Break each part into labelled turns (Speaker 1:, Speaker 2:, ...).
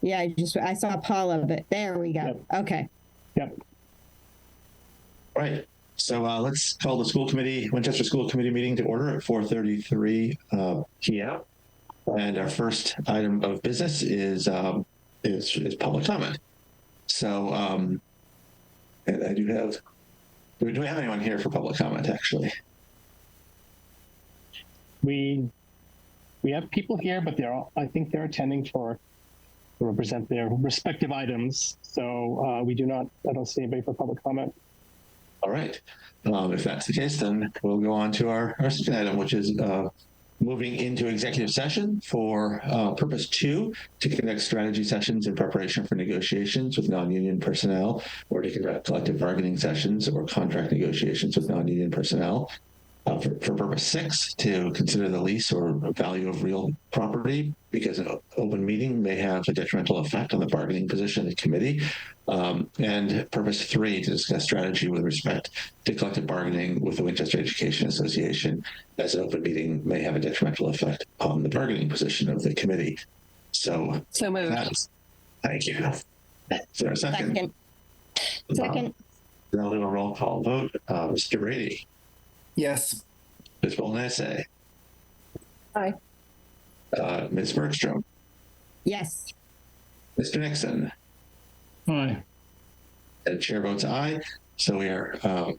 Speaker 1: Yeah, I saw Paula, but there we go.
Speaker 2: Yep.
Speaker 1: Okay.
Speaker 2: Yep.
Speaker 3: All right. So let's call the Winchester School Committee meeting to order at 4:33 p.m. And our first item of business is public comment. So, and I do have. Do we have anyone here for public comment? Actually,
Speaker 2: we have people here, but I think they're attending to represent their respective items. So we do not. I don't see anybody for public comment.
Speaker 3: All right. If that's the case, then we'll go on to our second item, which is moving into executive session for purpose 2, to conduct strategy sessions in preparation for negotiations with non-union personnel, or to conduct collective bargaining sessions or contract negotiations with non-union personnel. For purpose 6, to consider the lease or value of real property, because an open meeting may have a detrimental effect on the bargaining position of the committee. And purpose 3, to discuss strategy with respect to collective bargaining with the Winchester Education Association, as an open meeting may have a detrimental effect on the bargaining position of the committee. So
Speaker 1: moved.
Speaker 3: Thank you. Is there a second?
Speaker 1: Second.
Speaker 3: Then I'll do a roll call vote. Mr. Brady.
Speaker 4: Yes.
Speaker 3: Ms. Bolnese.
Speaker 1: Aye.
Speaker 3: Ms. Bergstrom.
Speaker 1: Yes.
Speaker 3: Mr. Nixon.
Speaker 2: Aye.
Speaker 3: And chair votes aye. So we are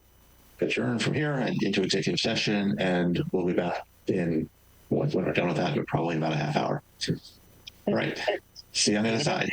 Speaker 3: adjourned from here and into executive session, and we'll be back in, when we're done with that, but probably about a half hour. All right. See you on the other side.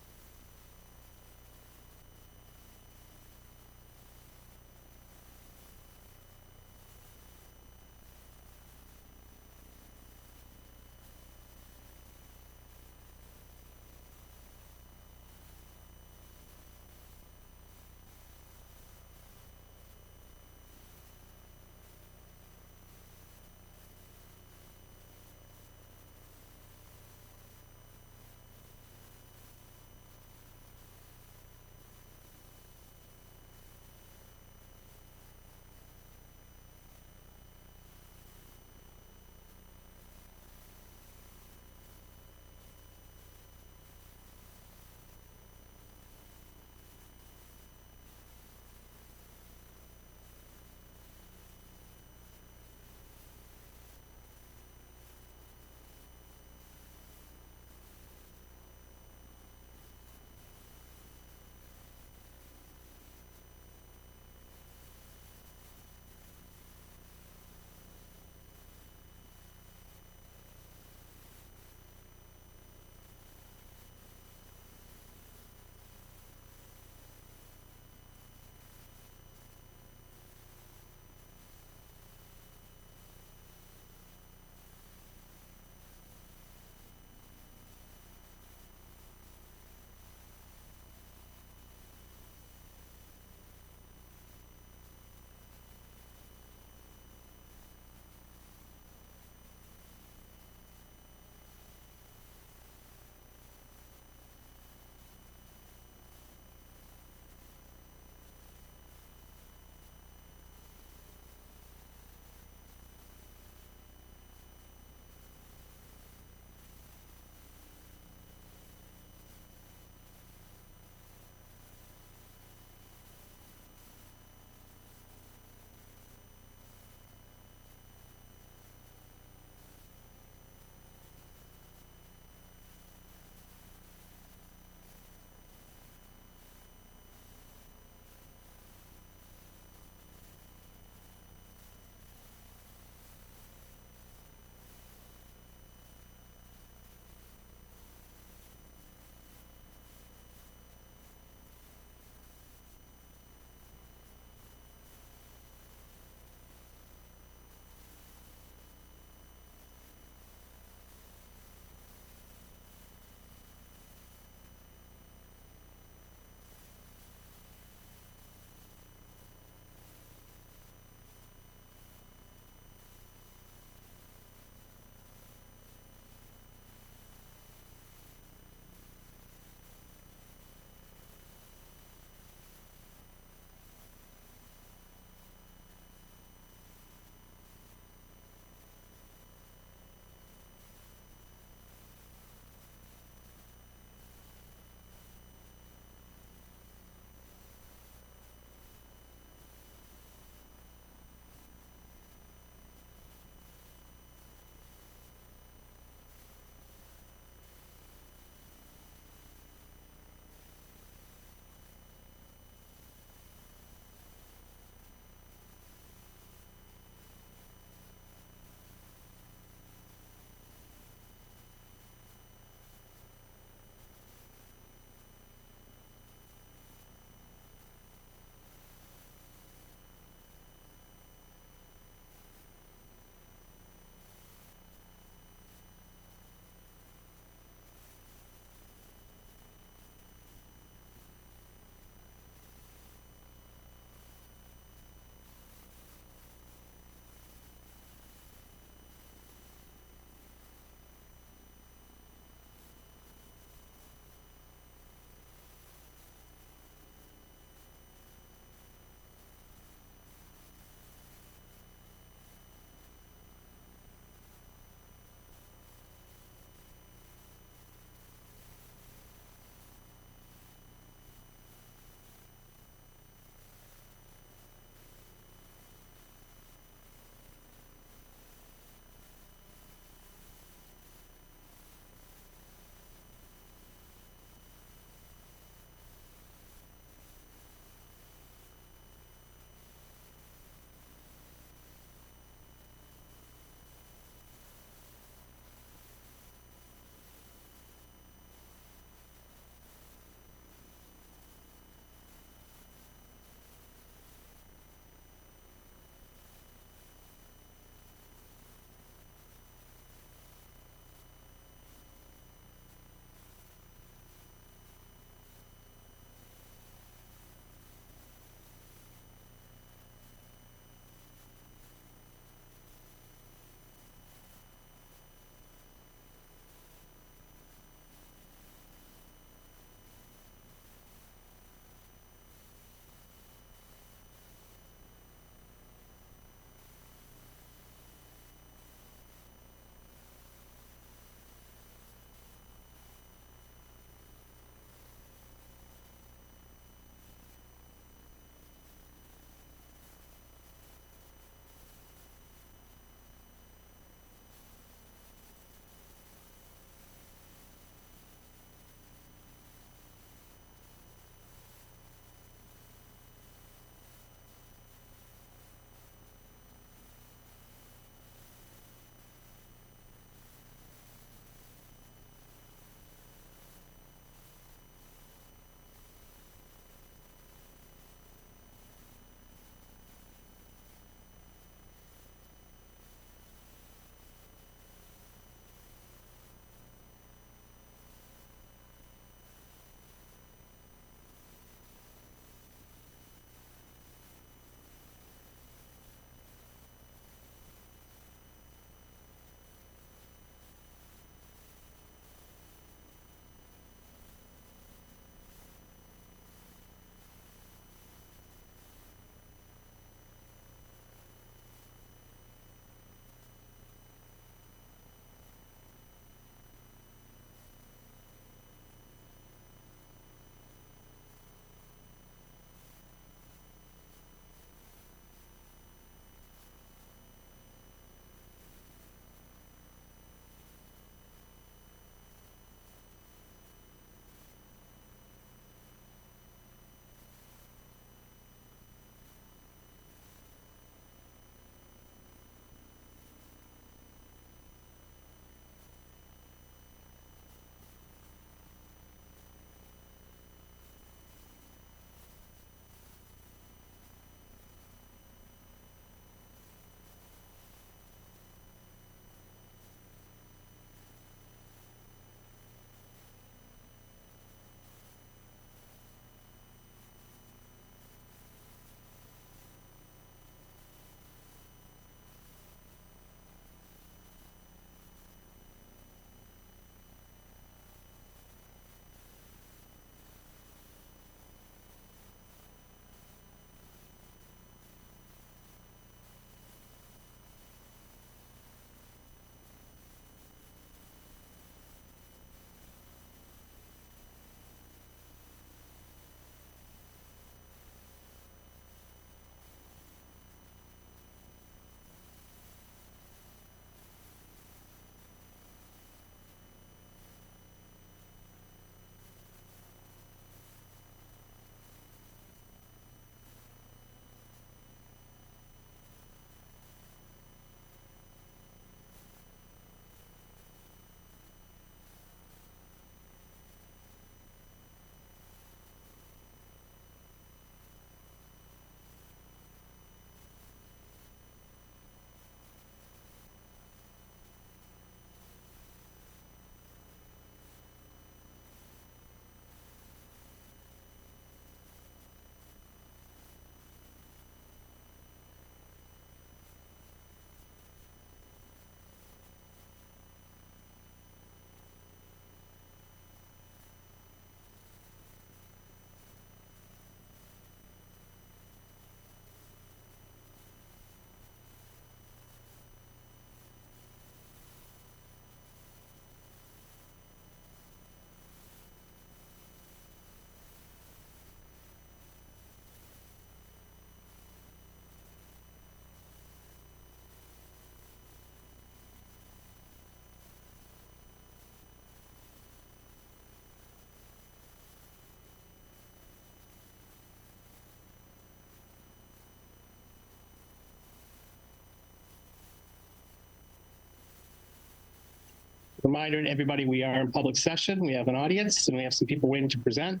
Speaker 2: Reminder to everybody, we are in public session. We have an audience and we have some people waiting to present.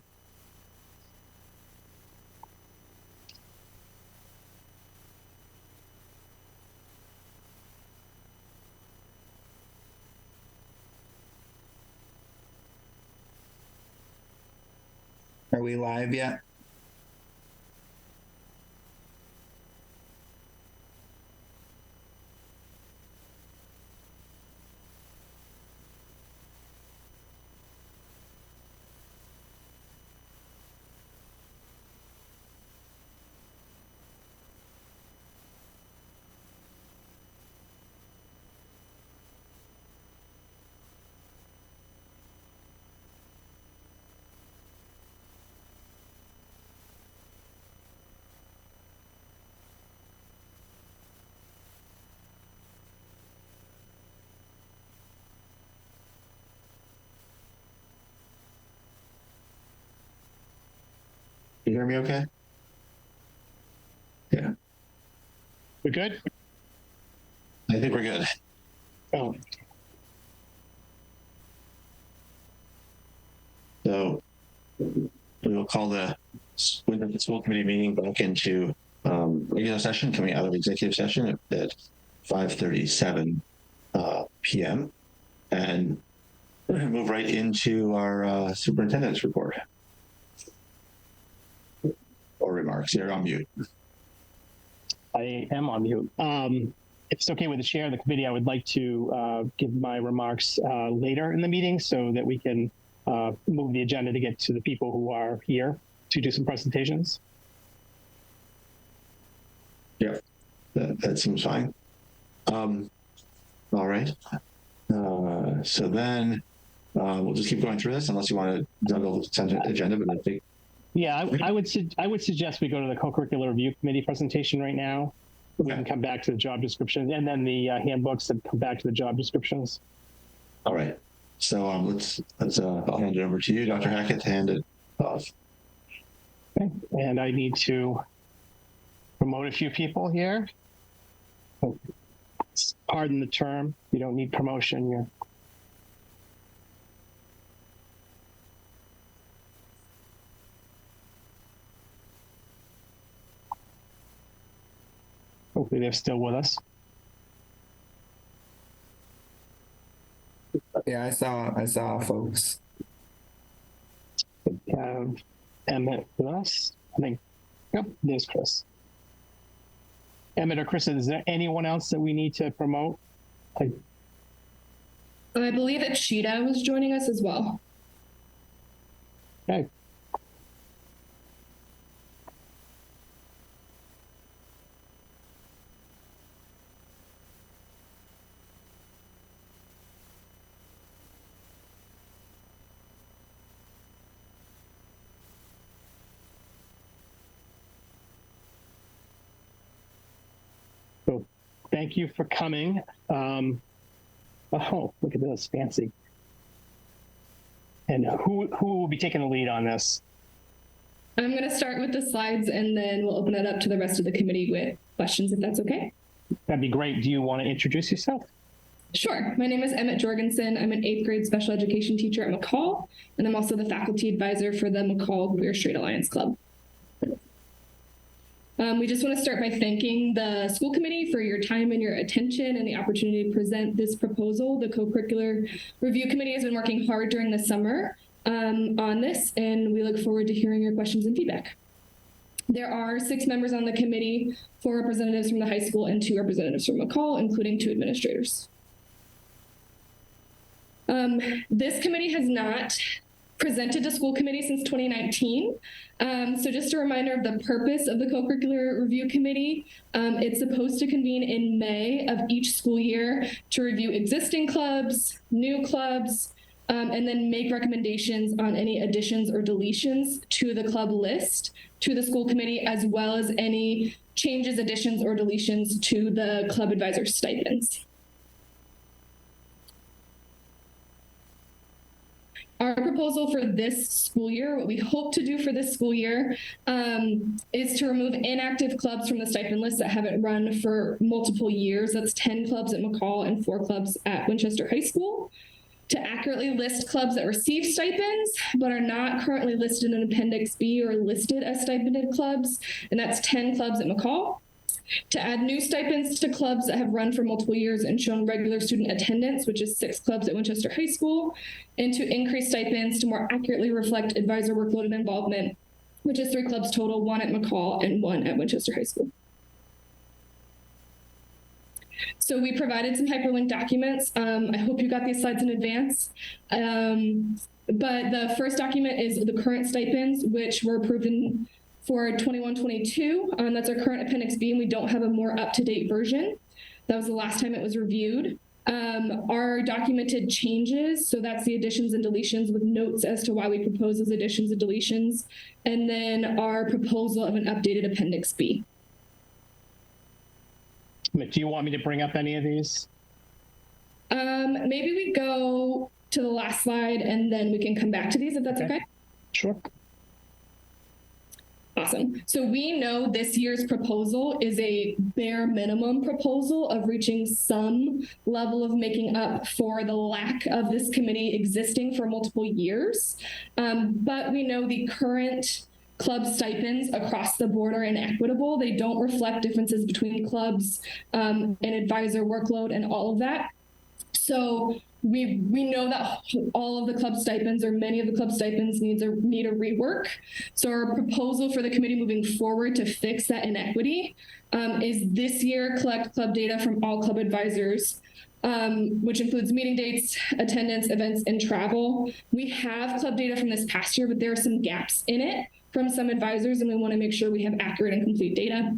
Speaker 4: Are we live yet?
Speaker 3: You hear me okay? Yeah,
Speaker 2: We're good?
Speaker 3: I think we're good.
Speaker 2: Oh,
Speaker 3: So we will call the Winchester School Committee meeting back into regular session, coming out of executive session at 5:37 p.m. and move right into our superintendent's report or remarks. You're on mute.
Speaker 2: I am on mute. If it's okay with the chair of the committee, I would like to give my remarks later in the meeting so that we can move the agenda to get to the people who are here to do some presentations.
Speaker 3: Yeah, that seems fine. All right. So then we'll just keep going through this unless you want to juggle the consent agenda, but I think.
Speaker 2: Yeah, I would suggest we go to the co-curricular review committee presentation right now. We can come back to the job description and then the handbooks and come back to the job descriptions.
Speaker 3: All right. So let's I'll hand it over to you, Dr. Hackett, to hand it off.
Speaker 2: Okay. And I need to promote a few people here. Pardon the term. You don't need promotion. You're hopefully they're still with us.
Speaker 4: Yeah, I saw folks.
Speaker 2: We have Emmett with us. I think, yep, there's Chris. Emmett or Chris, is there anyone else that we need to promote?
Speaker 5: I believe that Sheeta was joining us as well.
Speaker 2: Okay. So thank you for coming. Oh, look at this, fancy. And who will be taking the lead on this?
Speaker 5: I'm going to start with the slides and then we'll open it up to the rest of the committee with questions, if that's okay.
Speaker 2: That'd be great. Do you want to introduce yourself?
Speaker 5: Sure. My name is Emmett Jorgensen. I'm an 8th grade special education teacher at McCall, and I'm also the faculty advisor for the McCall Queer Straight Alliance Club. We just want to start by thanking the school committee for your time and your attention and the opportunity to present this proposal. The co-curricular review committee has been working hard during the summer on this, and we look forward to hearing your questions and feedback. There are 6 members on the committee, 4 representatives from the high school and 2 representatives from McCall, including 2 administrators. This committee has not presented to school committee since 2019. So just a reminder of the purpose of the co-curricular review committee. It's supposed to convene in May of each school year to review existing clubs, new clubs, and then make recommendations on any additions or deletions to the club list to the school committee, as well as any changes, additions, or deletions to the club advisor stipends. Our proposal for this school year, what we hope to do for this school year, is to remove inactive clubs from the stipend list that haven't run for multiple years. That's 10 clubs at McCall and 4 clubs at Winchester High School. to accurately list clubs that receive stipends but are not currently listed in Appendix B or listed as stipended clubs, and that's 10 clubs at McCall. To add new stipends to clubs that have run for multiple years and shown regular student attendance, which is 6 clubs at Winchester High School, and to increase stipends to more accurately reflect advisor workload and involvement, which is 3 clubs total, 1 at McCall and 1 at Winchester High School. So we provided some hyperlink documents. I hope you got these slides in advance. But the first document is the current stipends, which were approved for 21-22. That's our current Appendix B, and we don't have a more up-to-date version. That was the last time it was reviewed. Our documented changes, so that's the additions and deletions with notes as to why we propose those additions and deletions, and then our proposal of an updated Appendix B.
Speaker 2: Do you want me to bring up any of these?
Speaker 5: Maybe we go to the last slide and then we can come back to these if that's okay.
Speaker 2: Sure.
Speaker 5: Awesome. So we know this year's proposal is a bare minimum proposal of reaching some level of making up for the lack of this committee existing for multiple years. But we know the current club stipends across the board are inequitable. They don't reflect differences between clubs and advisor workload and all of that. So we know that all of the club stipends, or many of the club stipends, need a rework. So our proposal for the committee moving forward to fix that inequity is this year collect club data from all club advisors, which includes meeting dates, attendance, events, and travel. We have club data from this past year, but there are some gaps in it from some advisors, and we want to make sure we have accurate and complete data.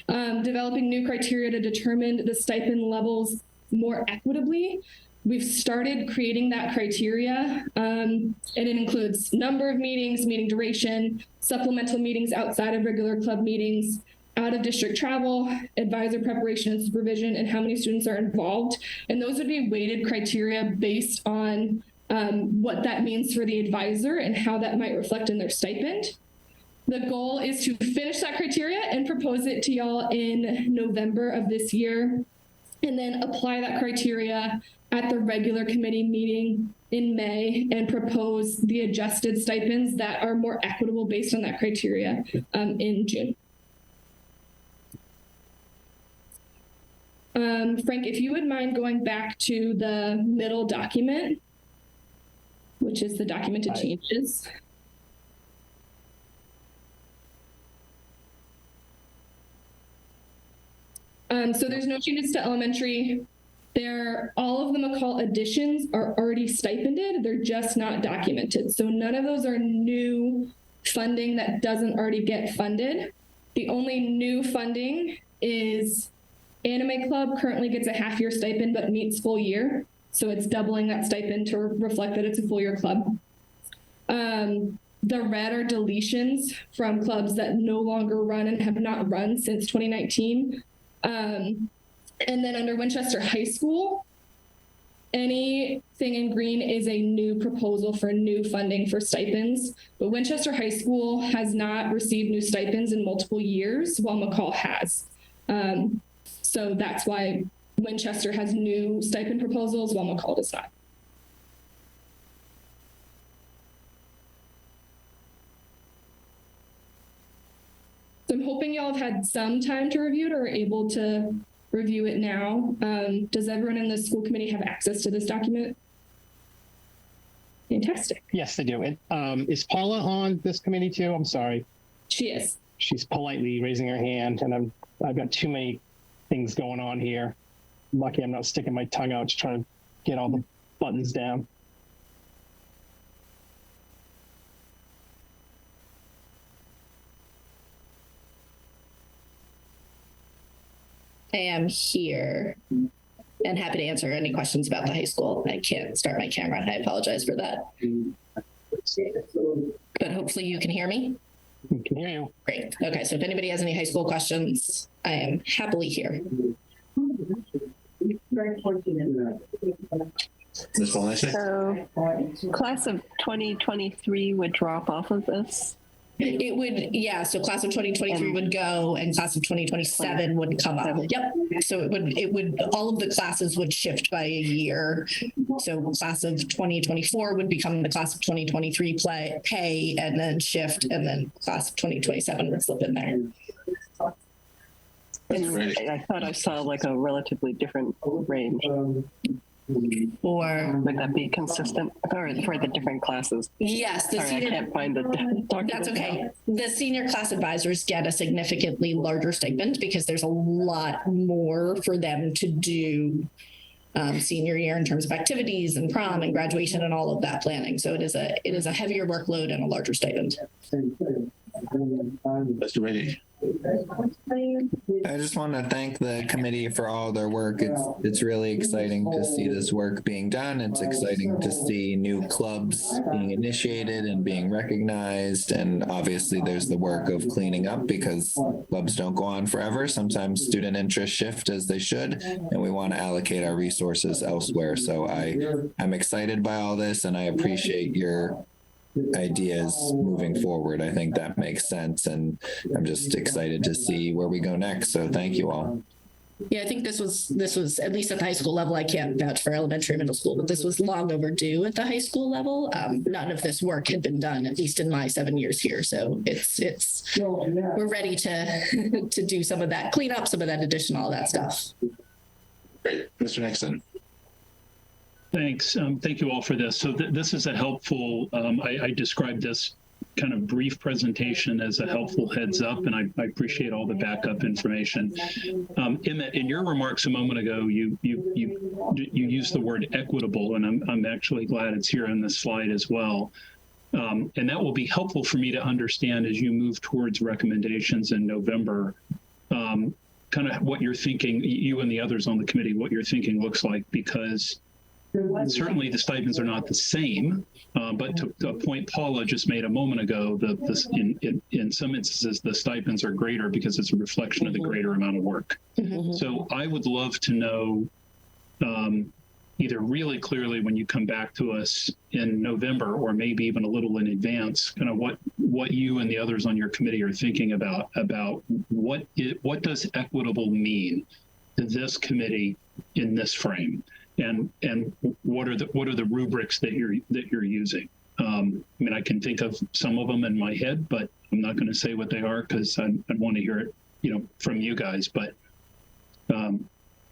Speaker 5: Developing new criteria to determine the stipend levels more equitably. We've started creating that criteria, and it includes number of meetings, meeting duration, supplemental meetings outside of regular club meetings, out-of-district travel, advisor preparation and supervision, and how many students are involved. And those would be weighted criteria based on what that means for the advisor and how that might reflect in their stipend. The goal is to finish that criteria and propose it to y'all in November of this year, and then apply that criteria at the regular committee meeting in May and propose the adjusted stipends that are more equitable based on that criteria in June. Frank, if you would mind going back to the middle document, which is the documented changes. So there's no changes to elementary. All of the McCall additions are already stipended. They're just not documented. So none of those are new funding that doesn't already get funded. The only new funding is Anime Club currently gets a half-year stipend but meets full year. So it's doubling that stipend to reflect that it's a full year club. The red are deletions from clubs that no longer run and have not run since 2019. And then under Winchester High School, anything in green is a new proposal for new funding for stipends. But Winchester High School has not received new stipends in multiple years, while McCall has. So that's why Winchester has new stipend proposals, while McCall does not. So I'm hoping y'all have had some time to review it or are able to review it now. Does everyone in the school committee have access to this document? Fantastic.
Speaker 2: Yes, I do. Is Paula on this committee too? I'm sorry.
Speaker 5: She is.
Speaker 2: She's politely raising her hand, and I've got too many things going on here. I'm lucky I'm not sticking my tongue out to try to get all the buttons down.
Speaker 1: I am here and happy to answer any questions about the high school. I can't start my camera, and I apologize for that. But hopefully you can hear me.
Speaker 2: We can hear you.
Speaker 1: Great. Okay, so if anybody has any high school questions, I am happily here.
Speaker 3: Ms. Walnick?
Speaker 6: So class of 2023 would drop off of this?
Speaker 1: It would, yeah. So class of 2023 would go, and class of 2027 would come up. Yep. So it would, all of the classes would shift by a year. So class of 2024 would become the class of 2023 pay, and then shift, and then class of 2027 would slip in there.
Speaker 3: Great.
Speaker 6: I thought I saw like a relatively different range.
Speaker 1: Or
Speaker 6: Would that be consistent or for the different classes?
Speaker 1: yes, the
Speaker 6: Sorry,
Speaker 1: senior.
Speaker 6: I can't find the document.
Speaker 1: That's okay. The senior class advisors get a significantly larger stipend because there's a lot more for them to do senior year in terms of activities and prom and graduation and all of that planning. So it is a heavier workload and a larger stipend.
Speaker 3: Mr. Brady.
Speaker 4: I just want to thank the committee for all their work. It's really exciting to see this work being done. It's exciting to see new clubs being initiated and being recognized. And obviously there's the work of cleaning up because clubs don't go on forever. Sometimes student interests shift as they should, and we want to allocate our resources elsewhere. So I'm excited by all this, and I appreciate your ideas moving forward. I think that makes sense, and I'm just excited to see where we go next. So thank you all.
Speaker 1: Yeah, I think this was at least at the high school level. I can't vouch for elementary and middle school, but this was long overdue at the high school level. None of this work had been done, at least in my 7 years here. So we're ready to to do some of that cleanup, some of that addition, all that stuff.
Speaker 3: Great. Mr. Nixon.
Speaker 7: Thanks. Thank you all for this. So this is a helpful, I described this kind of brief presentation as a helpful heads up, and I appreciate all the backup information. In your remarks a moment ago, you used the word equitable, and I'm actually glad it's here on this slide as well. And that will be helpful for me to understand as you move towards recommendations in November, kind of what you're thinking, you and the others on the committee, what your thinking looks like, because certainly the stipends are not the same, but to a point Paula just made a moment ago, in some instances, the stipends are greater because it's a reflection of the greater amount of work. Mm-hmm. So I would love to know either really clearly when you come back to us in November, or maybe even a little in advance, kind of what you and the others on your committee are thinking about what does equitable mean to this committee in this frame. And what are the rubrics that you're using? I mean, I can think of some of them in my head, but I'm not going to say what they are because I want to hear it, from you guys. But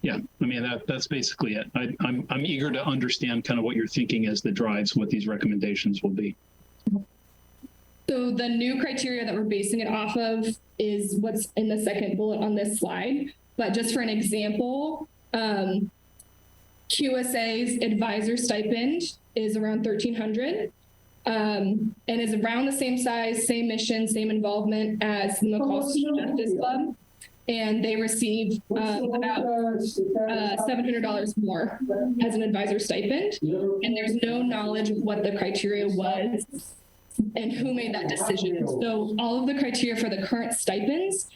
Speaker 7: yeah, I mean that's basically it. I'm eager to understand kind of what you're thinking as the drives what these recommendations will be.
Speaker 5: So the new criteria that we're basing it off of is what's in the second bullet on this slide. But just for an example. QSA's advisor stipend is around $1,300 and is around the same size, same mission, same involvement as the McCall Social Justice Club. And they receive about $700 more as an advisor stipend. And there's no knowledge of what the criteria was and who made that decision. So all of the criteria for the current stipends,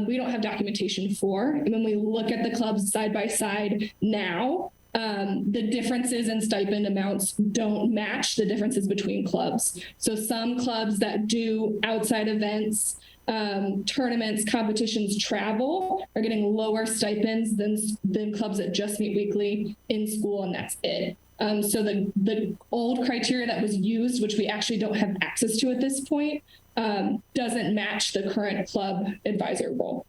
Speaker 5: we don't have documentation for. And when we look at the clubs side by side now, the differences in stipend amounts don't match the differences between clubs. So some clubs that do outside events, tournaments, competitions, travel are getting lower stipends than clubs that just meet weekly in school, and that's it. So the old criteria that was used, which we actually don't have access to at this point, doesn't match the current club advisor role.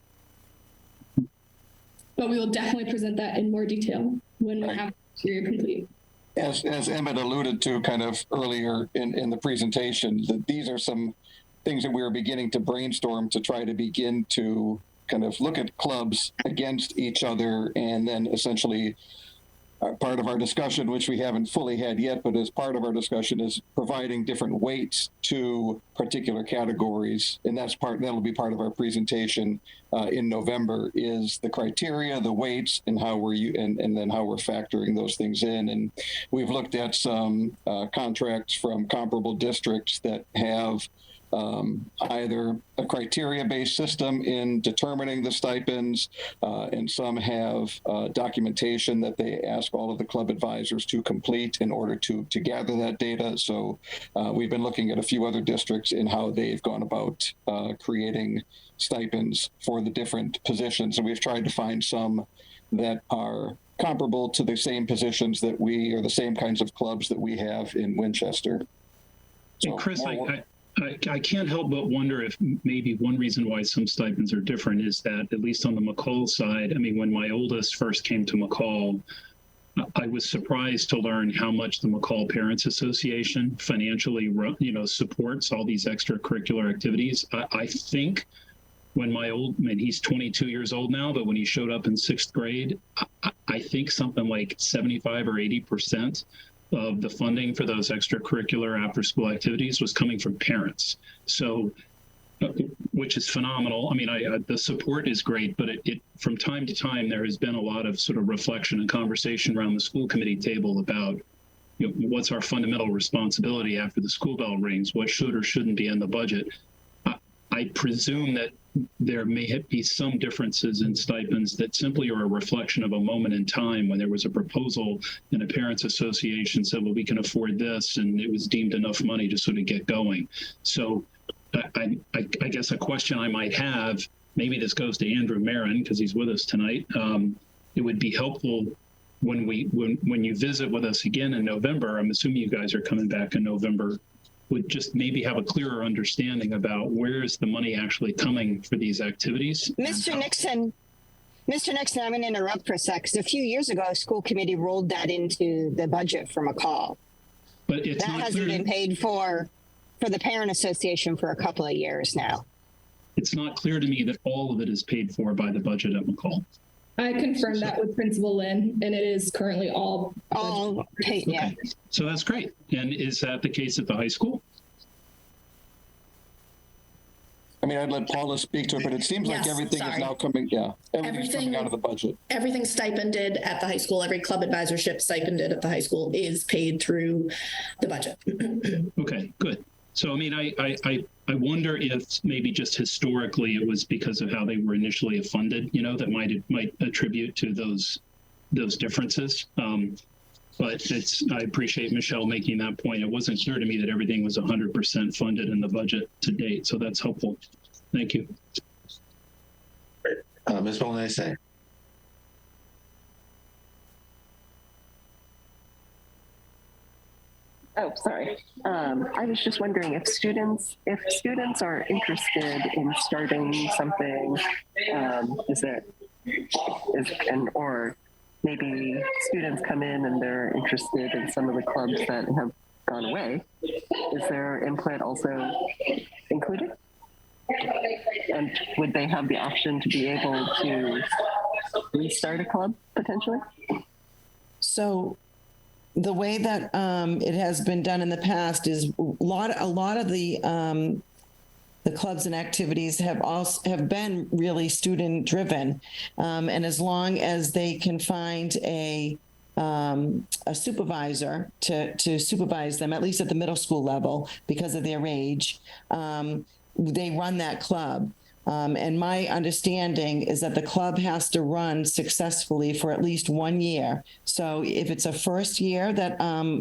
Speaker 5: But we will definitely present that in more detail when we have the criteria complete.
Speaker 8: As Emmett alluded to kind of earlier in the presentation, that these are some things that we are beginning to brainstorm to try to begin to kind of look at clubs against each other, and then essentially part of our discussion, which we haven't fully had yet, but as part of our discussion is providing different weights to particular categories. And that'll be part of our presentation in November, is the criteria, the weights, and how and then how we're factoring those things in. And we've looked at some contracts from comparable districts that have either a criteria-based system in determining the stipends, and some have documentation that they ask all of the club advisors to complete in order to gather that data. So we've been looking at a few other districts in how they've gone about creating stipends for the different positions, and we've tried to find some that are comparable to the same positions that we, or the same kinds of clubs that we have in Winchester.
Speaker 7: Hey,
Speaker 8: So
Speaker 7: Chris,
Speaker 8: more
Speaker 7: I can't help but wonder if maybe one reason why some stipends are different is that, at least on the McCall side, I mean, when my oldest first came to McCall, I was surprised to learn how much the McCall Parents Association financially, supports all these extracurricular activities. I think when he's 22 years old now, but when he showed up in 6th grade, I think something like 75 or 80% of the funding for those extracurricular after-school activities was coming from parents. So, which is phenomenal. I mean, the support is great, but it from time to time, there has been a lot of sort of reflection and conversation around the school committee table about, what's our fundamental responsibility after the school bell rings? What should or shouldn't be in the budget? I presume that there may be some differences in stipends that simply are a reflection of a moment in time when there was a proposal and a parents association said, well, we can afford this, and it was deemed enough money to sort of get going. So I guess a question I might have, maybe this goes to Andrew Marin because he's with us tonight. It would be helpful when you visit with us again in November. I'm assuming you guys are coming back in November. Would just maybe have a clearer understanding about where is the money actually coming for these activities.
Speaker 9: Mr. Nixon, I'm going to interrupt for a sec. 'Cause a few years ago, a school committee rolled that into the budget for McCall.
Speaker 7: But it's
Speaker 9: That hasn't been paid for the parent association for a couple of years now.
Speaker 7: It's not clear to me that all of it is paid for by the budget at McCall.
Speaker 5: I confirmed that with Principal Lynn, and it is currently all
Speaker 9: Paid, yeah.
Speaker 7: Okay, so that's great. And is that the case at the high school?
Speaker 8: I mean, I'd let Paula speak to it, but it seems like
Speaker 1: Yes,
Speaker 8: everything
Speaker 1: sorry.
Speaker 8: is now coming, everything's coming out of the budget.
Speaker 1: Everything stipended at the high school, every club advisorship stipended at the high school is paid through the budget.
Speaker 7: Okay, good. So, I mean, I wonder if maybe just historically it was because of how they were initially funded, that might attribute to those differences. But I appreciate Michelle making that point. It wasn't clear to me that everything was 100% funded in the budget to date. So that's helpful. Thank you.
Speaker 3: Ms. Bolanese.
Speaker 6: Oh, sorry. I was just wondering if students are interested in starting something, or maybe students come in and they're interested in some of the clubs that have gone away. Is their input also included? And would they have the option to be able to restart a club potentially?
Speaker 10: So the way that it has been done in the past is a lot of the clubs and activities have been really student driven, and as long as they can find a supervisor to supervise them, at least at the middle school level, because of their age, they run that club. And my understanding is that the club has to run successfully for at least 1 year. So if it's a first year that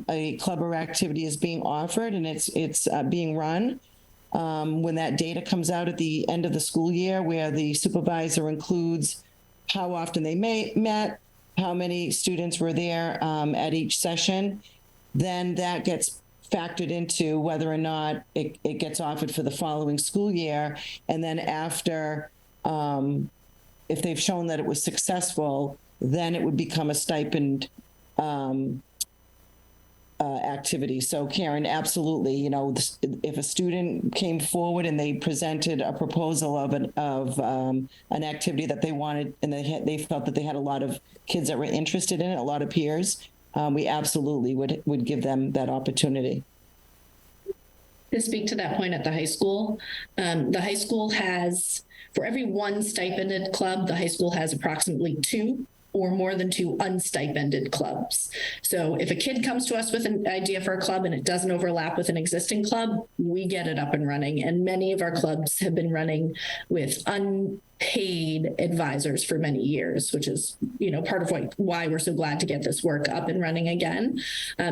Speaker 10: a club or activity is being offered and it's being run, when that data comes out at the end of the school year, where the supervisor includes how often they met, how many students were there at each session, then that gets factored into whether or not it gets offered for the following school year. And then after, if they've shown that it was successful, then it would become a stipend activity. So Karen, absolutely, if a student came forward and they presented a proposal of an activity that they wanted, and they felt that they had a lot of kids that were interested in it, a lot of peers, we absolutely would give them that opportunity.
Speaker 1: To speak to that point at the high school has, for every one stipended club, the high school has approximately 2 or more than 2 unstipended clubs. So if a kid comes to us with an idea for a club and it doesn't overlap with an existing club, we get it up and running. And many of our clubs have been running with unpaid advisors for many years, which is, part of why we're so glad to get this work up and running again,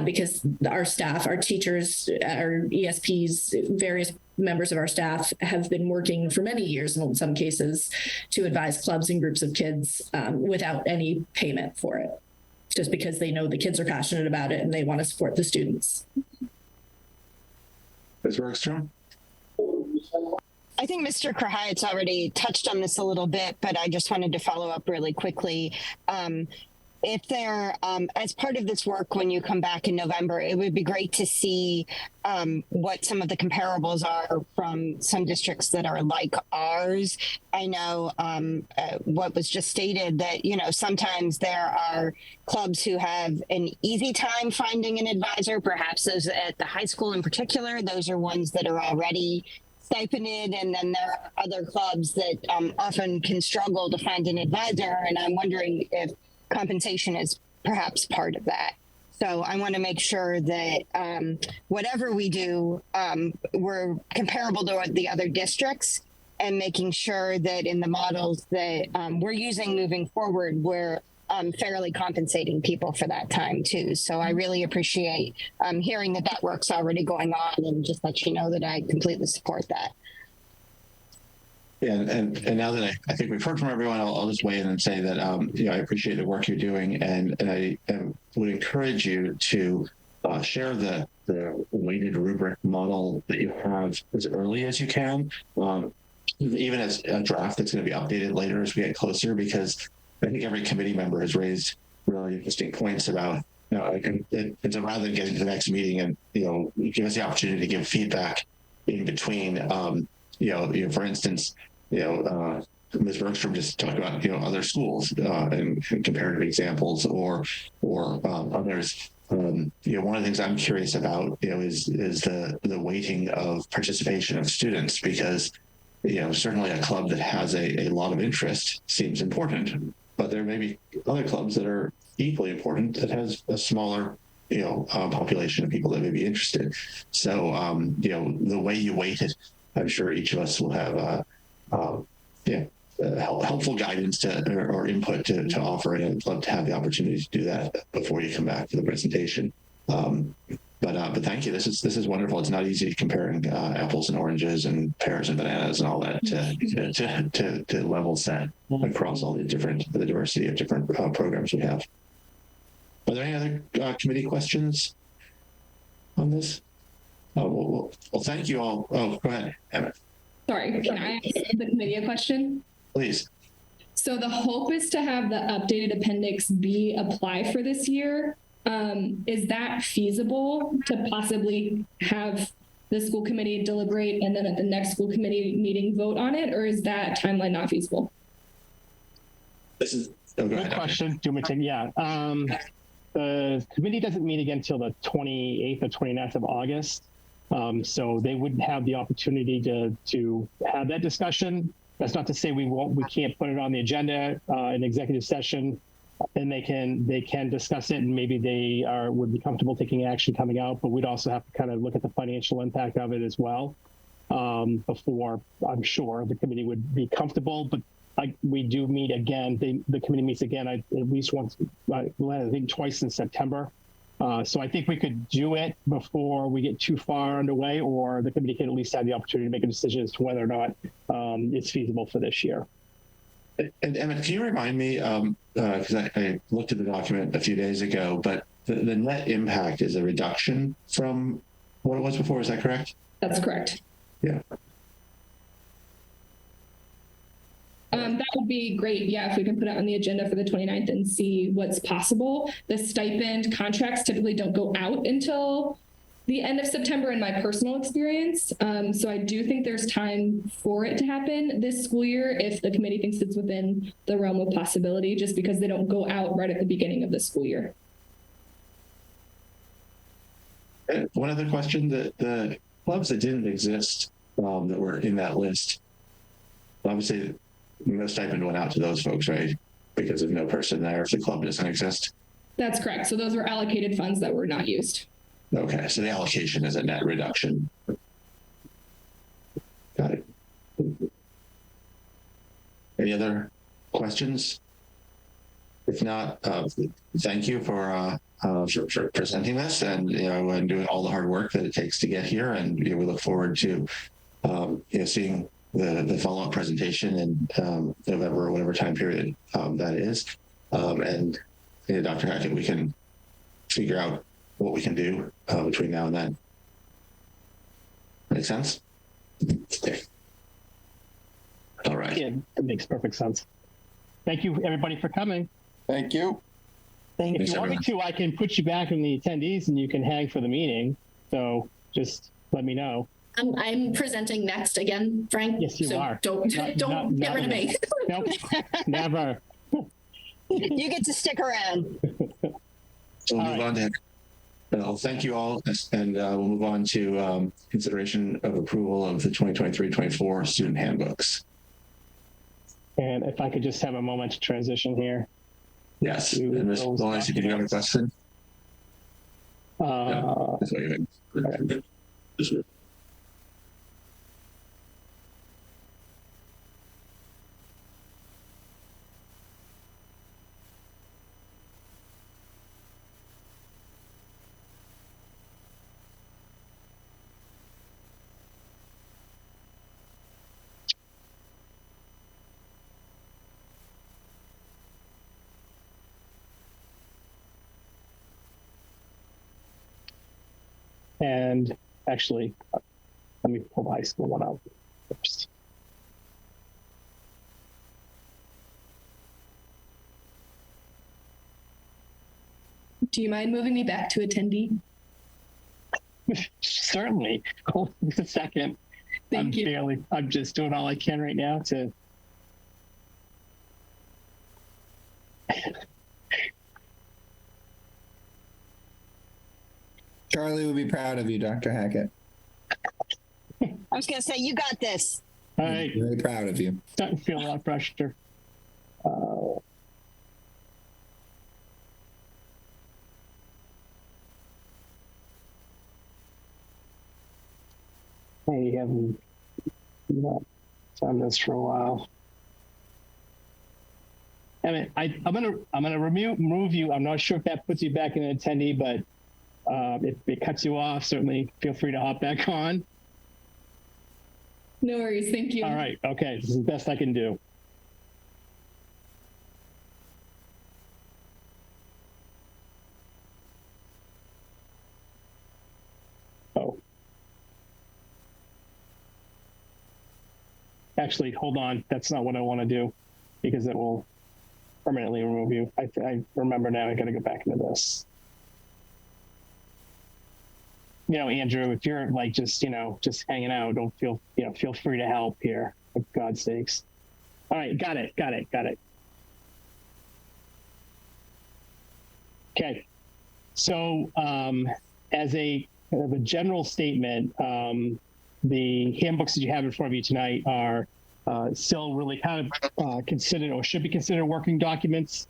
Speaker 1: because our staff, our teachers, our ESPs, various members of our staff have been working for many years in some cases to advise clubs and groups of kids without any payment for it, just because they know the kids are passionate about it and they want to support the students.
Speaker 3: Ms. Bergstrom?
Speaker 9: I think Mr. Krahayat's already touched on this a little bit, but I just wanted to follow up really quickly. If there, as part of this work, when you come back in November, it would be great to see what some of the comparables are from some districts that are like ours. I know what was just stated that, sometimes there are clubs who have an easy time finding an advisor, perhaps those at the high school in particular. Those are ones that are already stipended, and then there are other clubs that often can struggle to find an advisor, and I'm wondering if compensation is perhaps part of that. So I want to make sure that whatever we do, we're comparable to the other districts, and making sure that in the models that we're using moving forward, we're fairly compensating people for that time too. So I really appreciate hearing that work's already going on, and just let you know that I completely support that.
Speaker 3: Yeah, and now that I think we've heard from everyone, I'll just weigh in and say that I appreciate the work you're doing, and I would encourage you to share the weighted rubric model that you have as early as you can, even as a draft that's going to be updated later as we get closer, because I think every committee member has raised really interesting points about, it's rather than getting to the next meeting and, give us the opportunity to give feedback in between, for instance, Ms. Bergstrom just talked about, other schools and comparative examples or others. One of the things I'm curious about, is the weighting of participation of students, because, certainly a club that has a lot of interest seems important, but there may be other clubs that are equally important that has a smaller, population of people that may be interested. So, the way you weight it, I'm sure each of us will have helpful guidance or input to offer, and I'd love to have the opportunity to do that before you come back to the presentation. But thank you. This is wonderful. It's not easy comparing apples and oranges and pears and bananas and all that to level set across all the diversity of different programs we have. Are there any other committee questions on this? Well, thank you all. Oh, go ahead, Emmett.
Speaker 5: Sorry, can I ask the committee a question?
Speaker 3: Please.
Speaker 5: So the hope is to have the updated Appendix B apply for this year. Is that feasible to possibly have the school committee deliberate and then at the next school committee meeting vote on it, or is that timeline not feasible?
Speaker 3: This is
Speaker 2: good question. Do you want me to? Yeah. The committee doesn't meet again until the 28th or 29th of August. So they would have the opportunity to have that discussion. That's not to say we can't put it on the agenda in executive session, and they can discuss it, and maybe they would be comfortable taking action coming out, but we'd also have to kind of look at the financial impact of it as well before I'm sure the committee would be comfortable. But we do meet again. The committee meets again at least once, I think twice in September. So I think we could do it before we get too far underway, or the committee can at least have the opportunity to make a decision as to whether or not it's feasible for this year.
Speaker 3: And Emmett, can you remind me, because I looked at the document a few days ago, but the net impact is a reduction from what it was before, is that correct?
Speaker 5: That's correct.
Speaker 3: Yeah.
Speaker 5: That would be great. Yeah, if we can put it on the agenda for the 29th and see what's possible. The stipend contracts typically don't go out until the end of September in my personal experience. So I do think there's time for it to happen this school year if the committee thinks it's within the realm of possibility, just because they don't go out right at the beginning of the school year.
Speaker 3: One other question, the clubs that didn't exist that were in that list, obviously no stipend went out to those folks, right? because of no person there if the club doesn't exist?
Speaker 5: That's correct. So those were allocated funds that were not used.
Speaker 3: Okay, so the allocation is a net reduction. Got it. Any other questions? If not, thank you for presenting this and and doing all the hard work that it takes to get here. And we look forward to seeing the follow-up presentation in November or whatever time period that is. And Dr. Hackett, we can figure out what we can do between now and then. Make sense? Okay. All right.
Speaker 2: Yeah, it makes perfect sense. Thank you, everybody, for coming.
Speaker 8: Thank you.
Speaker 10: Thank
Speaker 2: If
Speaker 10: you.
Speaker 2: you want me to, I can put you back in the attendees and you can hang for the meeting. So just let me know.
Speaker 1: I'm presenting next again, Frank.
Speaker 2: Yes, you
Speaker 1: so
Speaker 2: are.
Speaker 1: Don't get rid of me.
Speaker 2: Nope, never.
Speaker 9: You get to stick around.
Speaker 3: So we'll
Speaker 2: All
Speaker 3: move
Speaker 2: right.
Speaker 3: on to. Well, thank you all, and we'll move on to consideration of approval of the 2023-24 student handbooks.
Speaker 2: And if I could just have a moment to transition here.
Speaker 3: Yes, and Ms. Lawrence, did you have a question? That's what you had.
Speaker 2: And actually, let me pull the high school one out first.
Speaker 5: Do you mind moving me back to attendee?
Speaker 2: Certainly. Hold a second.
Speaker 5: Thank you.
Speaker 2: I'm just doing all I can right now to.
Speaker 4: Charlie would be proud of you, Dr. Hackett.
Speaker 9: I was going to say, you got this.
Speaker 2: All right.
Speaker 4: Very proud of you.
Speaker 2: Starting to feel a lot of pressure. I haven't done this for a while. I mean, I'm gonna remove you. I'm not sure if that puts you back in an attendee, but if it cuts you off, certainly feel free to hop back on.
Speaker 5: No worries. Thank you.
Speaker 2: All right. Okay. This is the best I can do. Oh. Actually, hold on. That's not what I want to do because it will permanently remove you. I remember now. I got to go back into this. Andrew, if you're like just hanging out, don't feel free to help here, for God's sakes. All right, got it. Okay, so as a kind of a general statement, the handbooks that you have in front of you tonight are still really kind of considered or should be considered working documents.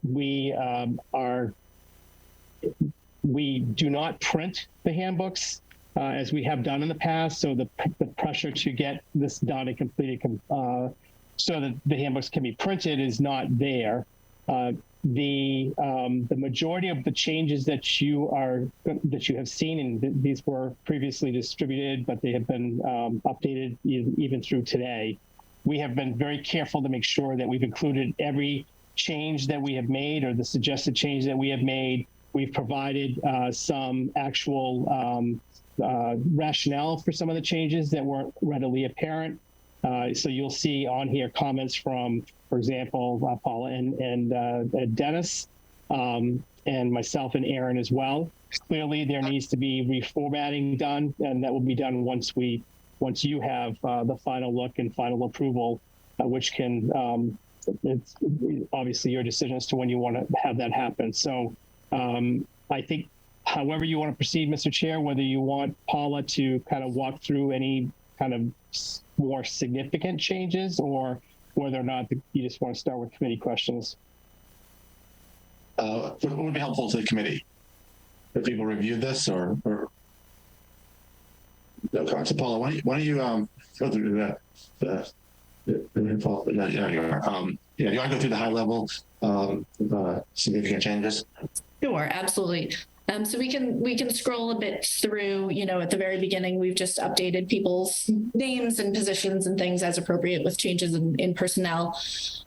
Speaker 2: We do not print the handbooks as we have done in the past. So the pressure to get this done and completed so that the handbooks can be printed is not there. The majority of the changes that you have seen, and these were previously distributed, but they have been updated even through today. We have been very careful to make sure that we've included every change that we have made or the suggested change that we have made. We've provided some actual rationale for some of the changes that weren't readily apparent. So you'll see on here comments from, for example, Paula and Dennis, and myself and Aaron as well. Clearly, there needs to be reformatting done, and that will be done once you have the final look and final approval, which can, it's obviously your decision as to when you want to have that happen. So I think however you want to proceed, Mr. Chair, whether you want Paula to kind of walk through any kind of more significant changes or whether or not you just want to start with committee questions.
Speaker 3: What would be helpful to the committee? Have people reviewed this or no comments? So Paula, why don't you go through the info? Yeah, you are. Yeah, you want to go through the high level significant changes?
Speaker 1: Sure, absolutely. So we can scroll a bit through, at the very beginning, we've just updated people's names and positions and things as appropriate with changes in personnel.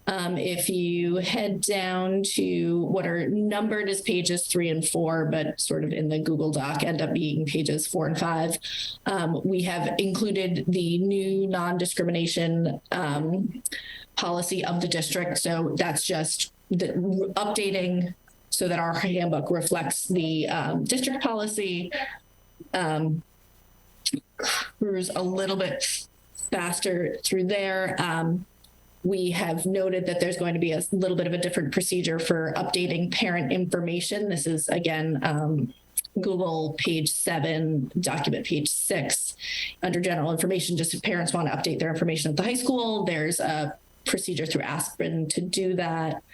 Speaker 1: If you head down to what are numbered as pages 3 and 4, but sort of in the Google Doc end up being pages 4 and 5, we have included the new non-discrimination policy of the district. So that's just the updating so that our handbook reflects the district policy. Cruise a little bit faster through there. We have noted that there's going to be a little bit of a different procedure for updating parent information. This is, again, Google page 7, document page 6. Under general information, just if parents want to update their information at the high school, there's a procedure through Aspen to do that.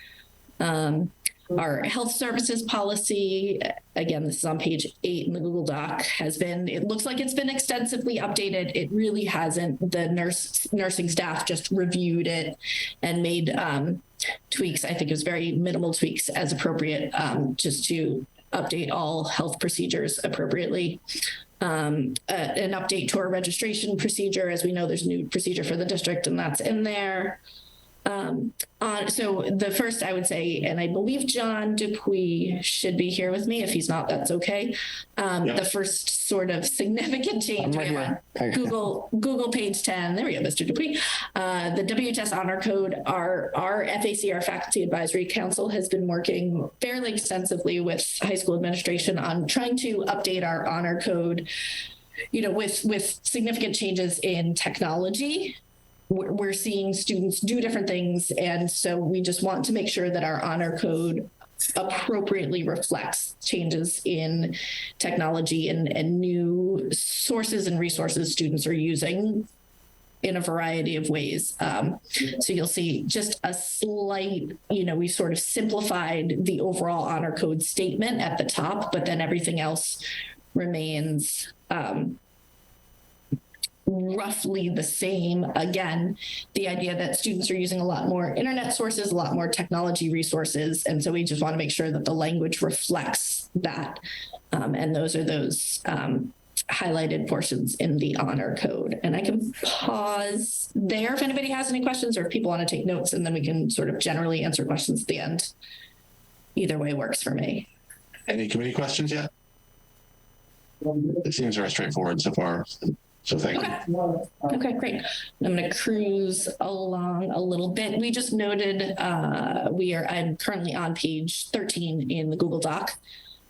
Speaker 1: Our health services policy, again, this is on page 8 in the Google Doc, it looks like it's been extensively updated. It really hasn't. The nursing staff just reviewed it and made tweaks. I think it was very minimal tweaks as appropriate, just to update all health procedures appropriately. An update to our registration procedure. As we know, there's a new procedure for the district, and that's in there. So the first, I would say, and I believe John Dupuy should be here with me. If he's not, that's okay. The first sort of significant change we have on Google page 10. There we go, Mr. Dupuy. The WHS Honor Code, our FAC, our Faculty Advisory Council, has been working fairly extensively with high school administration on trying to update our honor code, with significant changes in technology. We're seeing students do different things, and so we just want to make sure that our honor code appropriately reflects changes in technology and new sources and resources students are using in a variety of ways. So you'll see just a slight, we sort of simplified the overall honor code statement at the top, but then everything else remains roughly the same. Again, the idea that students are using a lot more internet sources, a lot more technology resources. And so we just want to make sure that the language reflects that. And those are those highlighted portions in the honor code. And I can pause there if anybody has any questions or if people want to take notes, and then we can sort of generally answer questions at the end. Either way works for me.
Speaker 3: Any committee questions yet? It seems very straightforward so far. So thank you.
Speaker 1: Okay, great. I'm going to cruise along a little bit. We just noted I'm currently on page 13 in the Google Doc.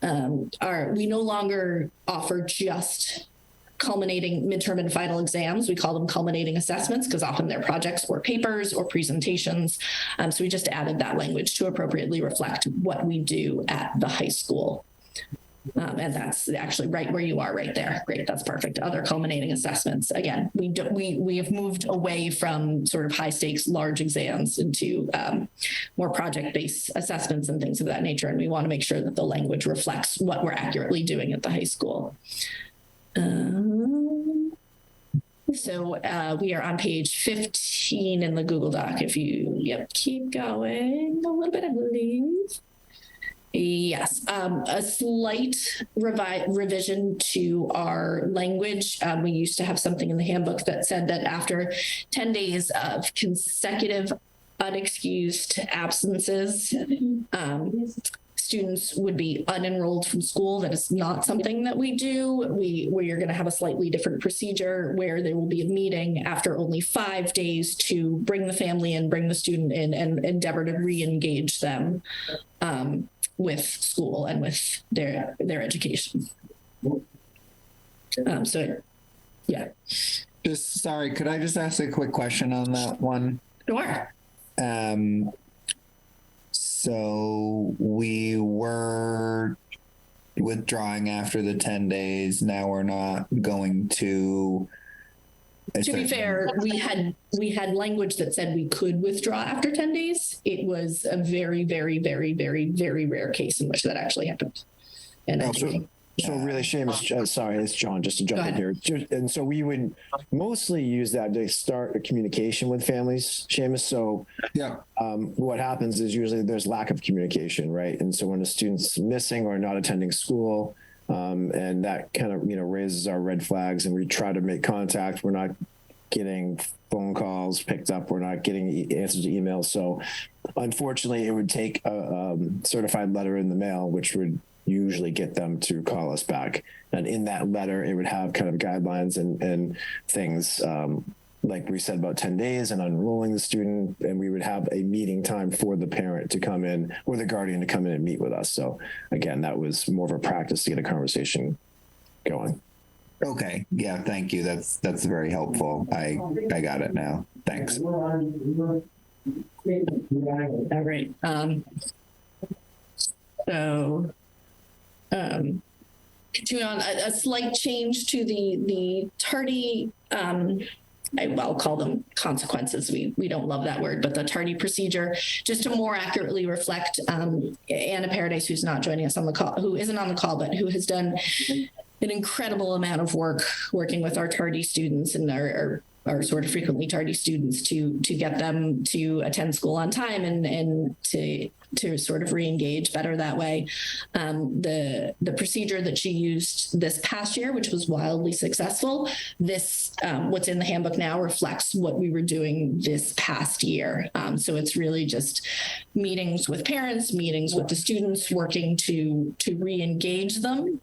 Speaker 1: We no longer offer just culminating midterm and final exams. We call them culminating assessments because often they're projects or papers or presentations. So we just added that language to appropriately reflect what we do at the high school. And that's actually right where you are right there. Great. That's perfect. Other culminating assessments. Again, we have moved away from sort of high stakes, large exams into more project-based assessments and things of that nature. And we want to make sure that the language reflects what we're accurately doing at the high school. So we are on page 15 in the Google Doc. If you keep going a little bit, I believe. Yes, a slight revision to our language. We used to have something in the handbook that said that after 10 days of consecutive unexcused absences, students would be unenrolled from school. That is not something that we do. We are going to have a slightly different procedure where there will be a meeting after only 5 days to bring the family in, bring the student in, and endeavor to re-engage them with school and with their education. So, yeah.
Speaker 4: Sorry, could I just ask a quick question on that one?
Speaker 1: Sure.
Speaker 4: So we were withdrawing after the 10 days. Now we're not going to
Speaker 1: To be fair, we had language that said we could withdraw after 10 days. It was a very, very, very, very, very rare case in which that actually happened. And I think,
Speaker 11: So really, Seamus, sorry, it's John, just to jump in here. And so we would mostly use that to start a communication with families, Seamus. So
Speaker 4: Yeah.
Speaker 11: what happens is usually there's lack of communication, right? And so when a student's missing or not attending school, and that kind of, raises our red flags, and we try to make contact. We're not getting phone calls picked up. We're not getting answers to emails. So unfortunately, it would take a certified letter in the mail, which would usually get them to call us back. And in that letter, it would have kind of guidelines and things, like we said, about 10 days and unenrolling the student. And we would have a meeting time for the parent to come in or the guardian to come in and meet with us. So again, that was more of a practice to get a conversation going.
Speaker 4: Okay. Yeah. Thank you. That's very helpful. I got it now. Thanks.
Speaker 1: all right. Continue on, a slight change to the tardy, I'll call them consequences. We don't love that word, but the tardy procedure, just to more accurately reflect Anna Paradise, who's not joining us on the call, who isn't on the call, but who has done an incredible amount of work working with our tardy students and our sort of frequently tardy students to get them to attend school on time and to sort of re-engage better that way. The procedure that she used this past year, which was wildly successful, what's in the handbook now reflects what we were doing this past year. So it's really just meetings with parents, meetings with the students, working to re-engage them.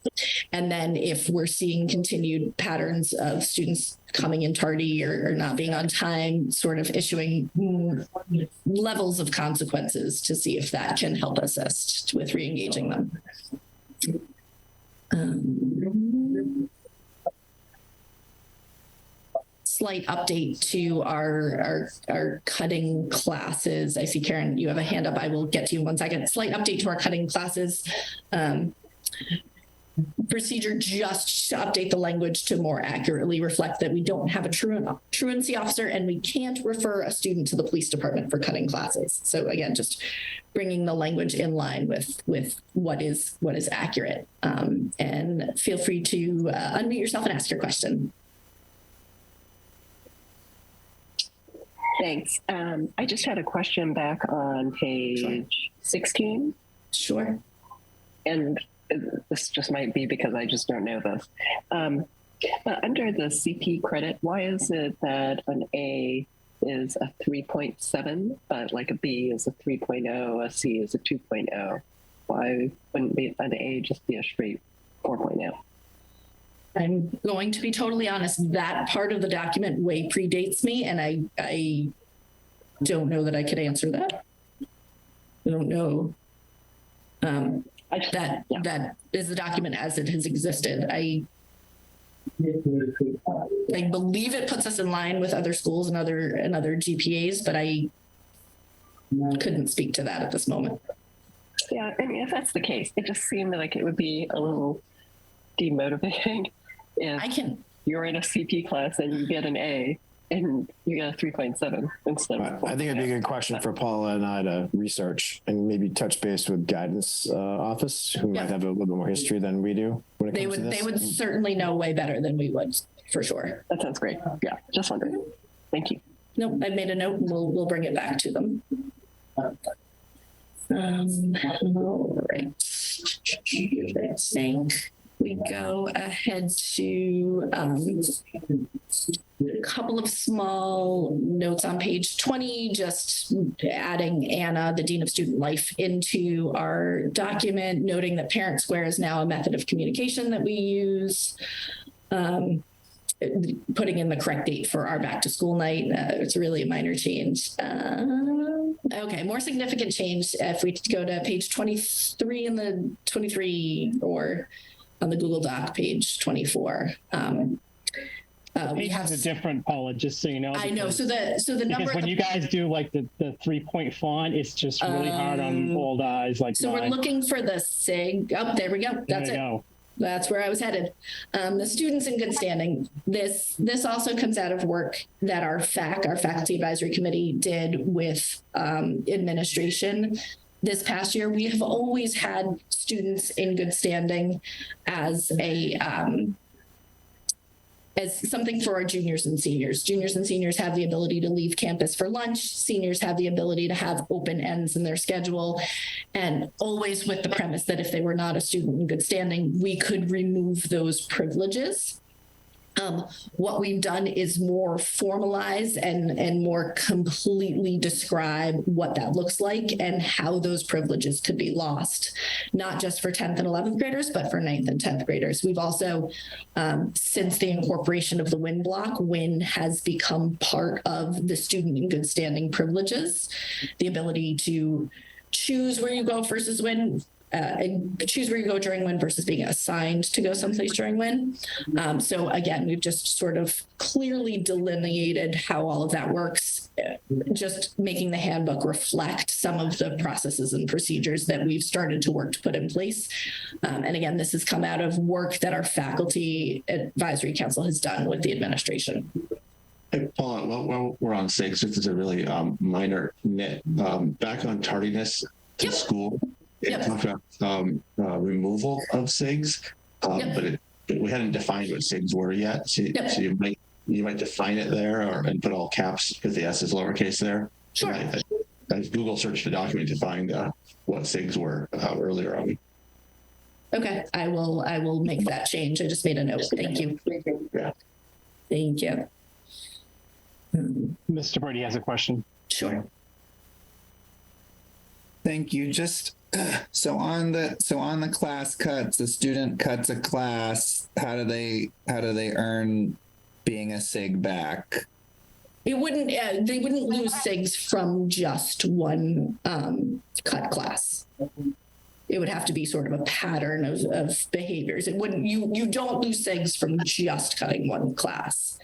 Speaker 1: And then if we're seeing continued patterns of students coming in tardy or not being on time, sort of issuing levels of consequences to see if that can help assist with re-engaging them. Slight update to our cutting classes. I see, Karen, you have a hand up. I will get to you in 1 second. Slight update to our cutting classes. Procedure just to update the language to more accurately reflect that we don't have a truancy officer and we can't refer a student to the police department for cutting classes. So again, just bringing the language in line with what is accurate. And feel free to unmute yourself and ask your question.
Speaker 6: Thanks. I just had a question back on page 16.
Speaker 1: Sure.
Speaker 6: And this just might be because I just don't know this. But under the CP credit, why is it that an A is a 3.7, but like a B is a 3.0, a C is a 2.0? Why wouldn't an A just be a straight 4.0?
Speaker 1: I'm going to be totally honest, that part of the document way predates me, and I don't know that I could answer that. I don't know. That is the document as it has existed. I believe it puts us in line with other schools and other GPAs, but I couldn't speak to that at this moment.
Speaker 6: Yeah, I mean, if that's the case, it just seemed like it would be a little demotivating if you're in a CP class and you get an A and you get a 3.7 instead of.
Speaker 11: I think it'd be a good question for Paula and I to research and maybe touch base with guidance office, who might have a little bit more history than we do when it comes to this.
Speaker 1: They would certainly know way better than we would, for sure.
Speaker 6: That sounds great. Yeah, just wondering. Thank you.
Speaker 1: Nope, I've made a note. We'll bring it back to them. All right. I think we go ahead to a couple of small notes on page 20, just adding Anna, the Dean of Student Life, into our document, noting that Parent Square is now a method of communication that we use. Putting in the correct date for our back to school night. It's really a minor change. Okay, more significant change. If we go to page 23 in the 23 or on the Google Doc, page 24.
Speaker 2: We have a different, Paula, just so you know.
Speaker 1: I know. So the number.
Speaker 2: Because when you guys do like the 3-point font, it's just really hard on old eyes like
Speaker 1: so
Speaker 2: mine.
Speaker 1: We're looking for the SIG. Oh, there we go. That's it. That's where I was headed. The students in good standing. This also comes out of work that our Faculty Advisory Committee, did with administration. This past year, we have always had students in good standing as as something for our juniors and seniors. Juniors and seniors have the ability to leave campus for lunch. Seniors have the ability to have open ends in their schedule, and always with the premise that if they were not a student in good standing, we could remove those privileges. What we've done is more formalize and more completely describe what that looks like and how those privileges could be lost, not just for 10th and 11th graders, but for 9th and 10th graders. We've also, since the incorporation of the WIN block, WIN has become part of the student in good standing privileges, the ability to choose where you go versus WIN, and choose where you go during WIN versus being assigned to go someplace during WIN. So again, we've just sort of clearly delineated how all of that works, just making the handbook reflect some of the processes and procedures that we've started to work to put in place. And again, this has come out of work that our Faculty Advisory Council has done with the administration.
Speaker 3: Hey, Paula, while we're on SIGs, this is a really minor nit. Back on tardiness to school, it talked about removal of SIGs, but we hadn't defined what SIGs were yet. So you might define it there, and put all caps because the S is lowercase there.
Speaker 1: Sure.
Speaker 3: I Google searched the document to find what SIGs were earlier on.
Speaker 1: Okay, I will make that change. I just made a note. Thank you.
Speaker 3: Yeah.
Speaker 1: Thank you.
Speaker 2: Mr. Brady has a question.
Speaker 1: Sure.
Speaker 4: Thank you. Just so on the class cuts, a student cuts a class. How do they earn being a SIG back?
Speaker 1: It wouldn't. They wouldn't lose SIGs from just one cut class. It would have to be sort of a pattern of behaviors. It wouldn't. You don't lose SIGs from just cutting one class.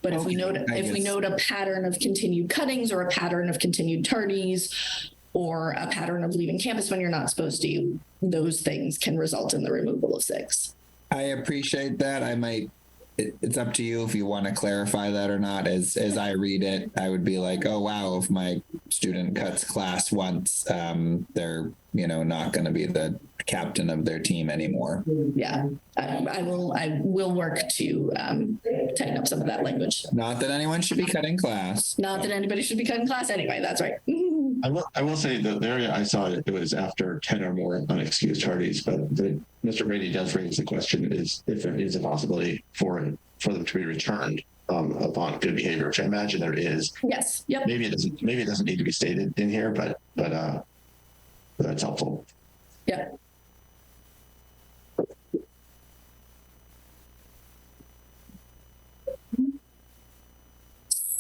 Speaker 1: But if we note a pattern of continued cuttings or a pattern of continued tardies, or a pattern of leaving campus when you're not supposed to, those things can result in the removal of SIGs.
Speaker 4: I appreciate that. It's up to you if you want to clarify that or not. As I read it, I would be like, oh wow, if my student cuts class once, they're not going to be the captain of their team anymore.
Speaker 1: Yeah, I will work to tighten up some of that language.
Speaker 4: Not that anyone should be cutting class.
Speaker 1: Not that anybody should be cutting class anyway. That's right.
Speaker 3: I will say the area I saw it was after 10 or more unexcused tardies, but Mr. Brady does raise the question is if there is a possibility for them to be returned upon good behavior, which I imagine there is.
Speaker 1: Yes. Yep.
Speaker 3: Maybe it doesn't need to be stated in here, but that's helpful.
Speaker 1: Yeah.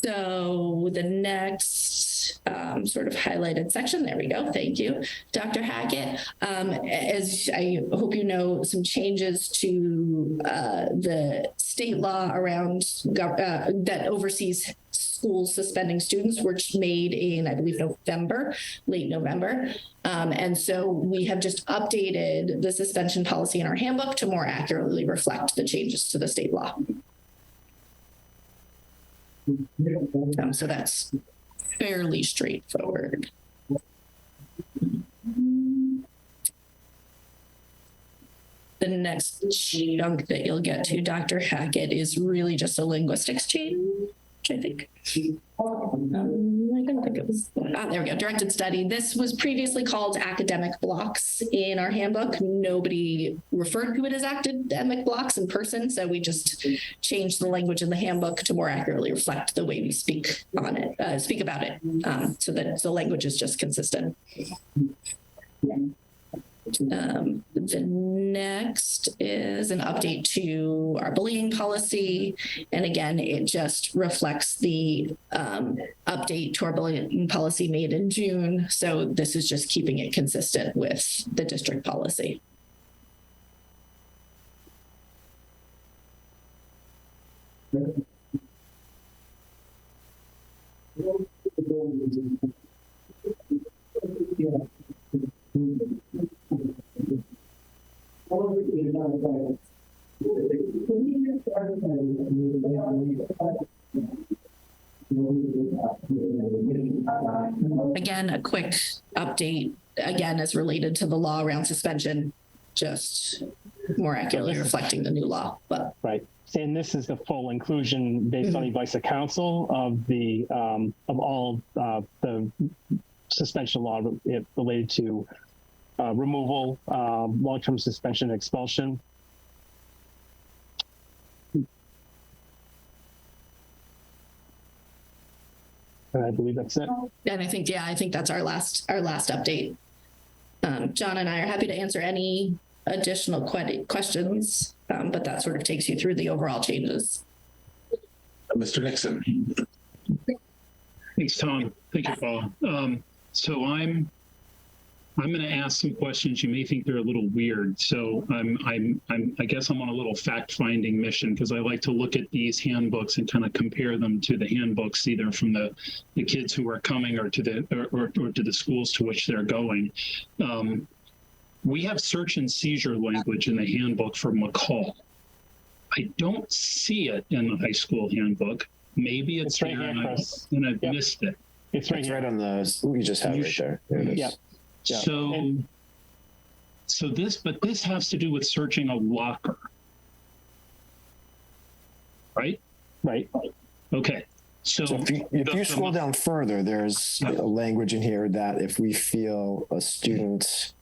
Speaker 1: So the next sort of highlighted section, there we go. Thank you, Dr. Hackett. As I hope you know, some changes to the state law around that oversees schools suspending students were made in, I believe, late November. And so we have just updated the suspension policy in our handbook to more accurately reflect the changes to the state law. So that's fairly straightforward. The next chunk that you'll get to, Dr. Hackett, is really just a linguistics change, I think. I don't think it was. There we go. Directed study. This was previously called academic blocks in our handbook. Nobody referred to it as academic blocks in person, so we just changed the language in the handbook to more accurately reflect the way we speak about it, so that the language is just consistent. The next is an update to our bullying policy. And again, it just reflects the update to our bullying policy made in June. So this is just keeping it consistent with the district policy. Again, a quick update, again, as related to the law around suspension, just more accurately reflecting the new law. But
Speaker 2: Right. And this is the full inclusion based on the advice of counsel of the of all the suspension law related to removal, long-term suspension, and expulsion. And I believe that's it.
Speaker 1: and I think that's our last update. John and I are happy to answer any additional questions, but that sort of takes you through the overall changes.
Speaker 3: Mr. Nixon.
Speaker 7: Thanks, Tom. Thank you, Paul. So I'm going to ask some questions. You may think they're a little weird. So I guess I'm on a little fact-finding mission because I like to look at these handbooks and kind of compare them to the handbooks, either from the kids who are coming or to the schools to which they're going. We have search and seizure language in the handbook for McCall. I don't see it in the high school handbook. Maybe it's
Speaker 2: right
Speaker 7: there
Speaker 2: here, Chris.
Speaker 7: and I've missed it.
Speaker 2: It's right
Speaker 11: It's
Speaker 2: here.
Speaker 11: right on the, we just have it right there. There it is.
Speaker 2: Yep. Yeah.
Speaker 7: So this has to do with searching a locker, right?
Speaker 2: Right.
Speaker 7: Okay. So
Speaker 11: So if you scroll down further, there's a language in here that if we feel a student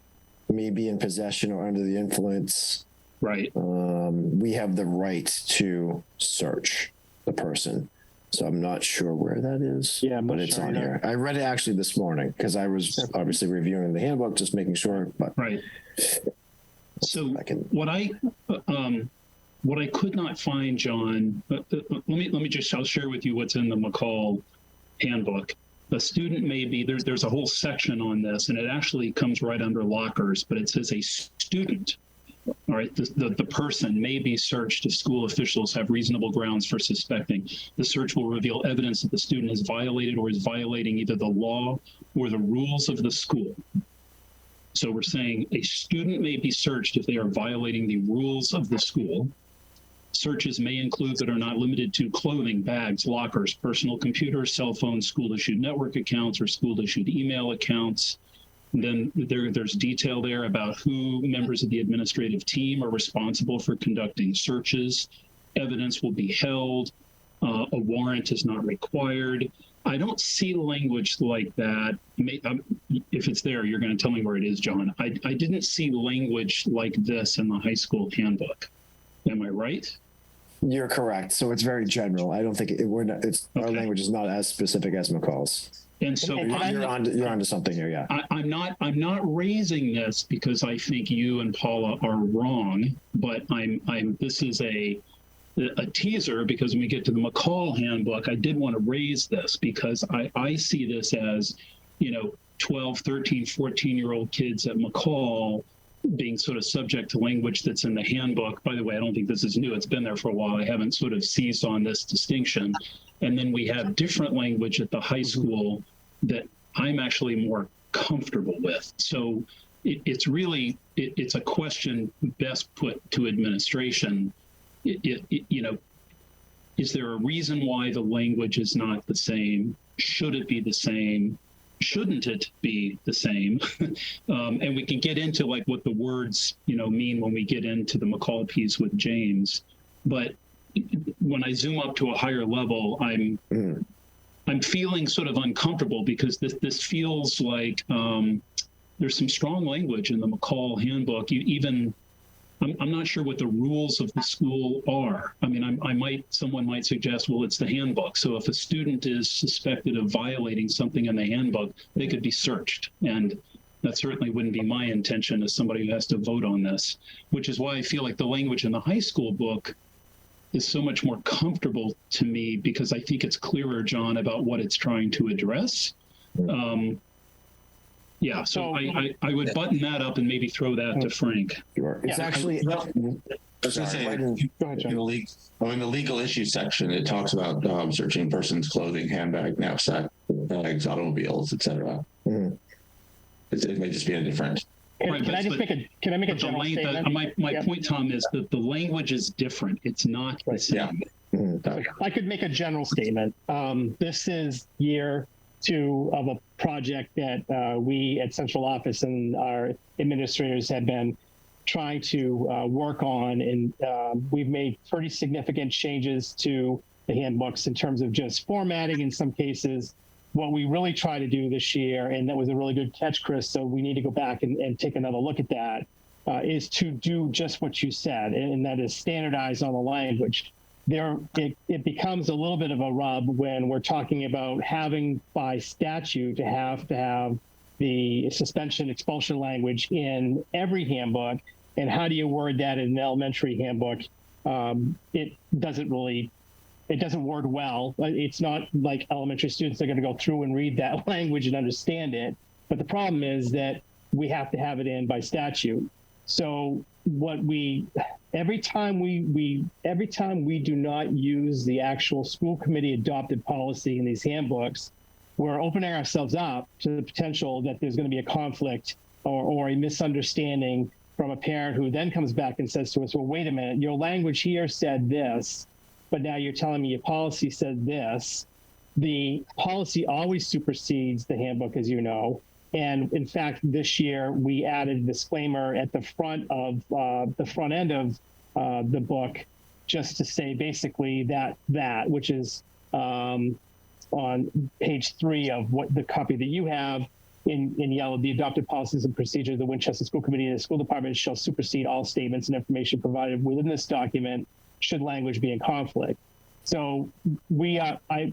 Speaker 11: may be in possession or under the influence,
Speaker 7: right.
Speaker 11: We have the right to search the person. So I'm not sure where that is,
Speaker 2: Yeah,
Speaker 11: but it's
Speaker 2: sure
Speaker 11: on
Speaker 2: I know.
Speaker 11: here. I read it actually this morning because I was obviously reviewing the handbook, just making sure. But
Speaker 7: Right. So
Speaker 11: I can.
Speaker 7: what I could not find, John, let me just, I'll share with you what's in the McCall handbook. A student may be, there's a whole section on this, and it actually comes right under lockers, but it says a student, all right, the person may be searched if school officials have reasonable grounds for suspecting. The search will reveal evidence that the student has violated or is violating either the law or the rules of the school. So we're saying a student may be searched if they are violating the rules of the school. Searches may include but are not limited to clothing, bags, lockers, personal computers, cell phones, school-issued network accounts, or school-issued email accounts. And then there's detail there about who members of the administrative team are responsible for conducting searches. Evidence will be held. A warrant is not required. I don't see language like that. If it's there, you're going to tell me where it is, John. I didn't see language like this in the high school handbook. Am I right?
Speaker 11: You're correct. So it's very general. I don't think we're not. It's our
Speaker 7: Okay.
Speaker 11: language is not as specific as McCall's.
Speaker 7: And so
Speaker 11: You're onto something here. Yeah.
Speaker 7: I'm not raising this because I think you and Paula are wrong, but this is a teaser because when we get to the McCall handbook, I did want to raise this because I see this as, 12, 13, 14-year-old kids at McCall being sort of subject to language that's in the handbook. By the way, I don't think this is new. It's been there for a while. I haven't sort of seized on this distinction. And then we have different language at the high school that I'm actually more comfortable with. So it's really, it's a question best put to administration. Is there a reason why the language is not the same? Should it be the same? Shouldn't it be the same? And we can get into like what the words, mean when we get into the McCall piece with James. But when I zoom up to a higher level, I'm feeling sort of uncomfortable because this feels like there's some strong language in the McCall handbook. I'm not sure what the rules of the school are. I mean, someone might suggest, well, it's the handbook. So if a student is suspected of violating something in the handbook, they could be searched. And that certainly wouldn't be my intention as somebody who has to vote on this, which is why I feel like the language in the high school book is so much more comfortable to me because I think it's clearer, John, about what it's trying to address. So I would button that up and maybe throw that to Frank.
Speaker 11: Sure. It's actually.
Speaker 3: I was going to say,
Speaker 2: Go ahead, John.
Speaker 3: in the legal issues section, it talks about searching persons' clothing, handbag, knapsack, bags, automobiles, etc.
Speaker 11: Mhm.
Speaker 3: It may just be a different
Speaker 7: Right,
Speaker 2: Can I just make a
Speaker 7: but
Speaker 2: general statement?
Speaker 7: my
Speaker 2: Yep.
Speaker 7: point, Tom, is that the language is different. It's not the same.
Speaker 2: I could make a general statement. This is year 2 of a project that we at central office and our administrators have been trying to work on, and we've made pretty significant changes to the handbooks in terms of just formatting in some cases. What we really try to do this year, and that was a really good catch, Chris, so we need to go back and take another look at that, is to do just what you said, and that is standardize on the language. It becomes a little bit of a rub when we're talking about having by statute to have the suspension expulsion language in every handbook. And how do you word that in an elementary handbook? It doesn't word well. It's not like elementary students are going to go through and read that language and understand it. But the problem is that we have to have it in by statute. So every time we do not use the actual school committee adopted policy in these handbooks, we're opening ourselves up to the potential that there's going to be a conflict or a misunderstanding from a parent who then comes back and says to us, well, wait a minute, your language here said this, but now you're telling me your policy said this. The policy always supersedes the handbook, as you know. And in fact, this year we added a disclaimer at the front end of the book, just to say basically that which is on page 3 of what the copy that you have in yellow, the adopted policies and procedures of the Winchester School Committee and the school department shall supersede all statements and information provided within this document should language be in conflict. So I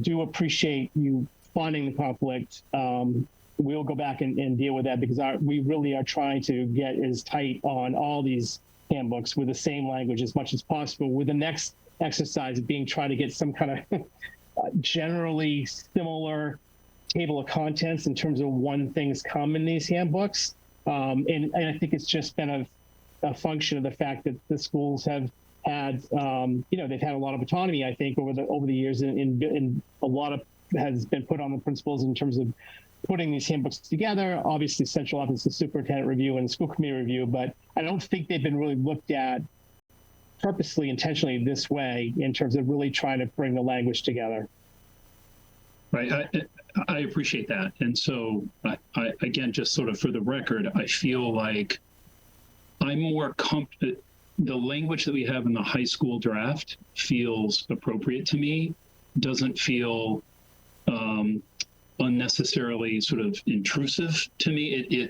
Speaker 2: do appreciate you finding the conflict. We'll go back and deal with that because we really are trying to get as tight on all these handbooks with the same language as much as possible, with the next exercise being trying to get some kind of generally similar table of contents in terms of when things come in these handbooks. And I think it's just been a function of the fact that the schools have had, they've had a lot of autonomy, I think, over the years, and a lot of has been put on the principals in terms of putting these handbooks together. Obviously, central office, the superintendent review, and school committee review, but I don't think they've been really looked at purposely, intentionally this way in terms of really trying to bring the language together.
Speaker 7: Right. I appreciate that. And so, I again, just sort of for the record, I feel like I'm more comfortable. The language that we have in the high school draft feels appropriate to me, doesn't feel unnecessarily sort of intrusive to me.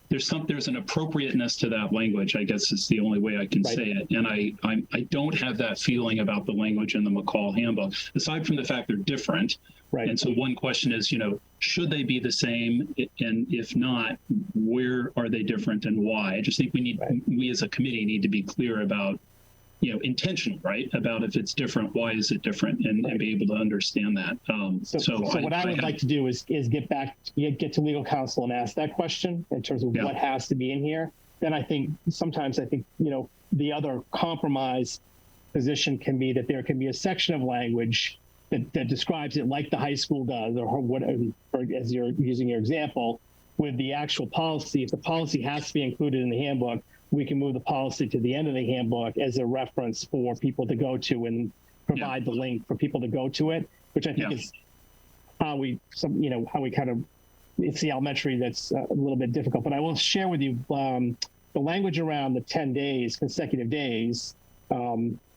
Speaker 7: There's an appropriateness to that language, I guess is the only way I can say it. And I don't have that feeling about the language in the McCall handbook, aside from the fact they're different. Right. And so one question is, should they be the same? And if not, where are they different and why? I just think we as a committee need to be clear about, intentional, right? About if it's different, why is it different, and be able to understand that. So what I would like to do is get to legal counsel and ask that question in terms of what has to be in here. Then I think the other compromise position can be that there can be a section of language that describes it like the high school does, or as you're using your example, with the actual policy. If the policy has to be included in the handbook, we can move the policy to the end of the handbook as a reference for people to go to and provide the link for people to go to it, which I think is how we kind of, it's the elementary that's a little bit difficult. But I will share with you the language around the 10 days, consecutive days,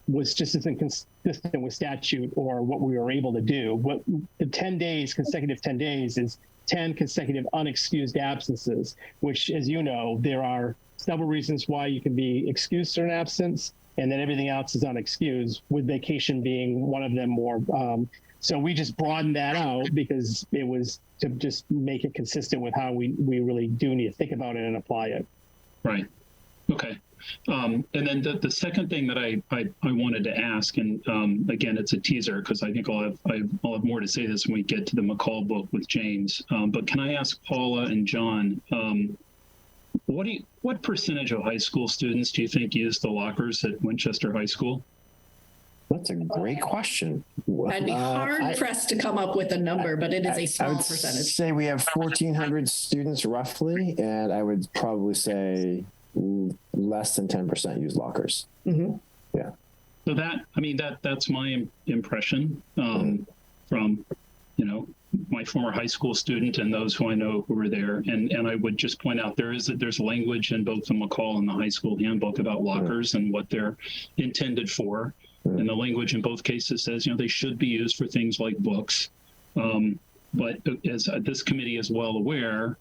Speaker 7: was just as inconsistent with statute or what we were able to do. What the 10 days, consecutive 10 days is 10 consecutive unexcused absences, which, as you know, there are several reasons why you can be excused for an absence, and then everything else is unexcused, with vacation being one of them more. So we just broadened that out because it was to just make it consistent with how we really do need to think about it and apply it. Right. Okay. And then the second thing that I wanted to ask, and again, it's a teaser because I think I'll have more to say this when we get to the McCall book with James. But can I ask Paula and John, what percentage of high school students do you think use the lockers at Winchester High School?
Speaker 11: That's a great question.
Speaker 1: I'd be hard pressed to come up with a number, but it is a
Speaker 11: I
Speaker 1: small
Speaker 11: would
Speaker 1: percentage.
Speaker 11: say we have 1,400 students roughly, and I would probably say less than 10% use lockers.
Speaker 1: Mm-hmm.
Speaker 11: Yeah.
Speaker 7: So that's my impression from, my former high school student and those who I know who were there. And I would just point out there's language in both the McCall and the high school handbook about lockers and what they're intended for. And the language in both cases says, they should be used for things like books. But as this committee is well aware,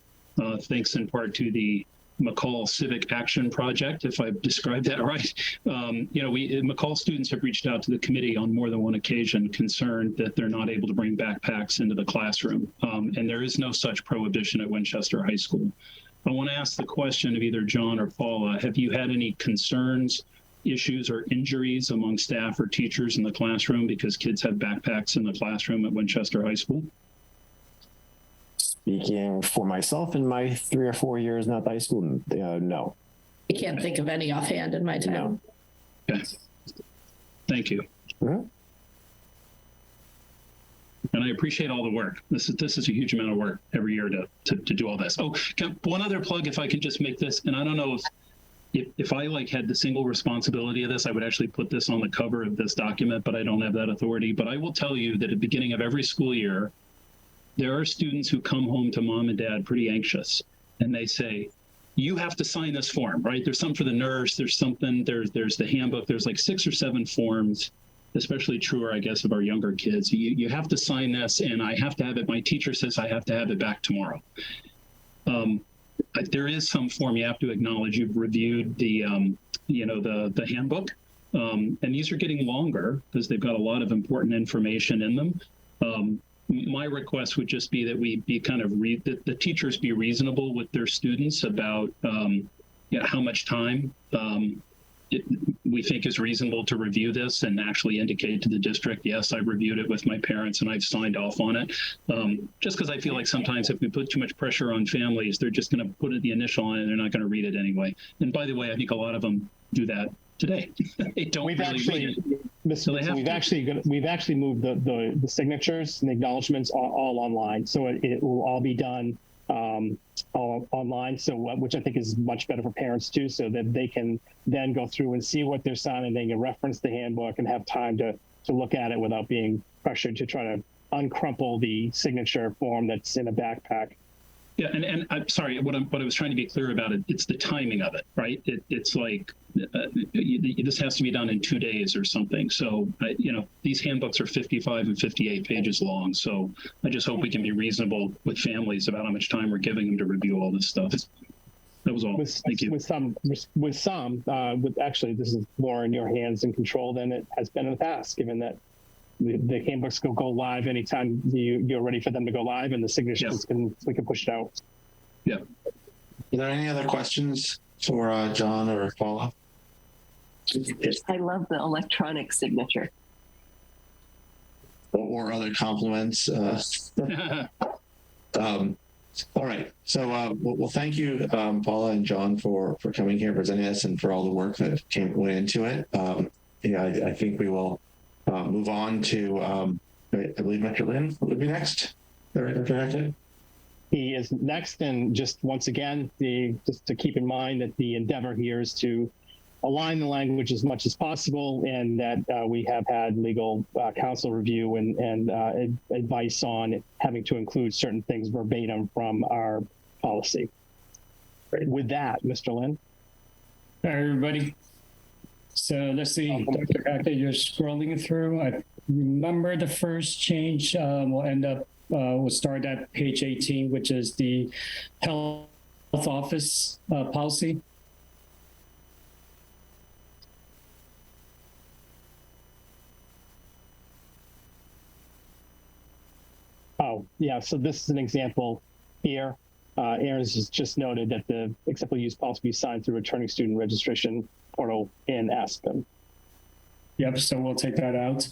Speaker 7: thanks in part to the McCall Civic Action Project, if I've described that right. McCall students have reached out to the committee on more than one occasion concerned that they're not able to bring backpacks into the classroom. And there is no such prohibition at Winchester High School. I want to ask the question of either John or Paula, have you had any concerns, issues, or injuries among staff or teachers in the classroom because kids have backpacks in the classroom at Winchester High School?
Speaker 11: Speaking for myself in my 3 or 4 years not high school, no.
Speaker 1: I can't think of any offhand in my time.
Speaker 11: No.
Speaker 7: Okay. Thank you.
Speaker 11: Mm-hmm.
Speaker 7: And I appreciate all the work. This is a huge amount of work every year to do all this. Oh, one other plug, if I could just make this, and I don't know if I had the single responsibility of this, I would actually put this on the cover of this document, but I don't have that authority. But I will tell you that at the beginning of every school year, there are students who come home to mom and dad pretty anxious, and they say, you have to sign this form, right? There's some for the nurse, there's something, there's the handbook, there's like 6 or 7 forms, especially truer, I guess, of our younger kids. You have to sign this, and I have to have it. My teacher says I have to have it back tomorrow. There is some form you have to acknowledge. You've reviewed the handbook, and these are getting longer because they've got a lot of important information in them. My request would just be that we be the teachers be reasonable with their students about how much time we think is reasonable to review this and actually indicate to the district, yes, I reviewed it with my parents and I've signed off on it. Just because I feel like sometimes if we put too much pressure on families, they're just going to put the initial on it and they're not going to read it anyway. And by the way, I think a lot of them do that today. They don't read it.
Speaker 2: We've actually moved the signatures and the acknowledgements all online, so it will all be done all online. So which I think is much better for parents too, so that they can then go through and see what they're signing. They can reference the handbook and have time to look at it without being pressured to try to uncrumple the signature form that's in a backpack.
Speaker 7: Yeah, and I'm sorry, what I was trying to be clear about it's the timing of it, right? It's like this has to be done in 2 days or something. So, these handbooks are 55 and 58 pages long. So I just hope we can be reasonable with families about how much time we're giving them to review all this stuff. That was all. Thank you. Actually, this is more in your hands and control than it has been in the past, given that the handbooks go live anytime you're ready for them to go live, and the signatures we can push it out. Yeah.
Speaker 3: Are there any other questions for John or Paula?
Speaker 6: I love the electronic signature.
Speaker 3: Or other compliments. All right. So, well, thank you, Paula and John, for coming here, presenting us, and for all the work that went into it. I think we will move on to, I believe Mr. Lynn would be next.
Speaker 2: He is next, and just once again, just to keep in mind that the endeavor here is to align the language as much as possible, and that we have had legal counsel review and advice on having to include certain things verbatim from our policy. With that, Mr. Lynn.
Speaker 12: Hi, everybody. So let's see, Dr. Hackett, you're scrolling through. I remember the first change will start at page 18, which is the health office policy.
Speaker 2: Oh, yeah. So this is an example here. Aaron's has just noted that the acceptable use policy be signed through returning student registration portal in Aspen.
Speaker 12: Yep. So we'll take that out.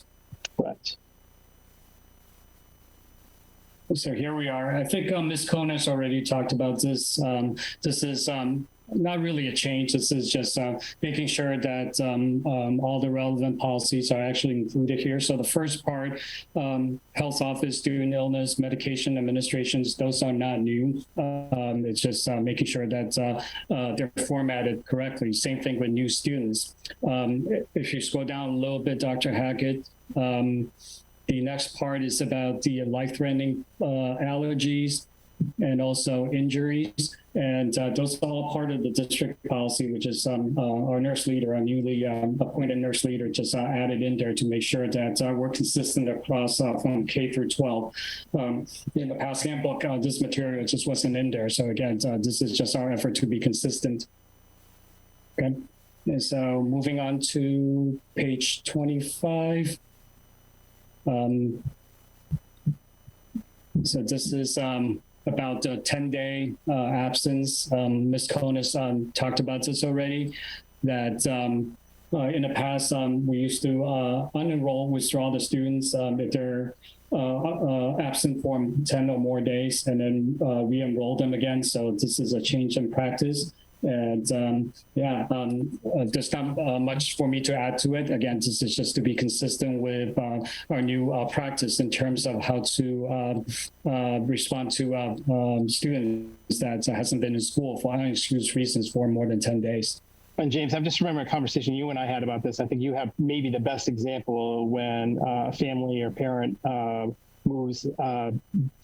Speaker 2: Correct.
Speaker 12: So here we are. I think Ms. Konis already talked about this. This is not really a change. This is just making sure that all the relevant policies are actually included here. So the first part, health office, student illness, medication administrations, those are not new. It's just making sure that they're formatted correctly. Same thing with new students. If you scroll down a little bit, Dr. Hackett, the next part is about the life-threatening allergies and also injuries. And those are all part of the district policy, which is our nurse leader, our newly appointed nurse leader, just added in there to make sure that we're consistent across from K through 12. In the past handbook, this material just wasn't in there. So again, this is just our effort to be consistent. Okay. And so moving on to page 25. So this is about the 10-day absence. Ms. Conis talked about this already, that in the past, we used to unenroll, withdraw the students if they're absent for 10 or more days, and then re-enroll them again. So this is a change in practice. And there's not much for me to add to it. Again, this is just to be consistent with our new practice in terms of how to respond to students that hasn't been in school for unexcused reasons for more than 10 days.
Speaker 2: And James, I just remember a conversation you and I had about this. I think you have maybe the best example when a family or parent moves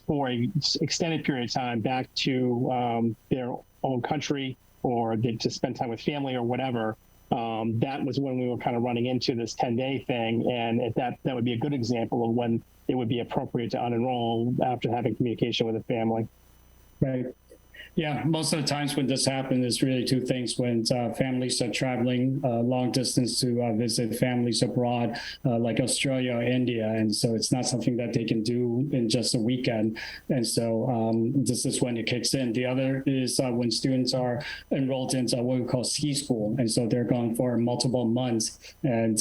Speaker 2: for an extended period of time back to their own country, or to spend time with family or whatever. That was when we were kind of running into this 10-day thing. And that would be a good example of when it would be appropriate to unenroll after having communication with the family.
Speaker 12: Right. Yeah, most of the times when this happens, it's really two things. When families are traveling long distance to visit families abroad, like Australia or India. And so it's not something that they can do in just a weekend. And so this is when it kicks in. The other is when students are enrolled into what we call ski school. And so they're gone for multiple months. And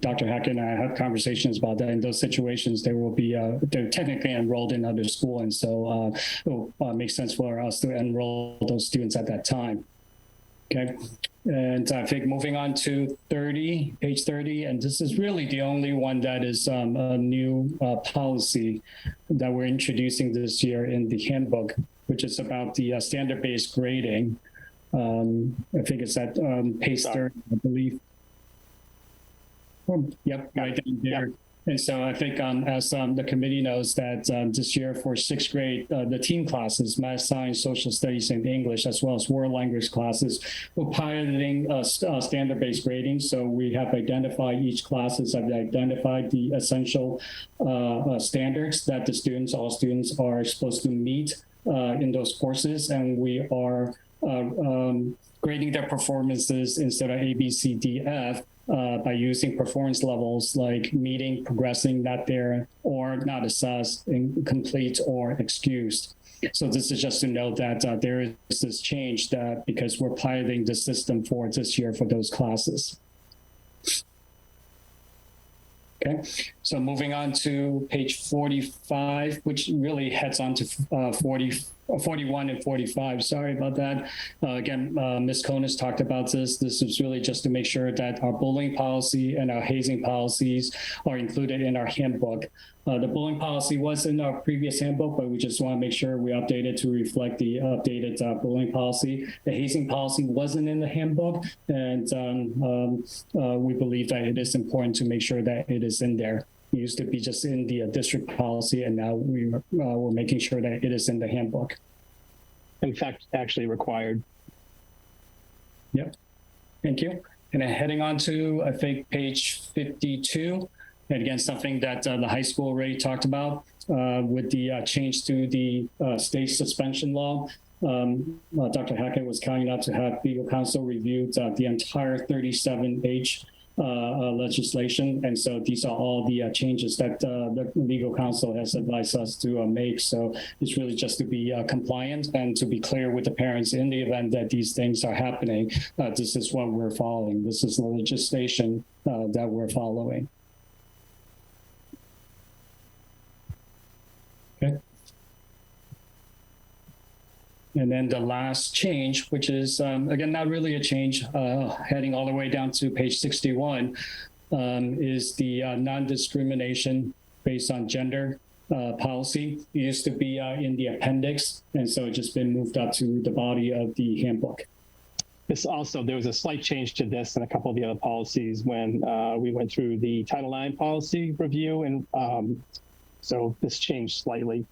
Speaker 12: Dr. Hackett and I have conversations about that. In those situations, they will be, they're technically enrolled in other school. And so it makes sense for us to enroll those students at that time. Okay. And I think moving on to page 30, and this is really the only one that is a new policy that we're introducing this year in the handbook, which is about the standard-based grading. I think it's at page 30, I believe. Yep, right down there. And so I think as the committee knows that this year for sixth grade, the teen classes, math, science, social studies, and English, as well as world language classes, we're piloting standard-based grading. So we have identified, each classes have identified the essential standards that all students are supposed to meet in those courses. And we are grading their performances instead of A, B, C, D, F, by using performance levels like meeting, progressing, not there, or not assessed, incomplete, or excused. So this is just to note that there is this change that because we're piloting the system for this year for those classes. Okay, so moving on to page 45, which really heads on to 41 and 45. Sorry about that. Again, Ms. Conis talked about this. This is really just to make sure that our bullying policy and our hazing policies are included in our handbook. The bullying policy was in our previous handbook, but we just want to make sure we update it to reflect the updated bullying policy. The hazing policy wasn't in the handbook, and we believe that it is important to make sure that it is in there. It used to be just in the district policy, and now we're making sure that it is in the handbook.
Speaker 2: In fact, actually required.
Speaker 12: Yep. Thank you. And then heading on to, I think, page 52. And again, something that the high school already talked about with the change to the state suspension law. Dr. Hackett was kind enough to have legal counsel review the entire 37H legislation. And so these are all the changes that the legal counsel has advised us to make. So it's really just to be compliant and to be clear with the parents in the event that these things are happening. This is what we're following. This is the legislation that we're following. Okay. And then the last change, which is, again, not really a change, heading all the way down to page 61, is the non-discrimination based on gender policy. It used to be in the appendix, and so it's just been moved up to the body of the handbook.
Speaker 2: There was a slight change to this and a couple of the other policies when we went through the Title IX policy review, and so this changed slightly.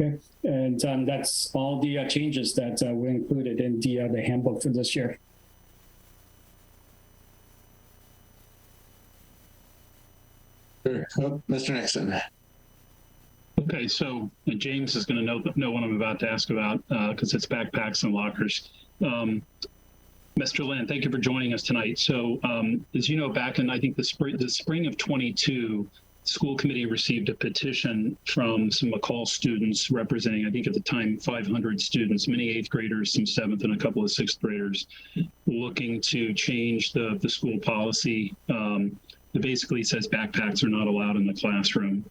Speaker 12: Okay, and that's all the changes that were included in the handbook for this year.
Speaker 3: Sure. Oh, Mr. Nixon.
Speaker 7: Okay, so James is going to know what I'm about to ask about because it's backpacks and lockers. Mr. Lin, thank you for joining us tonight. So as you know, back in, I think the spring of 22, school committee received a petition from some McCall students representing, I think at the time, 500 students, many 8th graders, some 7th and a couple of 6th graders, looking to change the school policy. It basically says backpacks are not allowed in the classroom.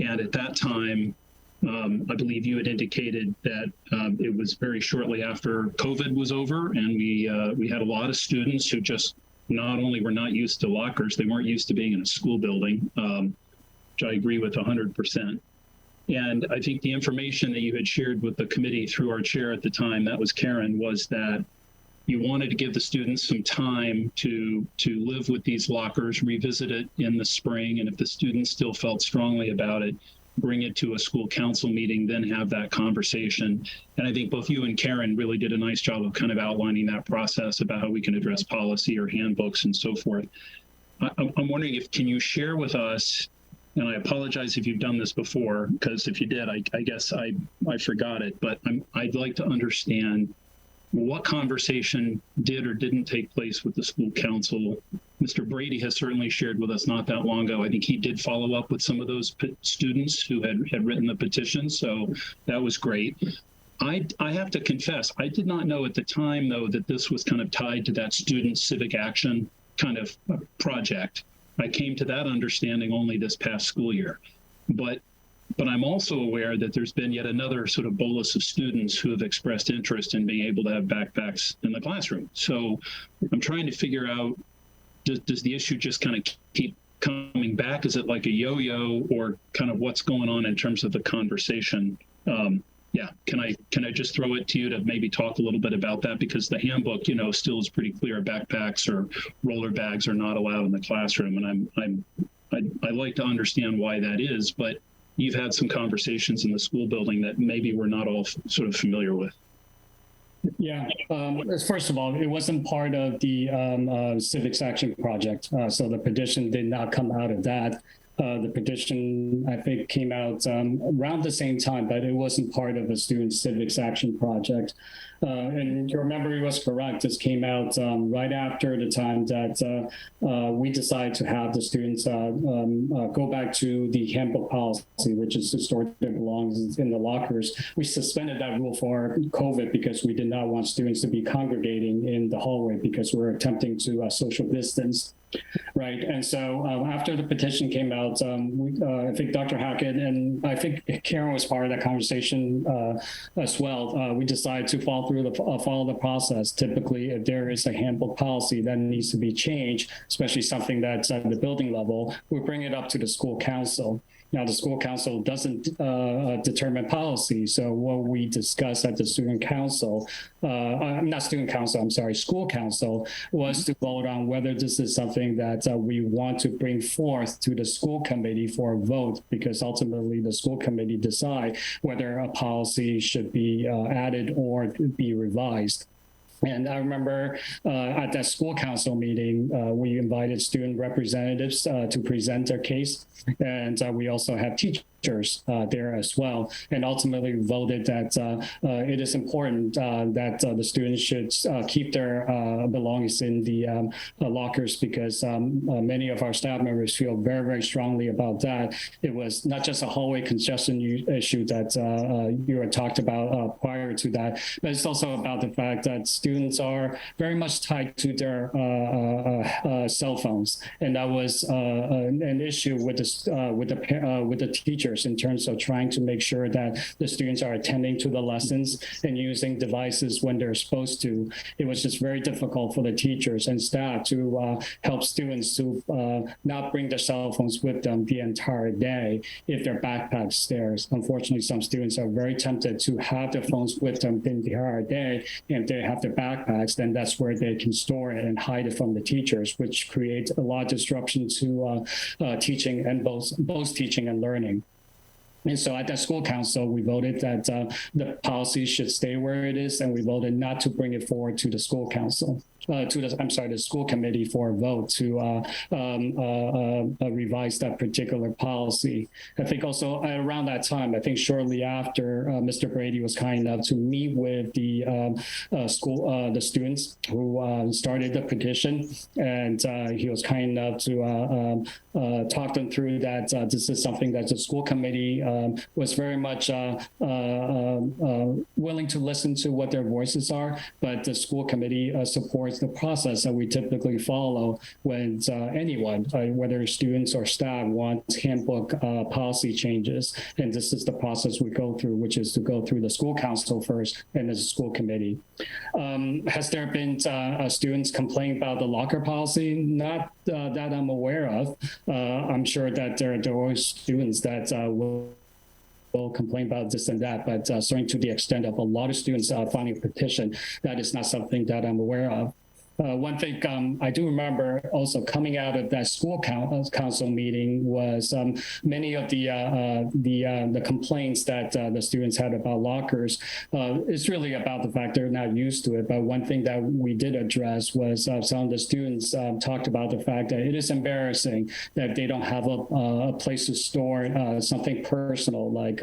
Speaker 7: And at that time, I believe you had indicated that it was very shortly after COVID was over, and we had a lot of students who just not only were not used to lockers, they weren't used to being in a school building, which I agree with 100%. And I think the information that you had shared with the committee through our chair at the time, that was Karen, was that you wanted to give the students some time to live with these lockers, revisit it in the spring, and if the students still felt strongly about it, bring it to a school council meeting, then have that conversation. And I think both you and Karen really did a nice job of kind of outlining that process about how we can address policy or handbooks and so forth. I'm wondering can you share with us, and I apologize if you've done this before, because if you did, I guess I forgot it, but I'd like to understand what conversation did or didn't take place with the school council. Mr. Brady has certainly shared with us not that long ago. I think he did follow up with some of those students who had written the petition, so that was great. I have to confess, I did not know at the time, though, that this was kind of tied to that student civic action kind of project. I came to that understanding only this past school year. But I'm also aware that there's been yet another sort of bolus of students who have expressed interest in being able to have backpacks in the classroom. So I'm trying to figure out, does the issue just kind of keep coming back? Is it like a yo-yo, or kind of what's going on in terms of the conversation? Yeah, can I just throw it to you to maybe talk a little bit about that? Because the handbook, still is pretty clear. Backpacks or roller bags are not allowed in the classroom. And I'd like to understand why that is, but you've had some conversations in the school building that maybe we're not all sort of familiar with.
Speaker 12: Yeah, first of all, it wasn't part of the Civics Action Project, so the petition did not come out of that. The petition, I think, came out around the same time, but it wasn't part of the Student Civics Action Project. And your memory was correct. This came out right after the time that we decided to have the students go back to the handbook policy, which is stored that belongs in the lockers. We suspended that rule for COVID because we did not want students to be congregating in the hallway because we're attempting to social distance. Right. And so after the petition came out, I think Dr. Hackett and I think Karen was part of that conversation as well. We decided to follow the process. Typically, if there is a handbook policy that needs to be changed, especially something that's at the building level, we bring it up to the school council. Now, the school council doesn't determine policy. So what we discussed at the school council was to vote on whether this is something that we want to bring forth to the school committee for a vote, because ultimately the school committee decide whether a policy should be added or be revised. And I remember at that school council meeting, we invited student representatives to present their case. And we also have teachers there as well, and ultimately voted that it is important that the students should keep their belongings in the lockers, because many of our staff members feel very, very strongly about that. It was not just a hallway congestion issue that you had talked about prior to that, but it's also about the fact that students are very much tied to their cell phones, and that was an issue with the teachers in terms of trying to make sure that the students are attending to the lessons and using devices when they're supposed to. It was just very difficult for the teachers and staff to help students to not bring their cell phones with them the entire day if their backpacks there. Unfortunately, some students are very tempted to have their phones with them the entire day. And if they have their backpacks, then that's where they can store it and hide it from the teachers, which creates a lot of disruption to teaching and both teaching and learning. And so at that school council, we voted that the policy should stay where it is, and we voted not to bring it forward to the school council. The school committee for a vote to revise that particular policy. I think also around that time, I think shortly after, Mr. Brady was kind enough to meet with the students who started the petition, and he was kind enough to talk them through that this is something that the school committee was very much willing to listen to what their voices are, but the school committee supports the process that we typically follow when anyone, whether students or staff, wants handbook policy changes. And this is the process we go through, which is to go through the school council first and the school committee. Has there been students complaining about the locker policy? Not that I'm aware of. I'm sure that there are students that will complain about this and that, but certainly to the extent of a lot of students filing a petition, that is not something that I'm aware of. One thing I do remember also coming out of that school council meeting was many of the complaints that the students had about lockers. It's really about the fact they're not used to it. But one thing that we did address was some of the students talked about the fact that it is embarrassing that they don't have a place to store something personal like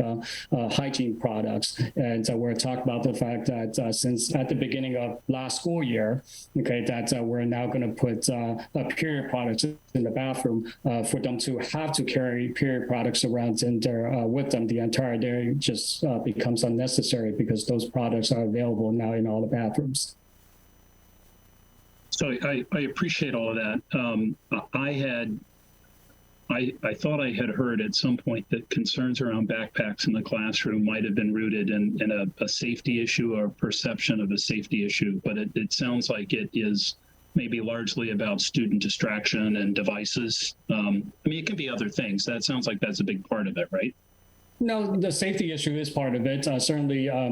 Speaker 12: hygiene products. And we're talking about the fact that since at the beginning of last school year, okay, that we're now going to put period products in the bathroom for them to have to carry period products around in there with them the entire day just becomes unnecessary because those products are available now in all the bathrooms.
Speaker 7: So I appreciate all of that. I thought I had heard at some point that concerns around backpacks in the classroom might have been rooted in a safety issue or perception of a safety issue, but it sounds like it is maybe largely about student distraction and devices. I mean, it can be other things. That sounds like that's a big part of it, right?
Speaker 12: No, the safety issue is part of it. Certainly, I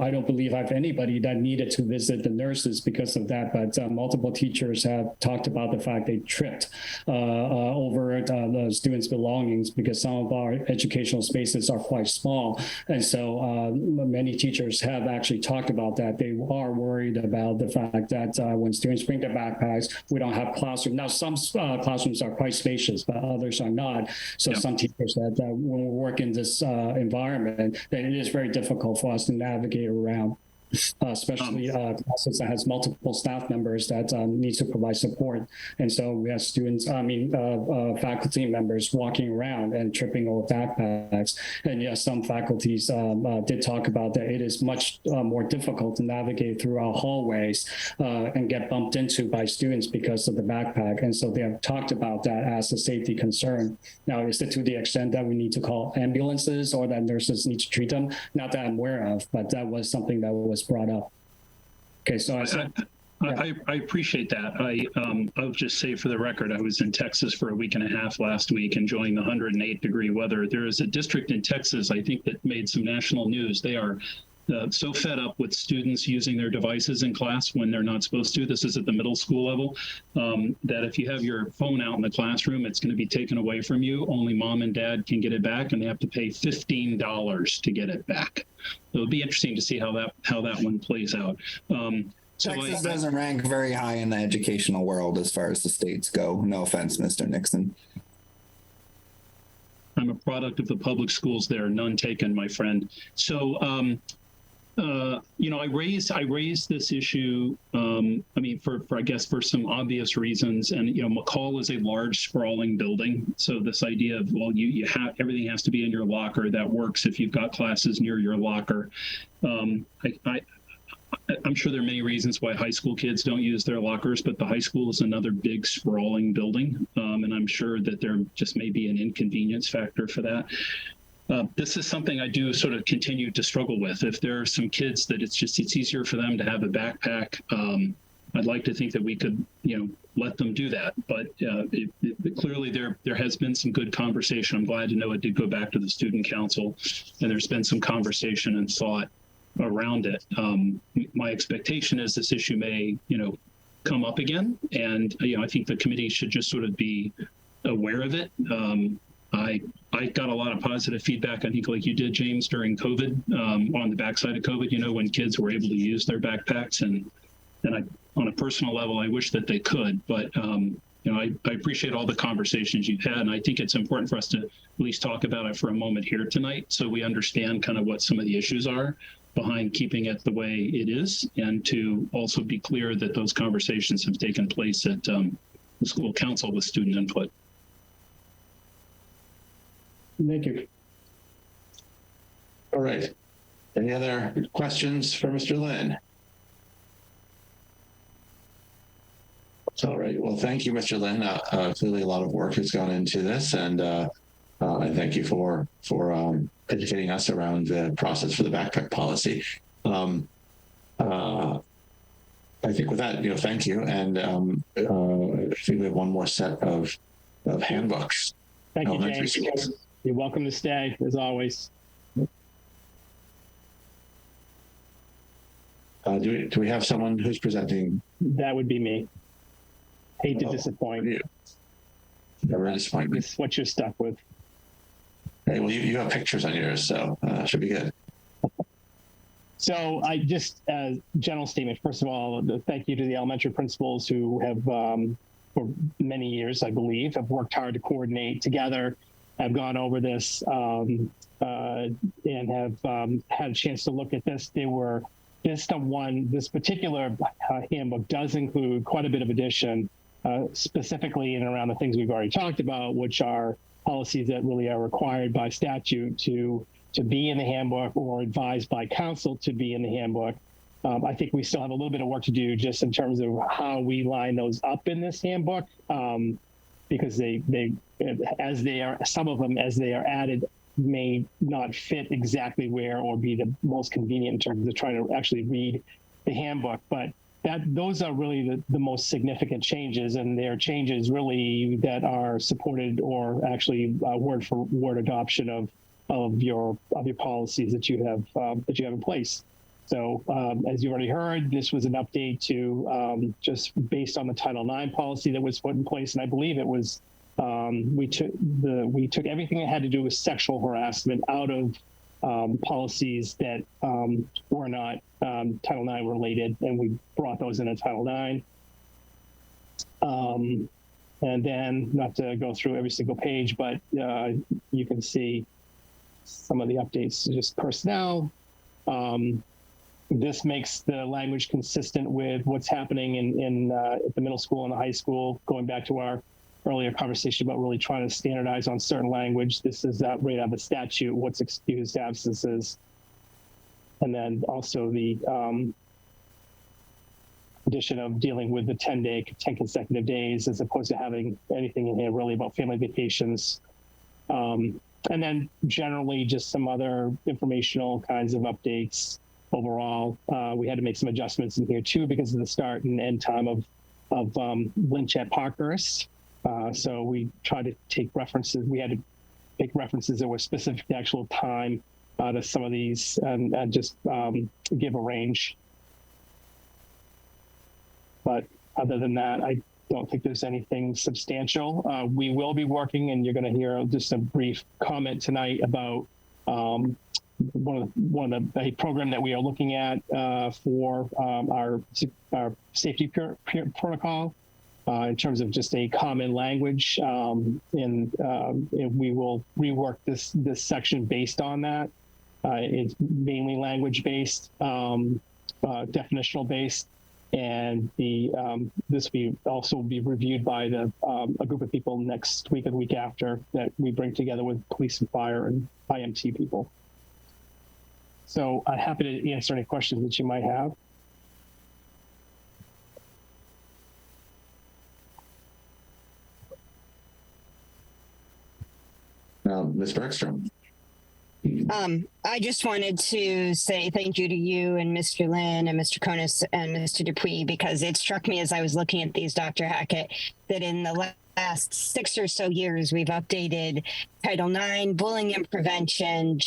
Speaker 12: don't believe I have anybody that needed to visit the nurses because of that, but multiple teachers have talked about the fact they tripped over the students' belongings because some of our educational spaces are quite small. And so many teachers have actually talked about that. They are worried about the fact that when students bring their backpacks, we don't have classrooms. Now, some classrooms are quite spacious, but others are not. So some teachers said that when we work in this environment, that it is very difficult for us to navigate around, especially classes that has multiple staff members that need to provide support. And so we have students, faculty members walking around and tripping over backpacks. And yes, some faculties did talk about that it is much more difficult to navigate through our hallways and get bumped into by students because of the backpack. And so they have talked about that as a safety concern. Now, is it to the extent that we need to call ambulances or that nurses need to treat them? Not that I'm aware of, but that was something that was brought up. Okay, so
Speaker 7: I appreciate that. I'll just say for the record, I was in Texas for a week and a half last week, enjoying the 108-degree weather. There is a district in Texas, I think, that made some national news. They are so fed up with students using their devices in class when they're not supposed to. This is at the middle school level, that if you have your phone out in the classroom, it's going to be taken away from you. Only mom and dad can get it back, and they have to pay $15 to get it back. So it'll be interesting to see how that one plays out.
Speaker 4: Texas doesn't rank very high in the educational world as far as the states go. No offense, Mr. Nixon.
Speaker 7: I'm a product of the public schools there. None taken, my friend. So, I raised this issue. For I guess for some obvious reasons, and McCall is a large, sprawling building. So this idea of you have everything has to be in your locker. That works if you've got classes near your locker. I'm sure there are many reasons why high school kids don't use their lockers, but the high school is another big, sprawling building, and I'm sure that there just may be an inconvenience factor for that. This is something I do sort of continue to struggle with. If there are some kids that it's easier for them to have a backpack, I'd like to think that we could, let them do that. But clearly there has been some good conversation. I'm glad to know it did go back to the student council, and there's been some conversation and thought around it. My expectation is this issue may, come up again. And, I think the committee should just sort of be aware of it. I got a lot of positive feedback, I think like you did, James, during COVID, on the backside of COVID, when kids were able to use their backpacks. And I, on a personal level, I wish that they could, but, I appreciate all the conversations you've had. And I think it's important for us to at least talk about it for a moment here tonight, so we understand kind of what some of the issues are behind keeping it the way it is, and to also be clear that those conversations have taken place at the school council with student input.
Speaker 12: Thank you.
Speaker 3: All right. Any other questions for Mr. Lynn? All right. Well, thank you, Mr. Lynn. Clearly, a lot of work has gone into this, and I thank you for educating us around the process for the backpack policy. I think with that, thank you, and I think we have one more set of handbooks.
Speaker 2: Thank you, James. You're welcome to stay, as always.
Speaker 3: Do we have someone who's presenting?
Speaker 2: That would be me. Hate to disappoint you.
Speaker 3: Never disappoint me.
Speaker 2: It's what you're stuck with.
Speaker 3: Hey, well, you have pictures on yours, so should be good.
Speaker 2: So I just, general statement, first of all, thank you to the elementary principals who have, for many years, I believe, have worked hard to coordinate together, have gone over this, and have had a chance to look at this. This particular handbook does include quite a bit of addition, specifically in and around the things we've already talked about, which are policies that really are required by statute to be in the handbook or advised by council to be in the handbook. I think we still have a little bit of work to do just in terms of how we line those up in this handbook, because some of them, as they are added, may not fit exactly where or be the most convenient in terms of trying to actually read the handbook. But those are really the most significant changes, and they're changes really that are supported or actually word for word adoption of your policies that you have in place. So as you already heard, this was an update to just based on the Title IX policy that was put in place, and I believe it was we took everything that had to do with sexual harassment out of policies that were not Title IX related, and we brought those into Title IX. And then, not to go through every single page, but you can see some of the updates, just personnel. This makes the language consistent with what's happening in at the middle school and the high school, going back to our earlier conversation about really trying to standardize on certain language. This is right out of the statute, what's excused absences. And then also the addition of dealing with the 10 consecutive days, as opposed to having anything in here really about family vacations. And then generally just some other informational kinds of updates overall. We had to make some adjustments in here too, because of the start and end time of Lynch at Parkhurst. So we tried to take references. We had to take references that were specific to actual time to some of these, and just give a range. But other than that, I don't think there's anything substantial. We will be working, and you're going to hear just a brief comment tonight about a program that we are looking at for our safety protocol. in terms of just a common language, and we will rework this section based on that. It's mainly language based, definitional based, and this will also be reviewed by a group of people next week or the week after that we bring together with police and fire and IMT people. So I'm happy to answer any questions that you might have.
Speaker 3: Ms. Bergstrom.
Speaker 9: I just wanted to say thank you to you and Mr. Lynn and Mr. Konis and Mr. Dupuy, because it struck me as I was looking at these, Dr. Hackett, that in the last 6 or so years, we've updated Title IX, bullying and prevention,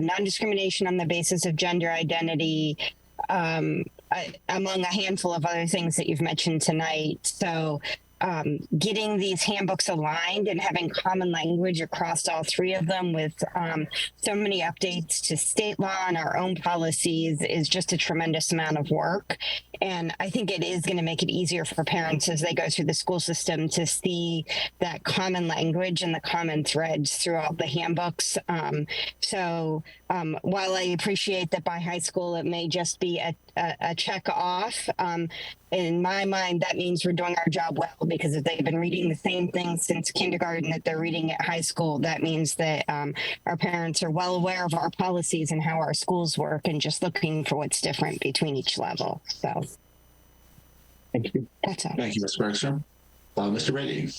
Speaker 9: non-discrimination on the basis of gender identity, among a handful of other things that you've mentioned tonight. So getting these handbooks aligned and having common language across all three of them with so many updates to state law and our own policies is just a tremendous amount of work. And I think it is going to make it easier for parents as they go through the school system to see that common language and the common threads throughout the handbooks. So while I appreciate that by high school it may just be a check off, in my mind, that means we're doing our job well, because if they've been reading the same thing since kindergarten that they're reading at high school, that means that our parents are well aware of our policies and how our schools work and just looking for what's different between each level. So
Speaker 2: thank you.
Speaker 9: That's all.
Speaker 3: Thank you, Ms. Bergstrom. Mr. Brady.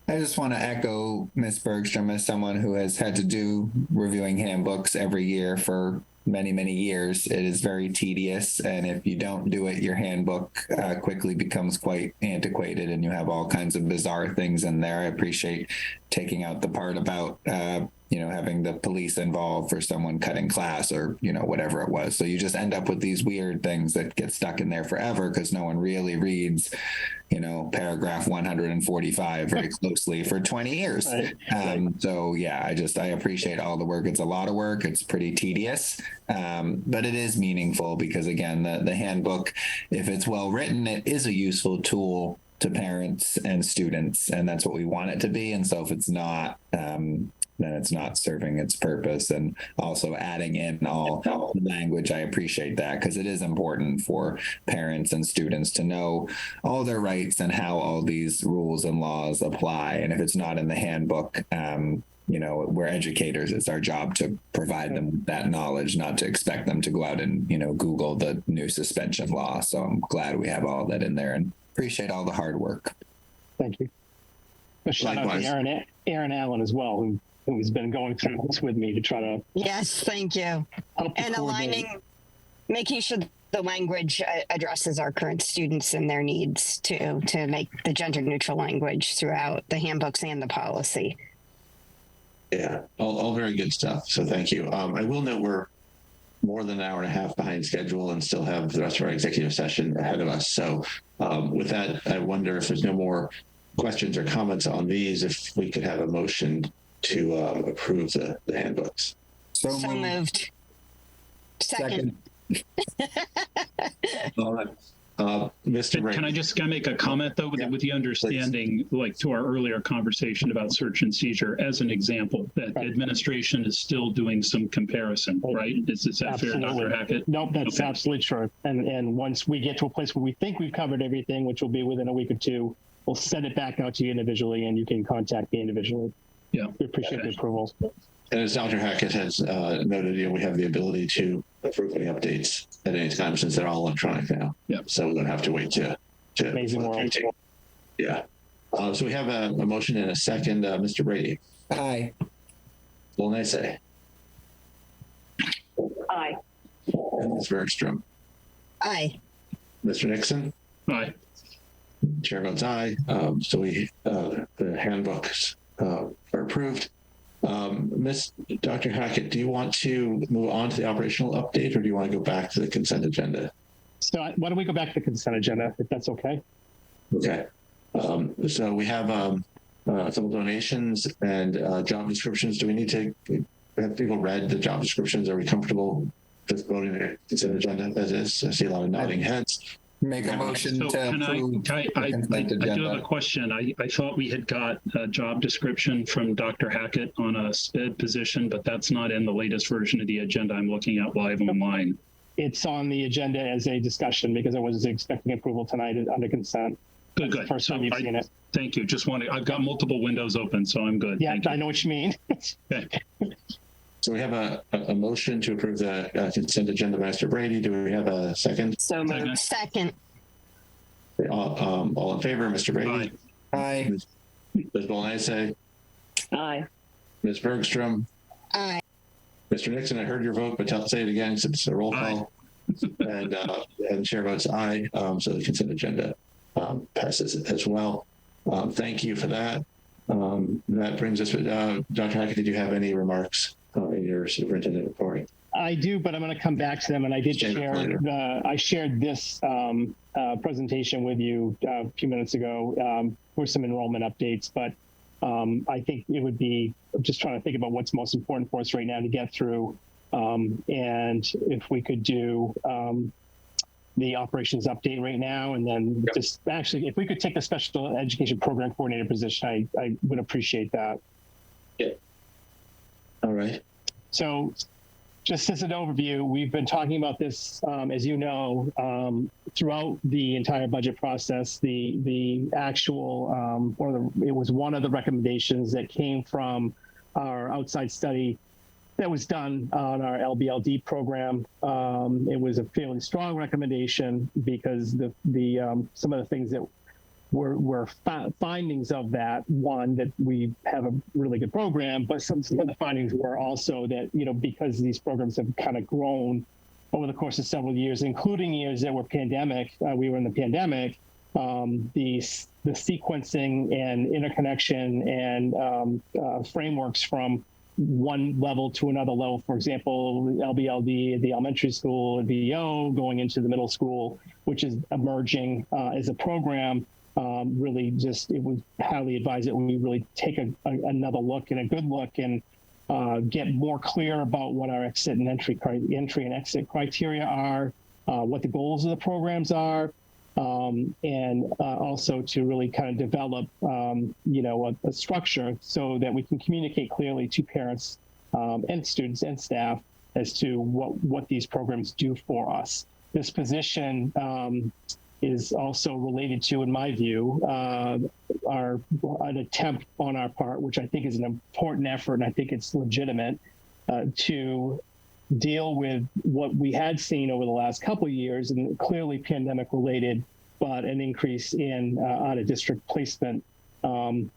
Speaker 4: I just want to echo Ms. Bergstrom as someone who has had to do reviewing handbooks every year for many, many years. It is very tedious, and if you don't do it, your handbook quickly becomes quite antiquated and you have all kinds of bizarre things in there. I appreciate taking out the part about having the police involved for someone cutting class or whatever it was. So you just end up with these weird things that get stuck in there forever because no one really reads paragraph 145 very closely for 20 years. Right. So yeah, I appreciate all the work. It's a lot of work. It's pretty tedious, but it is meaningful because again, the handbook, if it's well written, it is a useful tool to parents and students, and that's what we want it to be. And so if it's not, then it's not serving its purpose. And also adding in all language, I appreciate that because it is important for parents and students to know all their rights and how all these rules and laws apply. And if it's not in the handbook, we're educators. It's our job to provide them that knowledge, not to expect them to go out and, Google the new suspension law. So I'm glad we have all that in there and appreciate all the hard work.
Speaker 2: Thank you. A shout out to Aaron Allen as well, who's been going through this with me to try to.
Speaker 9: Yes, thank you. And making sure the language addresses our current students and their needs to make the gender neutral language throughout the handbooks and the policy.
Speaker 3: Yeah, all very good stuff. So thank you. I will note we're more than an hour and a half behind schedule and still have the rest of our executive session ahead of us. So with that, I wonder if there's no more questions or comments on these, if we could have a motion to approve the handbooks.
Speaker 9: So moved. Second.
Speaker 3: All right. Mr. Brady.
Speaker 7: Can I make a comment though, with the understanding, like to our earlier conversation about search and seizure as an example, that administration is still doing some comparison, right? Is that fair, Dr. Hackett?
Speaker 2: Nope, that's absolutely true. And once we get to a place where we think we've covered everything, which will be within a week or two, we'll send it back out to you individually and you can contact me individually.
Speaker 7: Yeah.
Speaker 2: We appreciate the approvals.
Speaker 3: And as Dr. Hackett has noted, we have the ability to approve any updates at any time since they're all electronic now.
Speaker 7: Yeah.
Speaker 3: So we don't have to wait to
Speaker 2: amazing world.
Speaker 3: Yeah. So we have a motion and a second. Mr. Brady.
Speaker 4: Aye.
Speaker 3: Will I say?
Speaker 6: Aye.
Speaker 3: And Ms. Bergstrom.
Speaker 9: Aye.
Speaker 3: Mr. Nixon.
Speaker 7: Aye.
Speaker 3: Chair votes aye. So the handbooks are approved. Dr. Hackett, do you want to move on to the operational update, or do you want to go back to the consent agenda?
Speaker 2: So why don't we go back to the consent agenda, if that's okay?
Speaker 3: Okay. So we have some donations and job descriptions. Do we need to have people read the job descriptions? Are we comfortable just voting the consent agenda as is? I see a lot of nodding heads.
Speaker 4: Make a motion
Speaker 7: So
Speaker 4: to
Speaker 7: can
Speaker 4: approve.
Speaker 7: I
Speaker 4: consent
Speaker 7: do have
Speaker 4: agenda.
Speaker 7: a question. I thought we had got a job description from Dr. Hackett on a SPED position, but that's not in the latest version of the agenda I'm looking at live online.
Speaker 2: It's on the agenda as a discussion because I was expecting approval tonight under consent.
Speaker 7: Good, good.
Speaker 2: First time you've seen it.
Speaker 7: Thank you. Just wanted, I've got multiple windows open, so I'm good.
Speaker 2: Yeah,
Speaker 7: Thank you.
Speaker 2: I know what you mean.
Speaker 7: Okay.
Speaker 3: So we have a motion to approve the consent agenda, Master Brady. Do we have a second?
Speaker 6: So moved.
Speaker 9: Second.
Speaker 3: All in favor, Mr. Brady?
Speaker 4: Aye.
Speaker 3: Ms. Bolanese?
Speaker 6: Aye.
Speaker 3: Ms. Bergstrom?
Speaker 9: Aye.
Speaker 3: Mr. Nixon, I heard your vote, but say it again since it's a roll call. And the chair votes aye, so the consent agenda passes as well. Thank you for that. That brings us, Dr. Hackett, did you have any remarks in your superintendent report?
Speaker 2: I do, but I'm going to come back to them. And I did I shared this presentation with you a few minutes ago for some enrollment updates, but I think it would be just trying to think about what's most important for us right now to get through. And if we could do the operations update right now, and then just actually, if we could take the special education program coordinator position, I would appreciate that.
Speaker 3: Yeah. All right.
Speaker 2: So just as an overview, we've been talking about this, as you know, throughout the entire budget process. The actual, it was one of the recommendations that came from our outside study that was done on our LBLD program. It was a fairly strong recommendation because some of the things that were findings of that, one, that we have a really good program, but some of the findings were also that, because these programs have kind of grown over the course of several years, including years that were pandemic, we were in the pandemic, the sequencing and interconnection and frameworks from one level to another level, for example, LBLD at the elementary school, and VO going into the middle school, which is emerging as a program. Really just, it was highly advised that we really take another look and a good look and get more clear about what our exit and entry and exit criteria are, what the goals of the programs are, and also to really kind of develop, a structure so that we can communicate clearly to parents and students and staff as to what these programs do for us. This position is also related to, in my view, an attempt on our part, which I think is an important effort, and I think it's legitimate, to deal with what we had seen over the last couple of years, and clearly pandemic related, but an increase in out-of-district placement,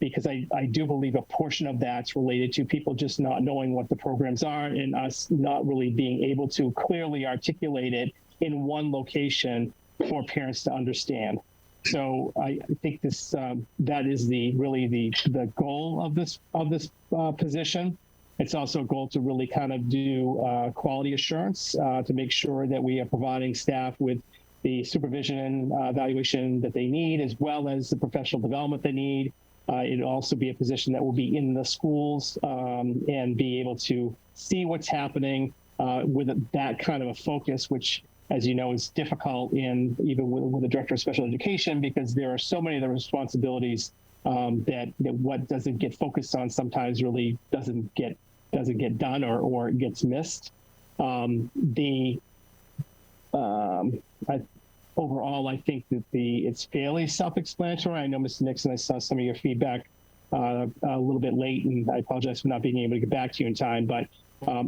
Speaker 2: because I do believe a portion of that's related to people just not knowing what the programs are and us not really being able to clearly articulate it in one location for parents to understand. So I think this that is really the goal of this position. It's also a goal to really kind of do quality assurance to make sure that we are providing staff with the supervision and evaluation that they need, as well as the professional development they need. It'll also be a position that will be in the schools and be able to see what's happening with that kind of a focus, which, as you know, is difficult even with the director of special education, because there are so many of the responsibilities that what doesn't get focused on sometimes really doesn't get done or it gets missed. Overall, I think that it's fairly self-explanatory. I know, Mr. Nixon, I saw some of your feedback a little bit late, and I apologize for not being able to get back to you in time. But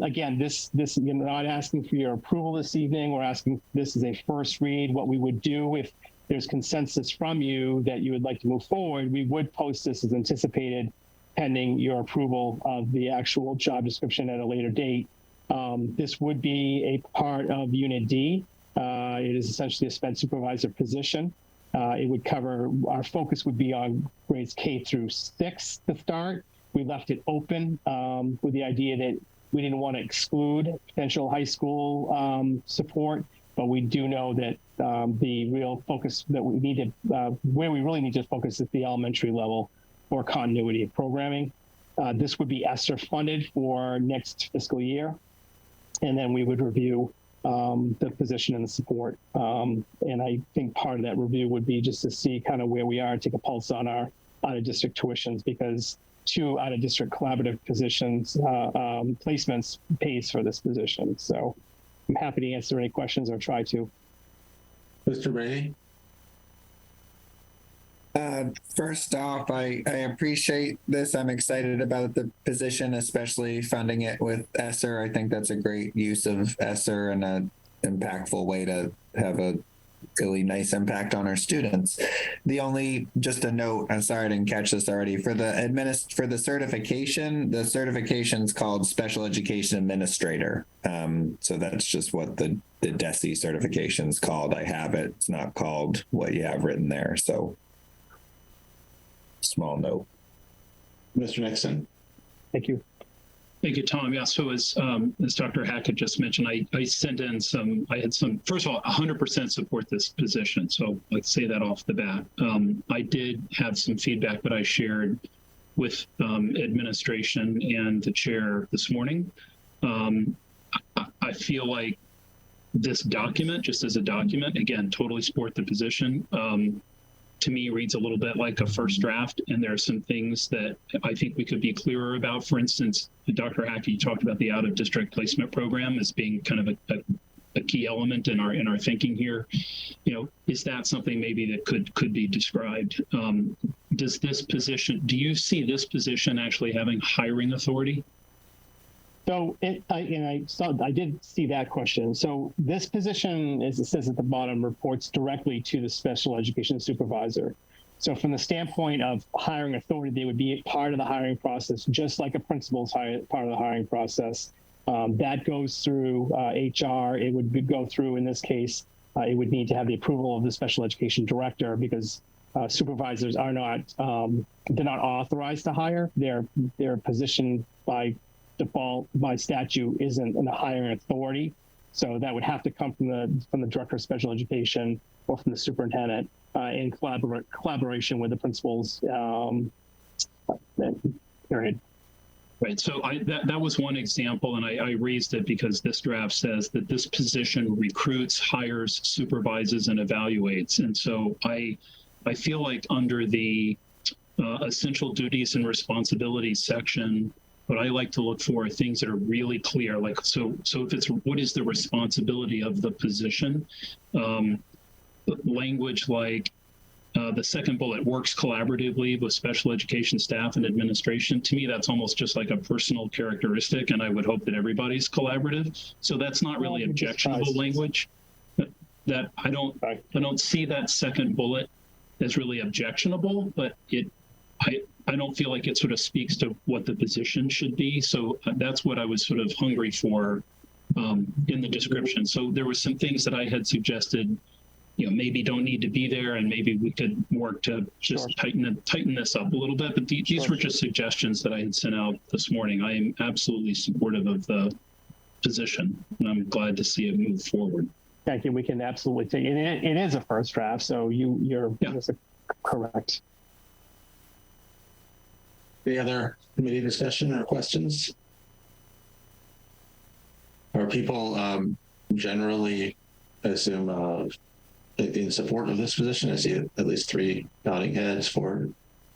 Speaker 2: again, this you're not asking for your approval this evening. We're asking, this is a first read. What we would do if there's consensus from you that you would like to move forward, we would post this as anticipated, pending your approval of the actual job description at a later date. This would be a part of Unit D. It is essentially a SPED supervisor position. It would cover, our focus would be on grades K through 6 to start. We left it open with the idea that we didn't want to exclude potential high school support, but we do know that the real focus that we need to, where we really need to focus is the elementary level for continuity of programming. This would be ESSER funded for next fiscal year. And then we would review the position and the support. And I think part of that review would be just to see kind of where we are, take a pulse on our out-of-district tuitions, because 2 out-of-district collaborative positions, placements pays for this position. So I'm happy to answer any questions or try to.
Speaker 3: Mr. Brady?
Speaker 4: First off, I appreciate this. I'm excited about the position, especially funding it with ESSER. I think that's a great use of ESSER and an impactful way to have a really nice impact on our students. Just a note, I'm sorry I didn't catch this already. For the certification, the certification's called Special Education Administrator. So that's just what the DESE certification is called. I have it. It's not called what you have written there. So small note.
Speaker 3: Mr. Nixon?
Speaker 2: Thank you.
Speaker 7: Thank you, Tom. Yeah, so as Dr. Hackett just mentioned, I sent in I had some, first of all, 100% support this position. So let's say that off the bat. I did have some feedback that I shared with administration and the chair this morning. I feel like this document, just as a document, again, totally support the position. To me, reads a little bit like a first draft, and there are some things that I think we could be clearer about. For instance, Dr. Hackett, you talked about the out-of-district placement program as being kind of a key element in our thinking here. Is that something maybe that could be described? Do you see this position actually having hiring authority?
Speaker 2: So I did see that question. So this position, as it says at the bottom, reports directly to the special education supervisor. So from the standpoint of hiring authority, they would be part of the hiring process, just like a principal's part of the hiring process. That goes through HR. It would go through, in this case, it would need to have the approval of the special education director, because supervisors are not, they're not authorized to hire. They're positioned by default, by statute, isn't a hiring authority. So that would have to come from the director of special education or from the superintendent in collaboration with the principals. Period.
Speaker 7: Right. So that was one example, and I raised it because this draft says that this position recruits, hires, supervises, and evaluates. And so I feel like under the essential duties and responsibilities section, what I like to look for are things that are really clear. Like, so if it's what is the responsibility of the position, language like the second bullet, works collaboratively with special education staff and administration. To me, that's almost just like a personal characteristic, and I would hope that everybody's collaborative. So that's not really objectionable language. That I don't see that second bullet as really objectionable, but I don't feel like it sort of speaks to what the position should be. So that's what I was sort of hungry for in the description. So there were some things that I had suggested, maybe don't need to be there, and maybe we could work to just tighten this up a little bit. But these were just suggestions that I had sent out this morning. I am absolutely supportive of the position, and I'm glad to see it move forward.
Speaker 2: Thank you. We can absolutely take it. It is a first draft, so you're correct.
Speaker 3: Any other committee discussion or questions? Are people generally, I assume, in support of this position? I see at least 3 nodding heads for.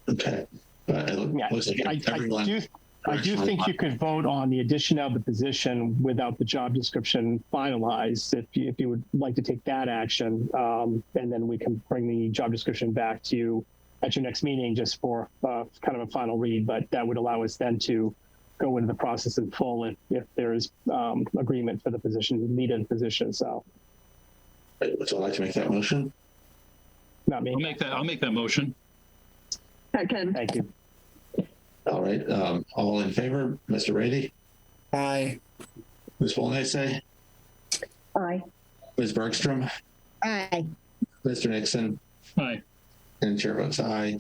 Speaker 3: Okay, but looks like everyone.
Speaker 2: I do think you could vote on the addition of the position without the job description finalized, if you would like to take that action, and then we can bring the job description back to you at your next meeting just for kind of a final read. But that would allow us then to go into the process in full if there is agreement for the position, needed position. So,
Speaker 3: would you like to make that motion?
Speaker 2: Not me.
Speaker 7: I'll make that motion.
Speaker 6: Second.
Speaker 2: Thank you.
Speaker 3: All right. All in favor, Mr. Brady?
Speaker 4: Aye.
Speaker 3: Ms. Volnese?
Speaker 6: Aye.
Speaker 3: Ms. Bergstrom?
Speaker 9: Aye.
Speaker 3: Mr. Nixon?
Speaker 7: Aye.
Speaker 3: And chair votes aye.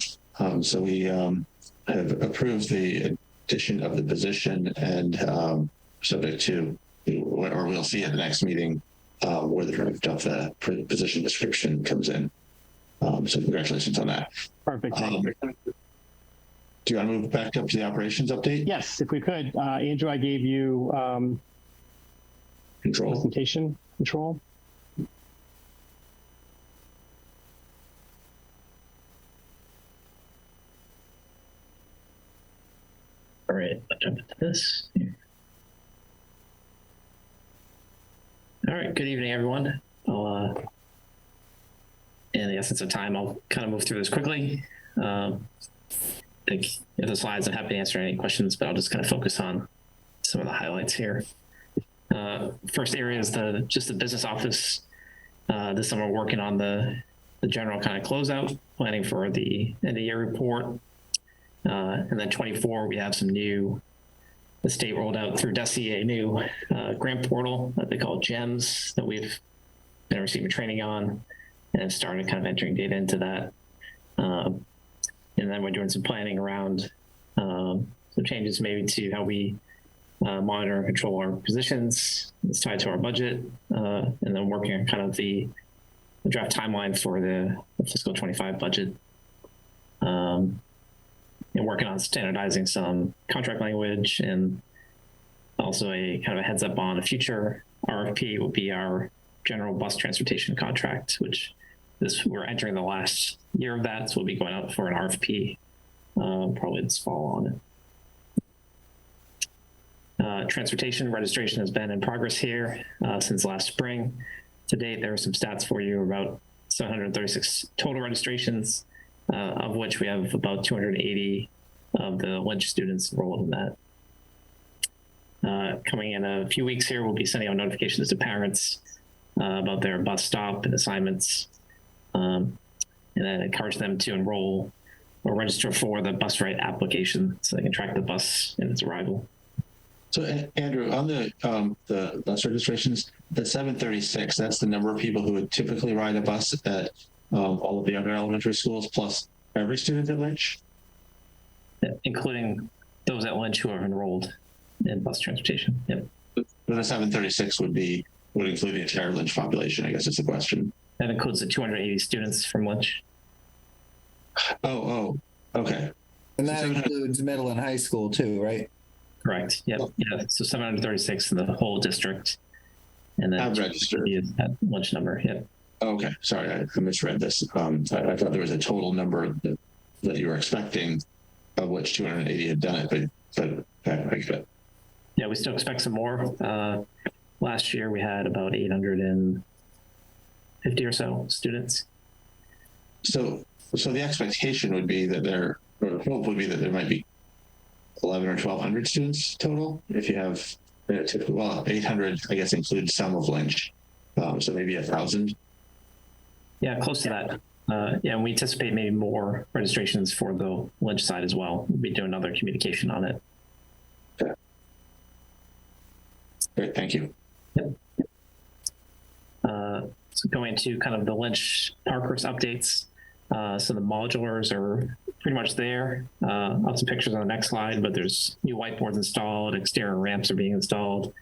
Speaker 3: So we have approved the addition of the position, and subject to, or we'll see at the next meeting where the draft of the position description comes in. So congratulations on that.
Speaker 2: Perfect.
Speaker 3: Do you want to move back up to the operations update?
Speaker 2: Yes, if we could. Andrew, I gave you
Speaker 3: control.
Speaker 2: Presentation control.
Speaker 13: All right, I'll jump into this. All right, good evening, everyone. In the essence of time, I'll kind of move through this quickly. I think if the slides, I'm happy to answer any questions, but I'll just kind of focus on some of the highlights here. First area is just the business office. This summer, we're working on the general kind of closeout, planning for the end of year report. And then 24, we have the state rolled out through DESE a new grant portal that they call GEMS that we've been receiving training on and have started kind of entering data into that. And then we're doing some planning around some changes maybe to how we monitor and control our positions. It's tied to our budget, and then working on kind of the draft timeline for the fiscal 25 budget. And working on standardizing some contract language, and also a kind of a heads up on a future RFP will be our general bus transportation contract, which we're entering the last year of that, so we'll be going out for an RFP probably this fall on it. Transportation registration has been in progress here since last spring. To date, there are some stats for you about 736 total registrations, of which we have about 280 of the Lynch students enrolled in that. Coming in a few weeks here, we'll be sending out notifications to parents about their bus stop and assignments, and then encourage them to enroll or register for the bus ride application so they can track the bus and its arrival.
Speaker 3: So Andrew, on the bus registrations, the 736, that's the number of people who would typically ride a bus at all of the other elementary schools plus every student at Lynch?
Speaker 13: Including those at Lynch who are enrolled in bus transportation. Yep.
Speaker 3: The 736 would include the entire Lynch population, I guess is the question.
Speaker 13: That includes the 280 students from Lynch.
Speaker 3: Oh, okay.
Speaker 4: And that includes middle and high school too, right?
Speaker 13: Correct. Yep. Yeah. So 736 in the whole district, and then
Speaker 3: registered
Speaker 13: at Lynch number. Yep.
Speaker 3: Okay. Sorry, I misread this. I thought there was a total number that you were expecting, of which 280 had done it, but I get it.
Speaker 13: Yeah, we still expect some more. Last year we had about 850 or so students.
Speaker 3: So the expectation would be that there might be 11 or 1,200 students total. If you have, 800, I guess, includes some of Lynch, so maybe 1,000.
Speaker 13: Yeah, close to that. Yeah, and we anticipate maybe more registrations for the Lynch side as well. We'll be doing another communication on it.
Speaker 3: Okay. Great, thank you.
Speaker 13: Yep. So going to kind of the Lynch Parkhurst updates. So the modulars are pretty much there. I'll have some pictures on the next slide, but there's new whiteboards installed, exterior ramps are being installed.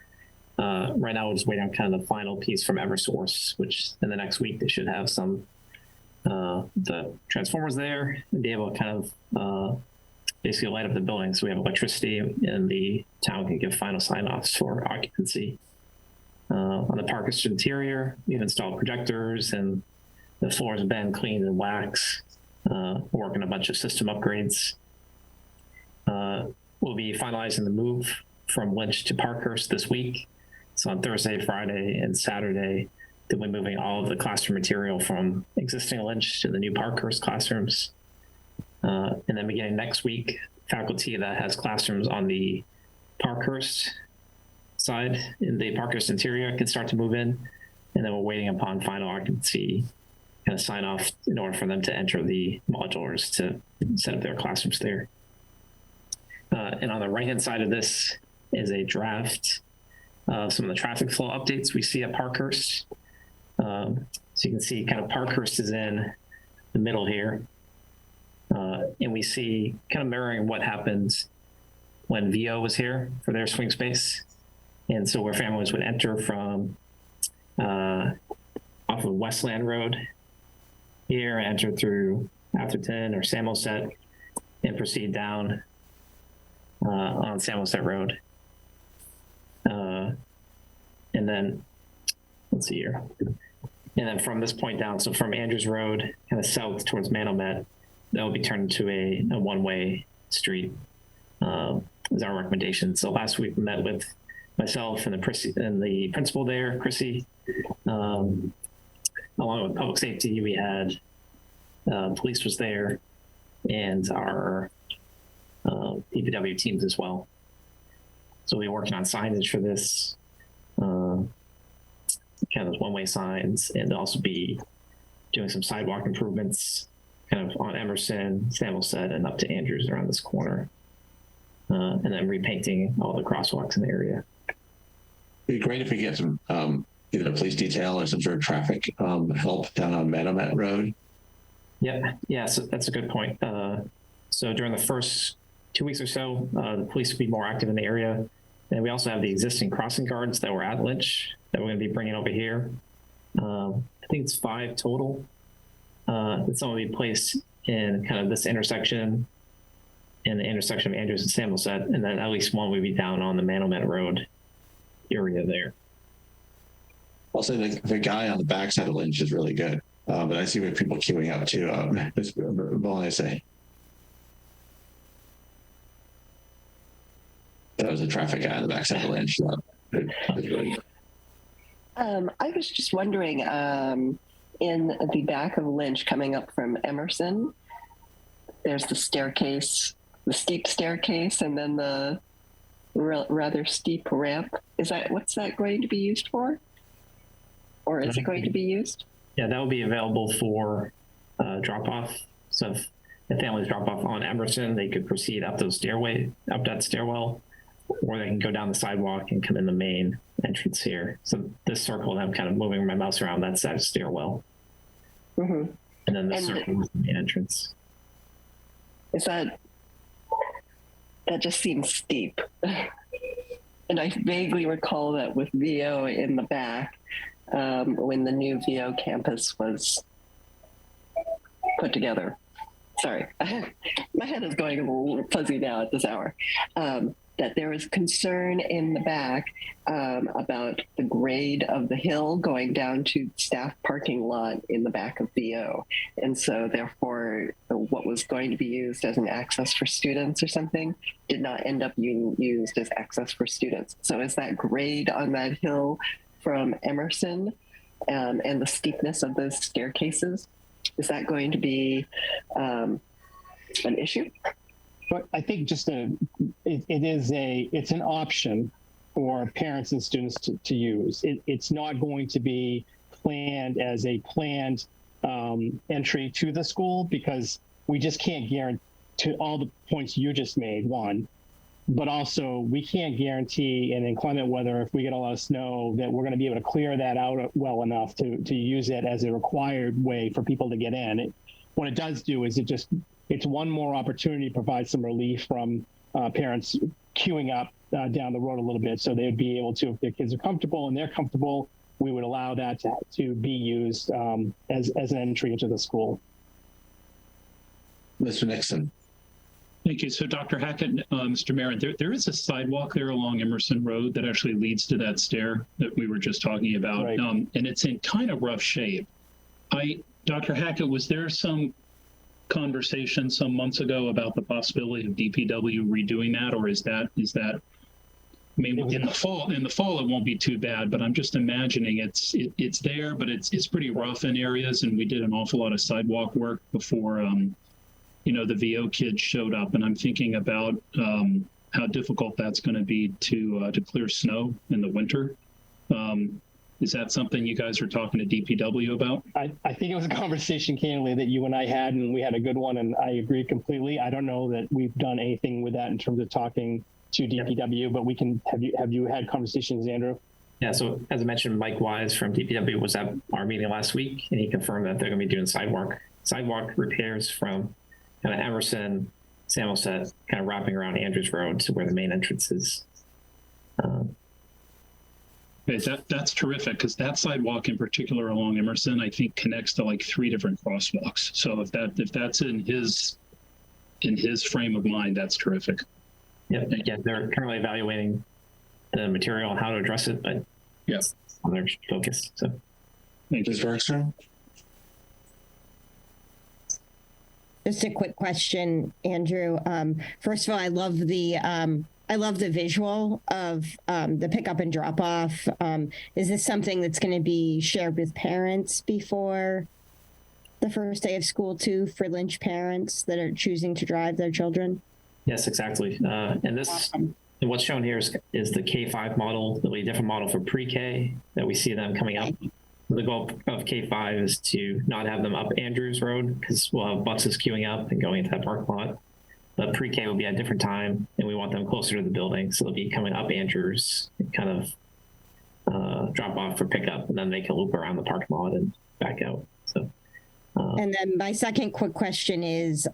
Speaker 13: Right now, we're just waiting on kind of the final piece from Eversource, which in the next week, they should have some the transformers there and be able to kind of basically light up the building. So we have electricity and the town can give final sign-offs for occupancy. On the Parkhurst interior, we've installed projectors and the floors have been cleaned and waxed. Working a bunch of system upgrades. We'll be finalizing the move from Lynch to Parkhurst this week. So on Thursday, Friday, and Saturday, they'll be moving all of the classroom material from existing Lynch to the new Parkhurst classrooms. And then beginning next week, faculty that has classrooms on the Parkhurst side in the Parkhurst interior can start to move in. And then we're waiting upon final occupancy kind of sign off in order for them to enter the modulars to set up their classrooms there. And on the right-hand side of this is a draft of some of the traffic flow updates we see at Parkhurst. So you can see kind of Parkhurst is in the middle here. And we see kind of mirroring what happened when VO was here for their swing space. And so where families would enter from off of Westland Road here, enter through Atherton or Samoset, and proceed down on Samoset Road. And then, let's see here. And then from this point down, so from Andrews Road kind of south towards Manomet, that will be turned into a one-way street, is our recommendation. So last week we met with myself and the principal there, Chrissy, along with public safety. We had police was there, and our DPW teams as well. So we're working on signage for this, kind of those one-way signs, and also be doing some sidewalk improvements kind of on Emerson, Samuelset, and up to Andrews around this corner. And then repainting all the crosswalks in the area.
Speaker 3: It'd be great if we get some either police detail or some sort of traffic help down on Manomet Road.
Speaker 13: Yeah, so that's a good point. So during the first 2 weeks or so, the police will be more active in the area. And we also have the existing crossing guards that were at Lynch that we're going to be bringing over here. I think it's 5 total. That some will be placed in kind of this intersection, in the intersection of Andrews and Samuelset, and then at least one will be down on the Manomet Road area there.
Speaker 3: I'll say the guy on the backside of Lynch is really good, but I see people queuing up too. That's all I say. That was a traffic guy on the backside of Lynch.
Speaker 6: I was just wondering, in the back of Lynch coming up from Emerson, there's the staircase, the steep staircase, and then the rather steep ramp. What's that going to be used for? Or is it going to be used?
Speaker 13: Yeah, that will be available for drop off. So if families drop off on Emerson, they could proceed up that stairwell, or they can go down the sidewalk and come in the main entrance here. So this circle that I'm kind of moving my mouse around, that's that stairwell.
Speaker 6: Mm-hmm.
Speaker 13: And then the circle is the main entrance.
Speaker 6: That just seems steep. And I vaguely recall that with VO in the back, when the new VO campus was put together. Sorry, my head is going a little fuzzy now at this hour. That there was concern in the back about the grade of the hill going down to staff parking lot in the back of VO. And so therefore, what was going to be used as an access for students or something did not end up being used as access for students. So is that grade on that hill from Emerson and the steepness of those staircases, is that going to be an issue?
Speaker 2: But I think it's an option for parents and students to use. It's not going to be planned as a planned entry to the school, because we just can't guarantee all the points you just made, one, but also we can't guarantee in inclement weather, if we get a lot of snow, that we're going to be able to clear that out well enough to use it as a required way for people to get in. What it does do is it's one more opportunity to provide some relief from parents queuing up down the road a little bit, so they would be able to, if their kids are comfortable and they're comfortable, we would allow that to be used as an entry into the school.
Speaker 3: Mr. Nixon.
Speaker 7: Thank you. So Dr. Hackett, Mr. Marin, there is a sidewalk there along Emerson Road that actually leads to that stair that we were just talking about. Right. And it's in kind of rough shape. Dr. Hackett, was there some conversation some months ago about the possibility of DPW redoing that, or is that I mean, in the fall it won't be too bad, but I'm just imagining it's there, but it's pretty rough in areas, and we did an awful lot of sidewalk work before the VO kids showed up, and I'm thinking about how difficult that's going to be to clear snow in the winter. Is that something you guys are talking to DPW about?
Speaker 2: I think it was a conversation, candidly, that you and I had, and we had a good one, and I agree completely. I don't know that we've done anything with that in terms of talking to DPW, but we can. Have you had conversations, Andrew?
Speaker 13: Yeah, so as I mentioned, Mike Wise from DPW was at our meeting last week, and he confirmed that they're going to be doing sidewalk repairs from kind of Emerson, Samuelset, kind of wrapping around Andrews Road to where the main entrance is.
Speaker 7: That's terrific, because that sidewalk in particular along Emerson, I think, connects to like 3 different crosswalks. So if that's in his frame of mind, that's terrific.
Speaker 13: Yeah, they're currently evaluating the material and how to address it, but
Speaker 7: Yeah.
Speaker 13: On their focus. So
Speaker 7: thank you.
Speaker 3: Ms. Bergstrom?
Speaker 9: Just a quick question, Andrew. First of all, I love the visual of the pickup and drop off. Is this something that's going to be shared with parents before the first day of school too, for Lynch parents that are choosing to drive their children?
Speaker 13: yes, exactly. And this,
Speaker 9: Awesome.
Speaker 13: and what's shown here is the K-5 model. There'll be a different model for pre-K that we see them coming up. The goal of K-5 is to not have them up Andrews Road because we'll have buses queuing up and going into that parking lot. But pre-K will be at a different time, and we want them closer to the building, so they'll be coming up Andrews, and kind of drop off for pickup, and then they can loop around the parking lot and back out. So.
Speaker 9: And then my second quick question is,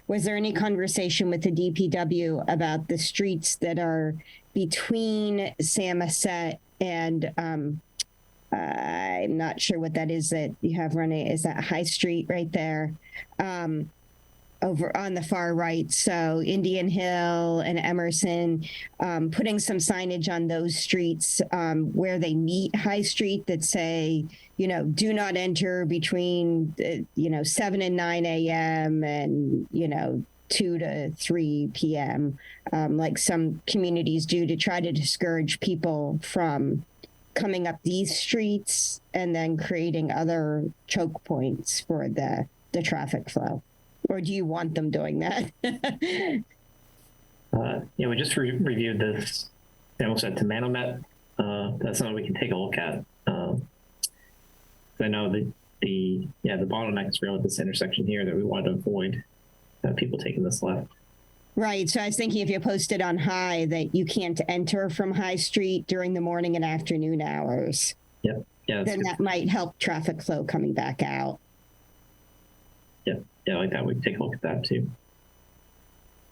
Speaker 9: was there any conversation with the DPW about the streets that are between Samoset and I'm not sure what that is that you have running. Is that High Street right there? Over on the far right. So Indian Hill and Emerson, putting some signage on those streets where they meet High Street that say, do not enter between, 7 and 9 a.m. and, 2 to 3 p.m. Like some communities do, to try to discourage people from coming up these streets and then creating other choke points for the traffic flow. Or do you want them doing that?
Speaker 13: We just reviewed this Samoset to Manomet. That's something we can take a look at. I know the bottleneck is real at this intersection here that we want to avoid people taking this left.
Speaker 9: Right. So I was thinking if you posted on High that you can't enter from High Street during the morning and afternoon hours.
Speaker 13: Yep. Yeah.
Speaker 9: Then that might help traffic flow coming back out.
Speaker 13: Yeah, like that. We can take a look at that too.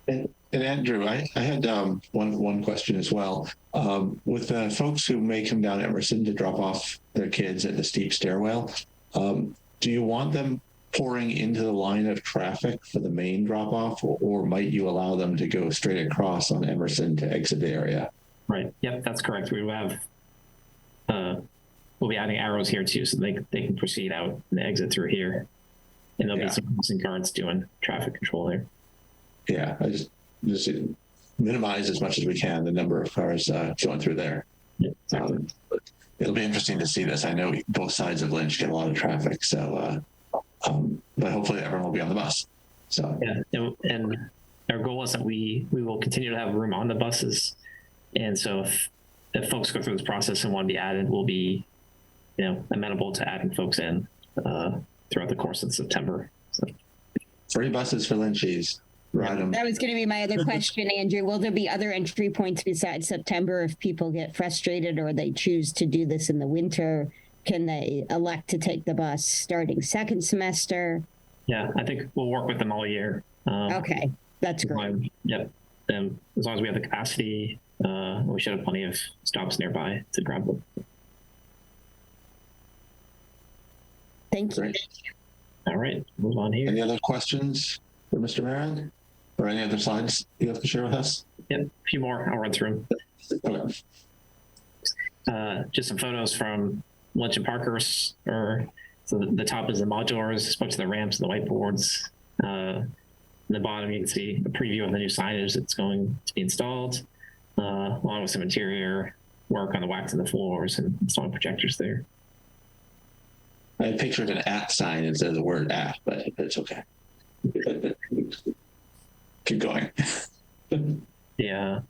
Speaker 3: And Andrew, I had one question as well. With the folks who may come down Emerson to drop off their kids at the steep stairwell, do you want them pouring into the line of traffic for the main drop off, or might you allow them to go straight across on Emerson to exit the area?
Speaker 13: Right. Yep, that's correct. We will have we'll be adding arrows here too, so they can proceed out and exit through here. And there'll be some crossing guards doing traffic control there.
Speaker 3: Yeah, I just minimize as much as we can the number of cars going through there.
Speaker 13: Yeah, exactly.
Speaker 3: It'll be interesting to see this. I know both sides of Lynch get a lot of traffic, so but hopefully everyone will be on the bus. So
Speaker 13: yeah, and our goal is that we will continue to have room on the buses, and so if folks go through this process and want to be added, we'll be amenable to adding folks in throughout the course of September. So.
Speaker 3: Free buses for Lynchies. Ride them.
Speaker 9: That was going to be my other question, Andrew. Will there be other entry points besides September if people get frustrated or they choose to do this in the winter? Can they elect to take the bus starting second semester?
Speaker 13: Yeah, I think we'll work with them all year.
Speaker 9: Okay, that's great.
Speaker 13: Yep. And as long as we have the capacity, we should have plenty of stops nearby to grab them.
Speaker 9: Thank you.
Speaker 3: Great.
Speaker 13: All right, move on here.
Speaker 3: Any other questions for Mr. Marin? Or any other slides you have to share with us?
Speaker 13: Yep, a few more. I'll run through them.
Speaker 3: Okay.
Speaker 13: Just some photos from Lynch and Parkhurst. So the top is the modulars, spoke to the ramps and the whiteboards. In the bottom, you can see a preview of the new signage that's going to be installed, along with some interior work on the wax and the floors and installing projectors there.
Speaker 3: I pictured an @ sign instead of the word @ but it's okay. Keep going.
Speaker 13: Yeah.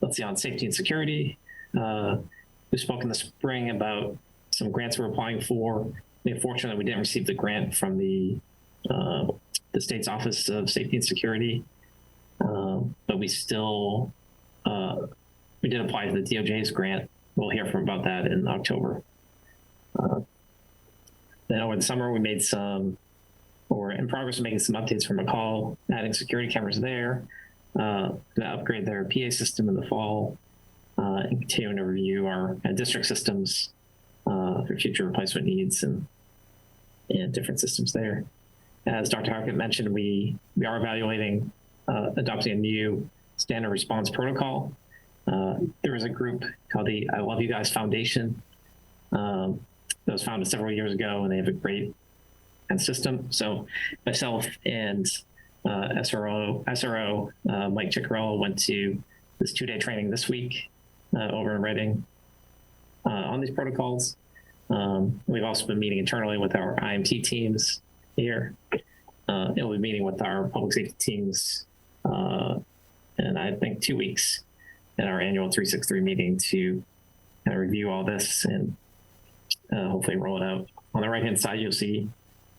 Speaker 13: Let's see, on safety and security. We spoke in the spring about some grants we're applying for. Unfortunately, we didn't receive the grant from the state's Office of Safety and Security, but we still we did apply to the DOJ's grant. We'll hear from about that in October. Then over the summer, we made we're in progress of making some updates for McCall, adding security cameras there, to upgrade their PA system in the fall, and continuing to review our district systems for future replacement needs and different systems there. As Dr. Hackett mentioned, we are evaluating adopting a new standard response protocol There was a group called the I Love You Guys Foundation that was founded several years ago, and they have a great system. So myself and SRO Mike Ciccarello went to this 2-day training this week over in Reading on these protocols. We've also been meeting internally with our IMT teams here. And we'll be meeting with our public safety teams in I think 2 weeks at our annual 363 meeting to kind of review all this and hopefully roll it out. On the right-hand side, you'll see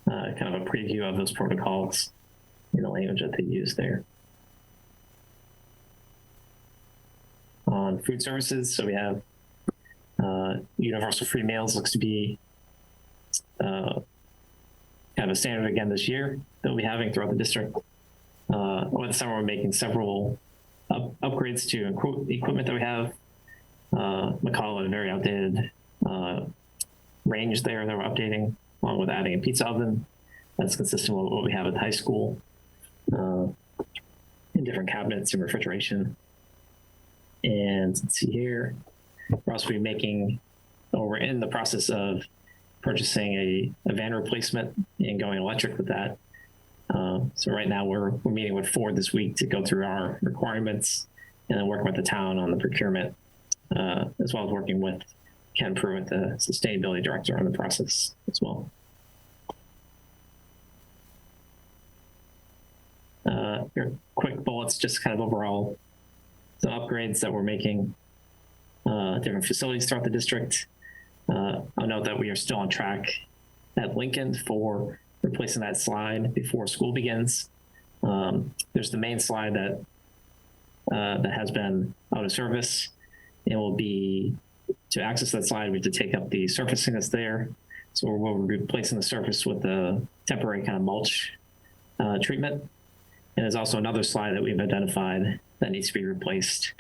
Speaker 13: kind of a preview of those protocols in the language that they use there. On food services, so we have universal free meals looks to be kind of a standard again this year that we'll be having throughout the district. Over the summer, we're making several upgrades to equipment that we have. McCall had a very outdated range there that we're updating, along with adding a pizza oven that's consistent with what we have at the high school, and different cabinets and refrigeration. And let's see here, we're also making, we're in the process of purchasing a van replacement and going electric with that. So right now we're meeting with Ford this week to go through our requirements and then working with the town on the procurement, as well as working with Ken Pruitt, the sustainability director, on the process as well. Here, quick bullets, just kind of overall some upgrades that we're making, different facilities throughout the district. I'll note that we are still on track at Lincoln for replacing that slide before school begins. There's the main slide that that has been out of service. It will be, to access that slide, we have to take up the surfacing that's there. So we're replacing the surface with a temporary kind of mulch treatment. And there's also another slide that we've identified that needs to be replaced.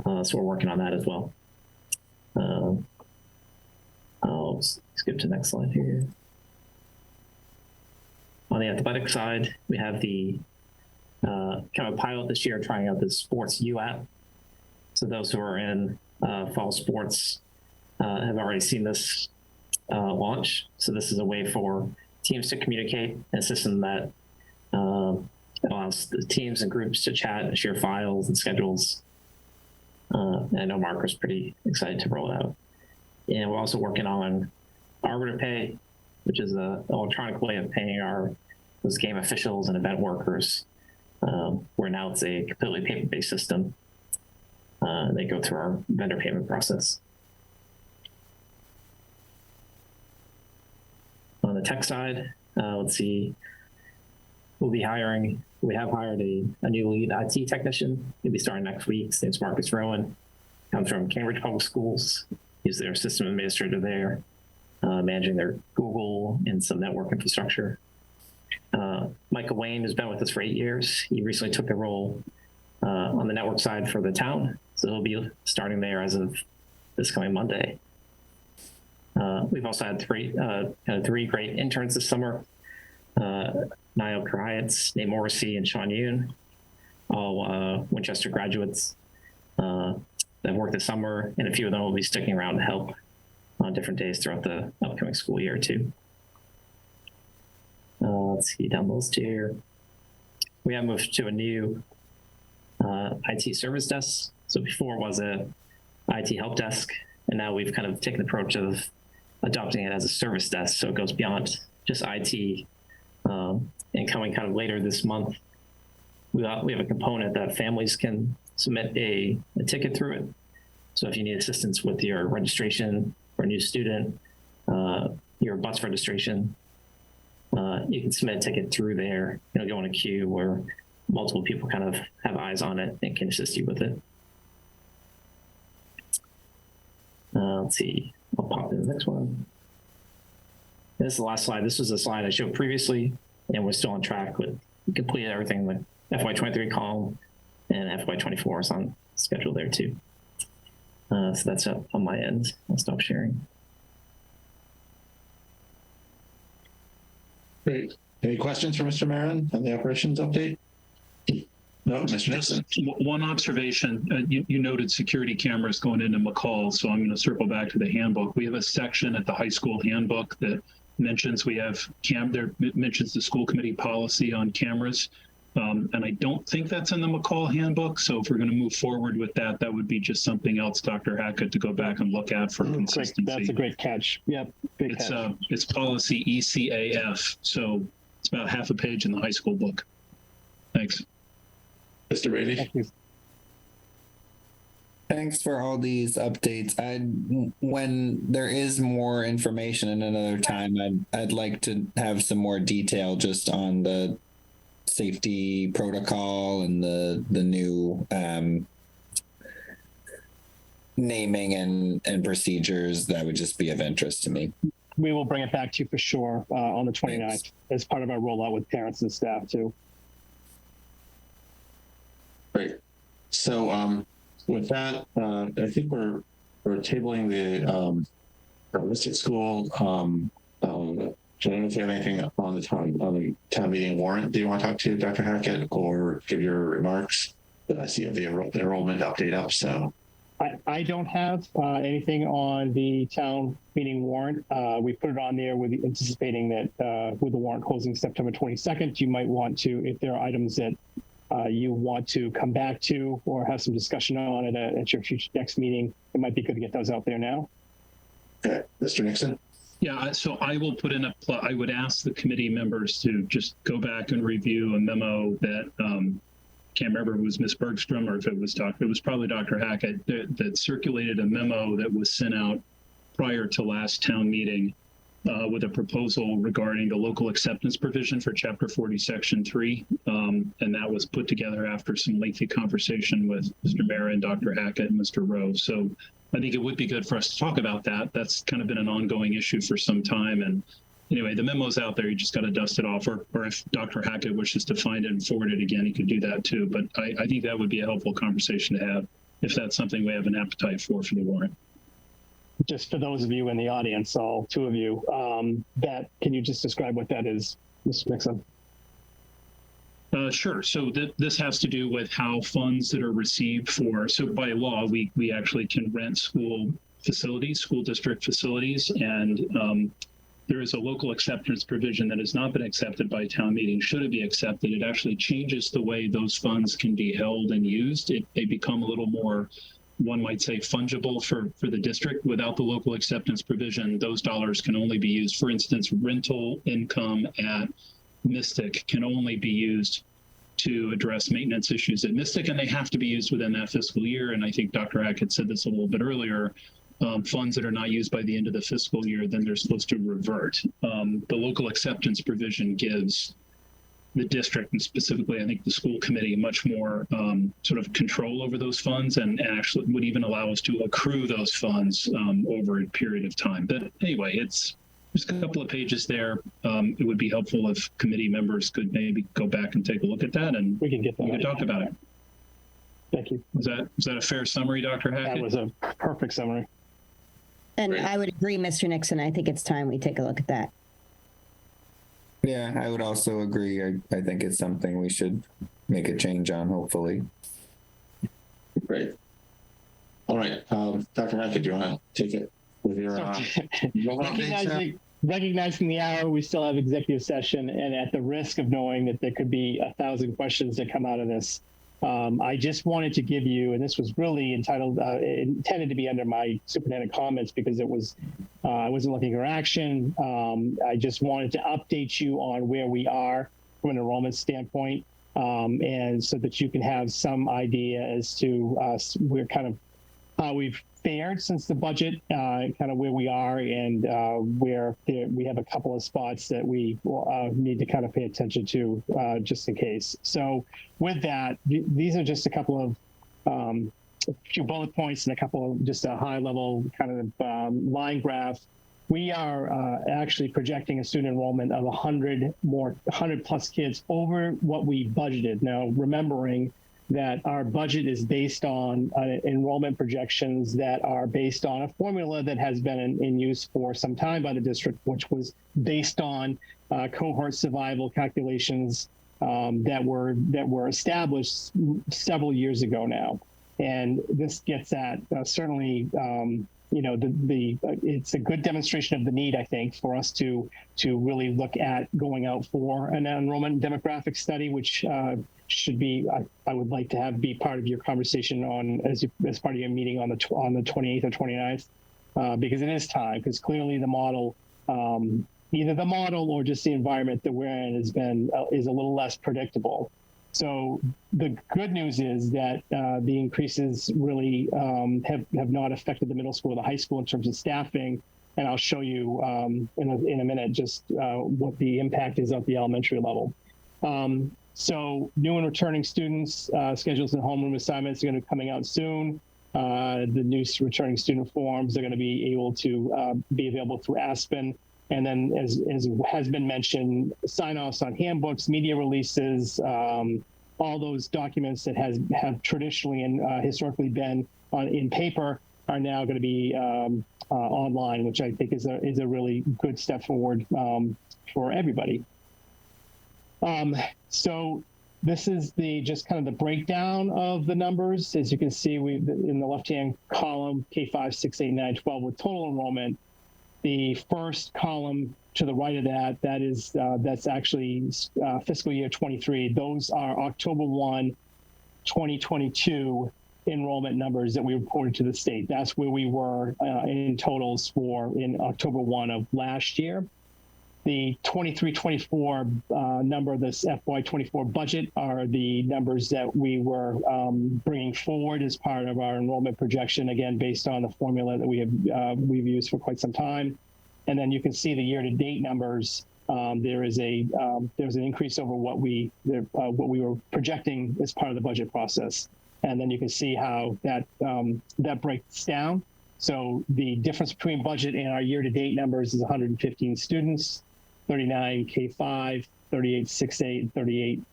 Speaker 13: So we're working on that as well. I'll skip to the next slide here. On the athletic side, we have the kind of a pilot this year trying out the Sports U app. So those who are in fall sports have already seen this launch. So this is a way for teams to communicate, a system that allows the teams and groups to chat and share files and schedules. And I know Mark was pretty excited to roll it out. And we're also working on Arbiter Pay, which is an electronic way of paying those game officials and event workers, where now it's a completely paper-based system. They go through our vendor payment process. On the tech side, let's see, we have hired a new lead IT technician. He'll be starting next week. His name's Marcus Rowan. Comes from Cambridge Public Schools. He's their system administrator there, managing their Google and some network infrastructure. Michael Wayne has been with us for 8 years. He recently took the role on the network side for the town. So he'll be starting there as of this coming Monday. We've also had three great interns this summer. Niall Krajec, Nate Morrissey, and Sean Yoon, all Winchester graduates that worked this summer, and a few of them will be sticking around to help on different days throughout the upcoming school year too. Let's see, down the list here. We have moved to a new IT service desk. So before it was a IT help desk, and now we've kind of taken the approach of adopting it as a service desk. So it goes beyond just IT. And coming kind of later this month, we have a component that families can submit a ticket through it. So if you need assistance with your registration for a new student, your bus registration, you can submit a ticket through there. It'll go in a queue where multiple people kind of have eyes on it and can assist you with it. Let's see, I'll pop in the next one. This is the last slide. This was a slide I showed previously, and we're still on track with completed everything. The FY23 column and FY24 is on schedule there too. So that's up on my end. I'll stop sharing.
Speaker 3: Great. Any questions for Mr. Marin on the operations update? No, Mr. Nixon.
Speaker 7: One observation, you noted security cameras going into McCall, so I'm going to circle back to the handbook. We have a section at the high school handbook that mentions mentions the school committee policy on cameras. And I don't think that's in the McCall handbook. So if we're going to move forward with that, that would be just something else, Dr. Hackett, to go back and look at for consistency.
Speaker 2: That's a great catch. Yep.
Speaker 7: It's policy ECAF. So it's about half a page in the high school book. Thanks.
Speaker 3: Mr. Brady.
Speaker 2: Thank you.
Speaker 4: Thanks for all these updates. When there is more information in another time, I'd like to have some more detail just on the safety protocol and the new naming and procedures. That would just be of interest to me.
Speaker 2: We will bring it back to you for sure on the 29th as part of our rollout with parents and staff too.
Speaker 3: Great. So with that, I think we're tabling the listed school. I don't know if you have anything on the town meeting warrant that you want to talk to Dr. Hackett or give your remarks. But I see you have the enrollment update up. So
Speaker 2: I don't have anything on the town meeting warrant. We put it on there with anticipating that with the warrant closing September 22nd, you might want to, if there are items that you want to come back to or have some discussion on it at your next meeting, it might be good to get those out there now.
Speaker 3: Okay, Mr. Nixon.
Speaker 7: Yeah, so I will put in I would ask the committee members to just go back and review a memo that can't remember if it was Ms. Bergstrom or if it was probably Dr. Hackett that circulated a memo that was sent out prior to last town meeting with a proposal regarding the local acceptance provision for Chapter 40, Section 3. And that was put together after some lengthy conversation with Mr. Mara and Dr. Hackett and Mr. Rowe. So I think it would be good for us to talk about that. That's kind of been an ongoing issue for some time. And anyway, the memo's out there. You just got to dust it off. Or if Dr. Hackett wishes to find it and forward it again, he could do that too. But I think that would be a helpful conversation to have if that's something we have an appetite for the warrant.
Speaker 2: Just for those of you in the audience, all two of you, can you just describe what that is, Mr. Nixon?
Speaker 7: Sure. So this has to do with how funds that are received so by law, we actually can rent school district facilities, and there is a local acceptance provision that has not been accepted by town meeting. Should it be accepted, it actually changes the way those funds can be held and used. They become a little more, one might say, fungible for the district. Without the local acceptance provision, those dollars can only be used. For instance, rental income at Mystic can only be used to address maintenance issues at Mystic, and they have to be used within that fiscal year. And I think Dr. Hackett said this a little bit earlier. Funds that are not used by the end of the fiscal year, then they're supposed to revert. The local acceptance provision gives the district, and specifically I think the school committee, much more sort of control over those funds, and actually would even allow us to accrue those funds over a period of time. But anyway, there's a couple of pages there. It would be helpful if committee members could maybe go back and take a look at that, and
Speaker 2: we can
Speaker 7: talk about it.
Speaker 2: Thank you.
Speaker 7: Was that a fair summary, Dr. Hackett?
Speaker 2: That was a perfect summary.
Speaker 9: And I would agree, Mr. Nixon. I think it's time we take a look at that.
Speaker 4: Yeah, I would also agree. I think it's something we should make a change on, hopefully.
Speaker 3: Great. All right. Dr. Hackett, do you want to take it with your
Speaker 2: recognizing the hour, we still have executive session, and at the risk of knowing that there could be 1,000 questions that come out of this, I just wanted to give you, and this was really intended to be under my superintendent comments because it was, I wasn't looking for action. I just wanted to update you on where we are from an enrollment standpoint, and so that you can have some idea as to where kind of how we've fared since the budget, kind of where we are, and where we have a couple of spots that we need to kind of pay attention to just in case. So with that, these are just a couple of a few bullet points and a couple of just a high level kind of line graph. We are actually projecting a student enrollment of 100 plus kids over what we budgeted. Now, remembering that our budget is based on enrollment projections that are based on a formula that has been in use for some time by the district, which was based on cohort survival calculations that were established several years ago now. And this gets at certainly, it's a good demonstration of the need, I think, for us to really look at going out for an enrollment demographic study, which should be, I would like to have be part of your conversation on as part of your meeting on the 28th or 29th, because it is time, because clearly the model, either the model or just the environment that we're in is a little less predictable. So the good news is that the increases really have not affected the middle school or the high school in terms of staffing. And I'll show you in a minute just what the impact is at the elementary level. So new and returning students, schedules and homeroom assignments are going to be coming out soon. The new returning student forms are going to be able to be available through Aspen. And then, as has been mentioned, sign-offs on handbooks, media releases, all those documents that have traditionally and historically been in paper are now going to be online, which I think is a really good step forward for everybody. So this is just kind of the breakdown of the numbers. As you can see, in the left-hand column, K5, 6, 8, 9, 12 with total enrollment. The first column to the right of that's actually fiscal year 23. Those are October 1, 2022 enrollment numbers that we reported to the state. That's where we were in totals in October 1 of last year. The 23-24 number, this FY24 budget, are the numbers that we were bringing forward as part of our enrollment projection, again, based on the formula that we've used for quite some time. And then you can see the year-to-date numbers. There's an increase over what we were projecting as part of the budget process. And then you can see how that breaks down. So the difference between budget and our year-to-date numbers is 115 students. 39 K5, 38 6-8, 38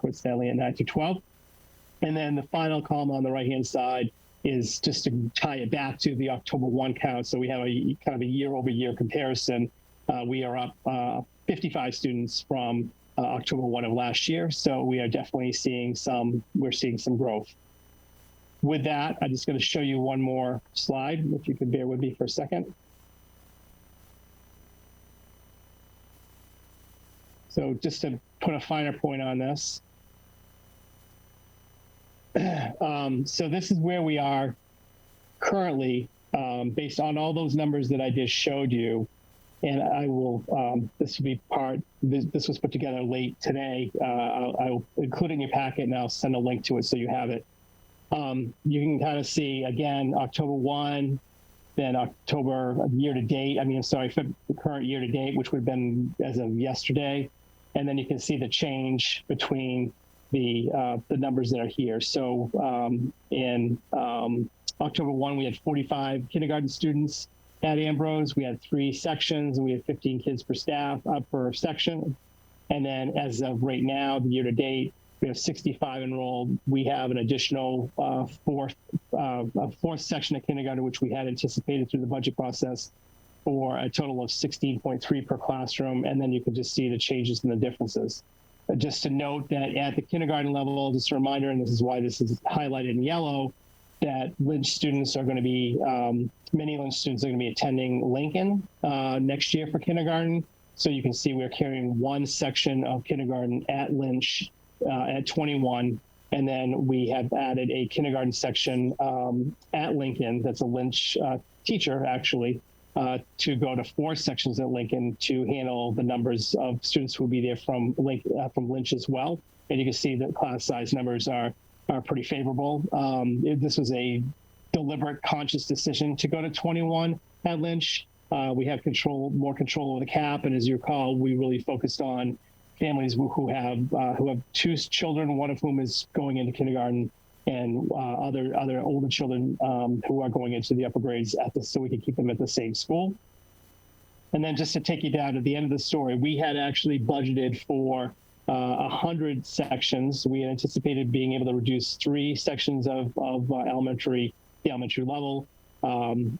Speaker 2: coincidentally at 9-12. And then the final column on the right-hand side is just to tie it back to the October 1 count. So we have a kind of a year-over-year comparison. We are up 55 students from October 1 of last year. So we are definitely seeing some growth. With that, I'm just going to show you one more slide, if you could bear with me for a second. So just to put a finer point on this. So this is where we are currently based on all those numbers that I just showed you. And I will, this was put together late today. I will include it in your packet and I'll send a link to it so you have it. You can kind of see, again, October 1, then October year-to-date. For the current year-to-date, which would have been as of yesterday. And then you can see the change between the numbers that are here. So in October 1, we had 45 kindergarten students at Ambrose. We had 3 sections, and we had 15 kids per section. And then as of right now, the year-to-date, we have 65 enrolled. We have an additional fourth section of kindergarten, which we had anticipated through the budget process, for a total of 16.3 per classroom. And then you can just see the changes and the differences. Just to note that at the kindergarten level, just a reminder, and this is why this is highlighted in yellow, that Lynch students are going to be, many Lynch students are going to be attending Lincoln next year for kindergarten. So you can see we're carrying one section of kindergarten at Lynch at 21. And then we have added a kindergarten section at Lincoln. That's a Lynch teacher, actually, to go to 4 sections at Lincoln to handle the numbers of students who will be there from Lynch as well. And you can see that class size numbers are pretty favorable. This was a deliberate, conscious decision to go to 21 at Lynch. We have more control over the cap, and as you recall, we really focused on families who have 2 children, one of whom is going into kindergarten, and other older children who are going into the upper grades so we can keep them at the same school. And then just to take you down to the end of the story, we had actually budgeted for 100 sections. We had anticipated being able to reduce 3 sections of the elementary level. And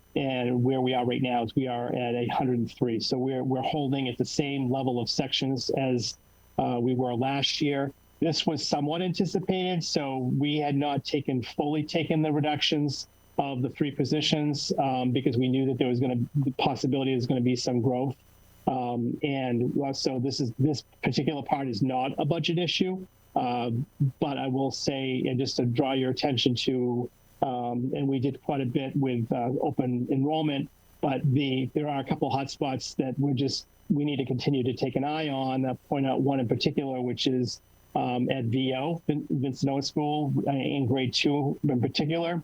Speaker 2: where we are right now is we are at 103. So we're holding at the same level of sections as we were last year. This was somewhat anticipated, so we had not fully taken the reductions of the 3 positions because we knew that there was the possibility there's going to be some growth. So this particular part is not a budget issue, but I will say, and just to draw your attention to, and we did quite a bit with open enrollment, but there are a couple of hotspots that we need to continue to take an eye on. I'll point out one in particular, which is at VO, Vincent Owen School, in grade 2 in particular.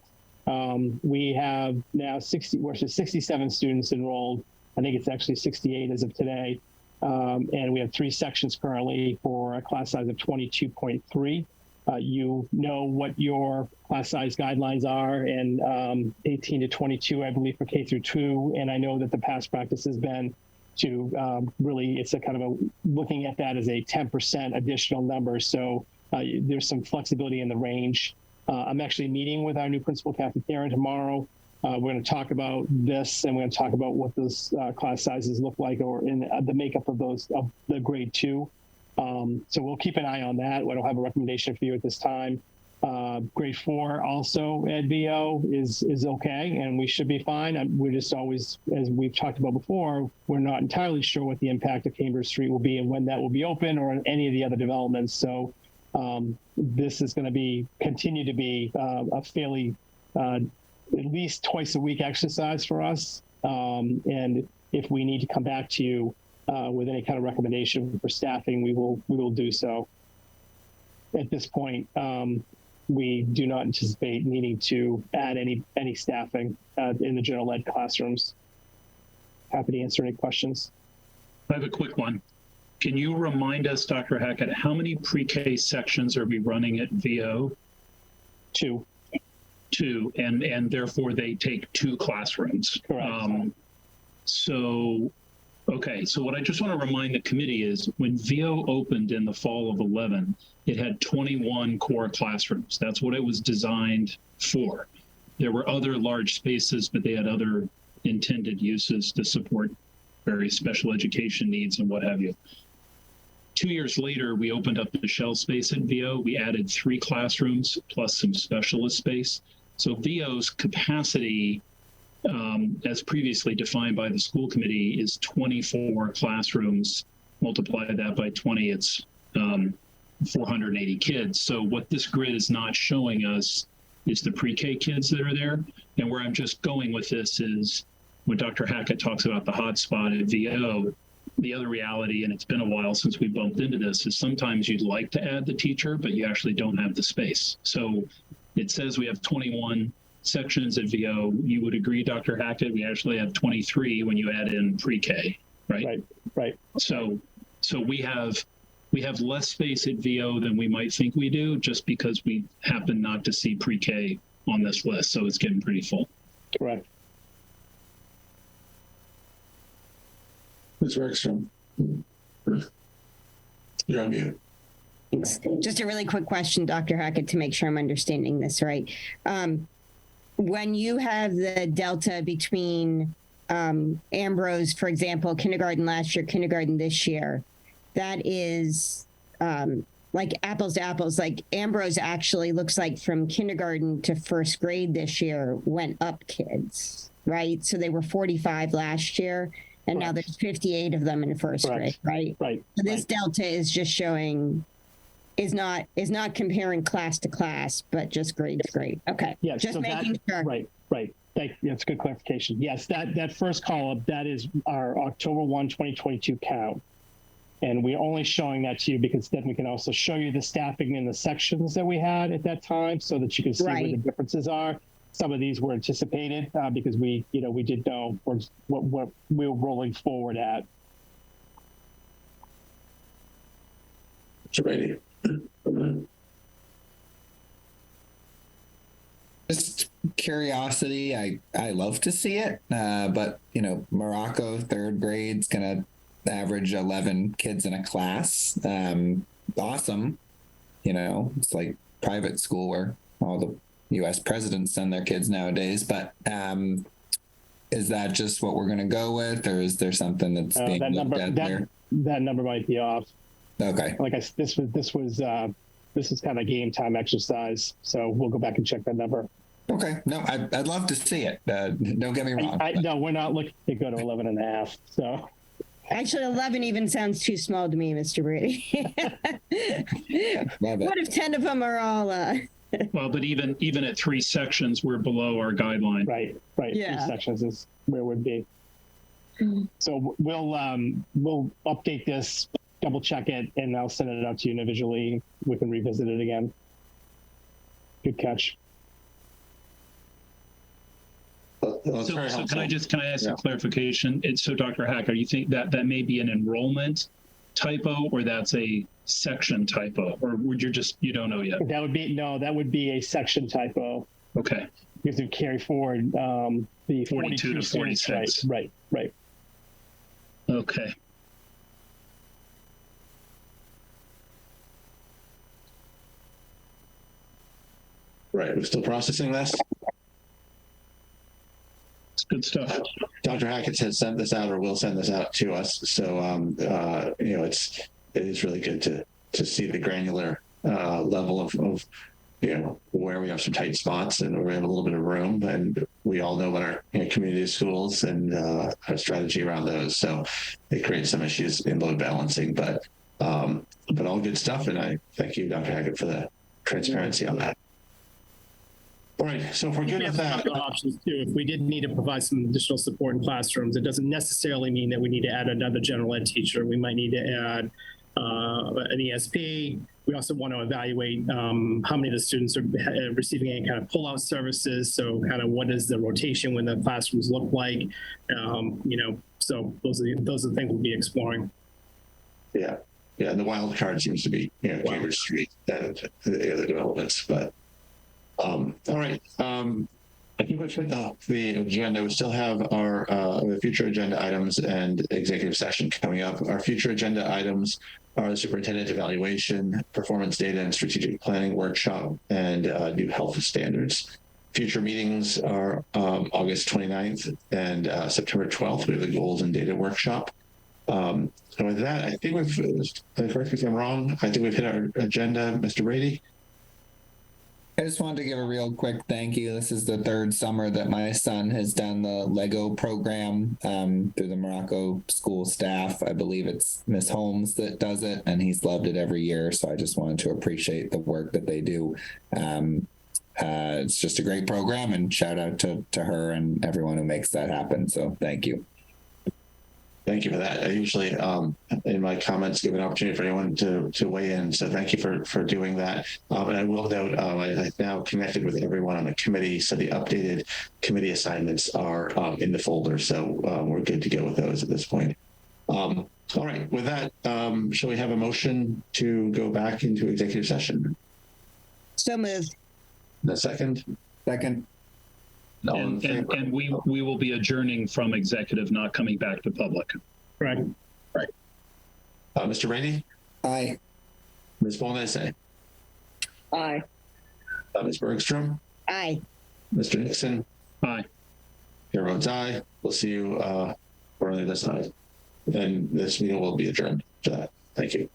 Speaker 2: We have now 67 students enrolled. I think it's actually 68 as of today. And we have 3 sections currently for a class size of 22.3. You know what your class size guidelines are, and 18 to 22, I believe, for K through 2. And I know that the past practice has been to it's a kind of looking at that as a 10% additional number. So there's some flexibility in the range. I'm actually meeting with our new principal, Kathy Theron, tomorrow. We're going to talk about this, and we're going to talk about what those class sizes look like, or in the makeup of the grade 2. So we'll keep an eye on that. I don't have a recommendation for you at this time. Grade 4 also at VO is okay, and we should be fine. We're just always, as we've talked about before, we're not entirely sure what the impact of Cambridge Street will be and when that will be open, or any of the other developments. So this is going to continue to be a fairly at least twice a week exercise for us. And if we need to come back to you with any kind of recommendation for staffing, we will do so. At this point, we do not anticipate needing to add any staffing in the general ed classrooms. Happy to answer any questions.
Speaker 7: I have a quick one. Can you remind us, Dr. Hackett, how many pre-K sections are we running at VO?
Speaker 2: 2.
Speaker 7: 2, and therefore they take 2 classrooms.
Speaker 2: Correct.
Speaker 7: So what I just want to remind the committee is when VO opened in the fall of 11, it had 21 core classrooms. That's what it was designed for. There were other large spaces, but they had other intended uses to support various special education needs and what have you. 2 years later, we opened up the shell space at VO. We added 3 classrooms plus some specialist space. So VO's capacity, as previously defined by the school committee, is 24 classrooms. Multiply that by 20, it's 480 kids. So what this grid is not showing us is the pre-K kids that are there. And where I'm just going with this is when Dr. Hackett talks about the hotspot at VO, the other reality, and it's been a while since we bumped into this, is sometimes you'd like to add the teacher, but you actually don't have the space. So it says we have 21 sections at VO. You would agree, Dr. Hackett, we actually have 23 when you add in pre-K, right?
Speaker 2: Right.
Speaker 7: So we have less space at VO than we might think we do, just because we happen not to see pre-K on this list. So it's getting pretty full.
Speaker 2: Correct.
Speaker 3: Ms. Bergstrom, you're on mute.
Speaker 9: Thanks. Just a really quick question, Dr. Hackett, to make sure I'm understanding this right. When you have the delta between Ambrose, for example, kindergarten last year, kindergarten this year, that is like apples to apples. Like Ambrose actually looks like from kindergarten to first grade this year went up kids, right? So they were 45 last year. And now there's 58 of them in first grade, right?
Speaker 2: Right.
Speaker 9: So this delta is just showing, is not comparing class to class, but just grade to grade. Okay.
Speaker 2: Yeah.
Speaker 9: Just
Speaker 2: so
Speaker 9: making sure.
Speaker 2: Right. That's good clarification. Yes, that first column, that is our October 1, 2022 count. And we're only showing that to you because then we can also show you the staffing in the sections that we had at that time so that you can see where the differences are. Some of these were anticipated because we did know what we were rolling forward at.
Speaker 3: Ready.
Speaker 4: Just curiosity. I love to see it, but Morocco third grade's gonna average 11 kids in a class. Awesome. It's like private school where all the U.S. presidents send their kids nowadays, but is that just what we're going to go with, or is there something that's being looked at there?
Speaker 2: That number might be off.
Speaker 4: Okay.
Speaker 2: Like this is kind of game time exercise. So we'll go back and check that number.
Speaker 4: Okay. No, I'd love to see it. Don't get me wrong.
Speaker 2: No, we're not looking to go to 11.5. So.
Speaker 9: Actually, 11 even sounds too small to me, Mr. Brady. What if 10 of them are all?
Speaker 7: Well, but even at 3 sections, we're below our guideline.
Speaker 2: Right.
Speaker 9: Yeah.
Speaker 2: 3 sections is where we'd be. So we'll update this, double check it, and I'll send it out to you individually. We can revisit it again. Good catch.
Speaker 7: So can I ask a clarification? So Dr. Hacker, you think that may be an enrollment typo, or that's a section typo, or would you don't know yet?
Speaker 2: That would be a section typo.
Speaker 7: Okay.
Speaker 2: Because to carry forward the
Speaker 7: 42 to 46.
Speaker 2: Right.
Speaker 7: Okay.
Speaker 3: Right. We're still processing this.
Speaker 7: It's good stuff.
Speaker 3: Dr. Hackett has sent this out, or will send this out to us. So, it is really good to see the granular level of where we have some tight spots and we have a little bit of room, and we all know about our community schools and our strategy around those. So it creates some issues in load balancing, but all good stuff. And I thank you, Dr. Hackett, for the transparency on that. All right, so if we're good with that.
Speaker 2: Options too. If we did need to provide some additional support in classrooms, it doesn't necessarily mean that we need to add another general ed teacher. We might need to add an ESP. We also want to evaluate how many of the students are receiving any kind of pull-out services. So kind of what does the rotation when the classrooms look like? So those are the things we'll be exploring.
Speaker 3: Yeah. And the wild card seems to be Cambridge Street and the other developments, but all right. I think we've hit the agenda. We still have our future agenda items and executive session coming up. Our future agenda items are the superintendent evaluation, performance data and strategic planning workshop, and new health standards. Future meetings are August 29th and September 12th. We have the goals and data workshop. And with that, I think correct me if I'm wrong, I think we've hit our agenda, Mr. Brady.
Speaker 4: I just wanted to give a real quick thank you. This is the 3rd summer that my son has done the Lego program through the Morocco school staff. I believe it's Miss Holmes that does it, and he's loved it every year. So I just wanted to appreciate the work that they do. It's just a great program, and shout out to her and everyone who makes that happen. So thank you.
Speaker 3: Thank you for that. I usually, in my comments, give an opportunity for anyone to weigh in. So thank you for doing that. And I will note, I've now connected with everyone on the committee. So the updated committee assignments are in the folder. So we're good to go with those at this point. All right. With that, shall we have a motion to go back into executive session?
Speaker 9: So moved.
Speaker 3: The second?
Speaker 4: Second.
Speaker 3: No,
Speaker 7: and we will be adjourning from executive, not coming back to public.
Speaker 2: Right.
Speaker 3: Mr. Brady?
Speaker 4: Aye.
Speaker 3: Ms. Bolanese?
Speaker 6: Aye.
Speaker 3: Ms. Bergstrom?
Speaker 9: Aye.
Speaker 3: Mr. Nixon?
Speaker 7: Aye.
Speaker 3: Chair votes aye. We'll see you for on the other side. Then this meeting will be adjourned to that. Thank you.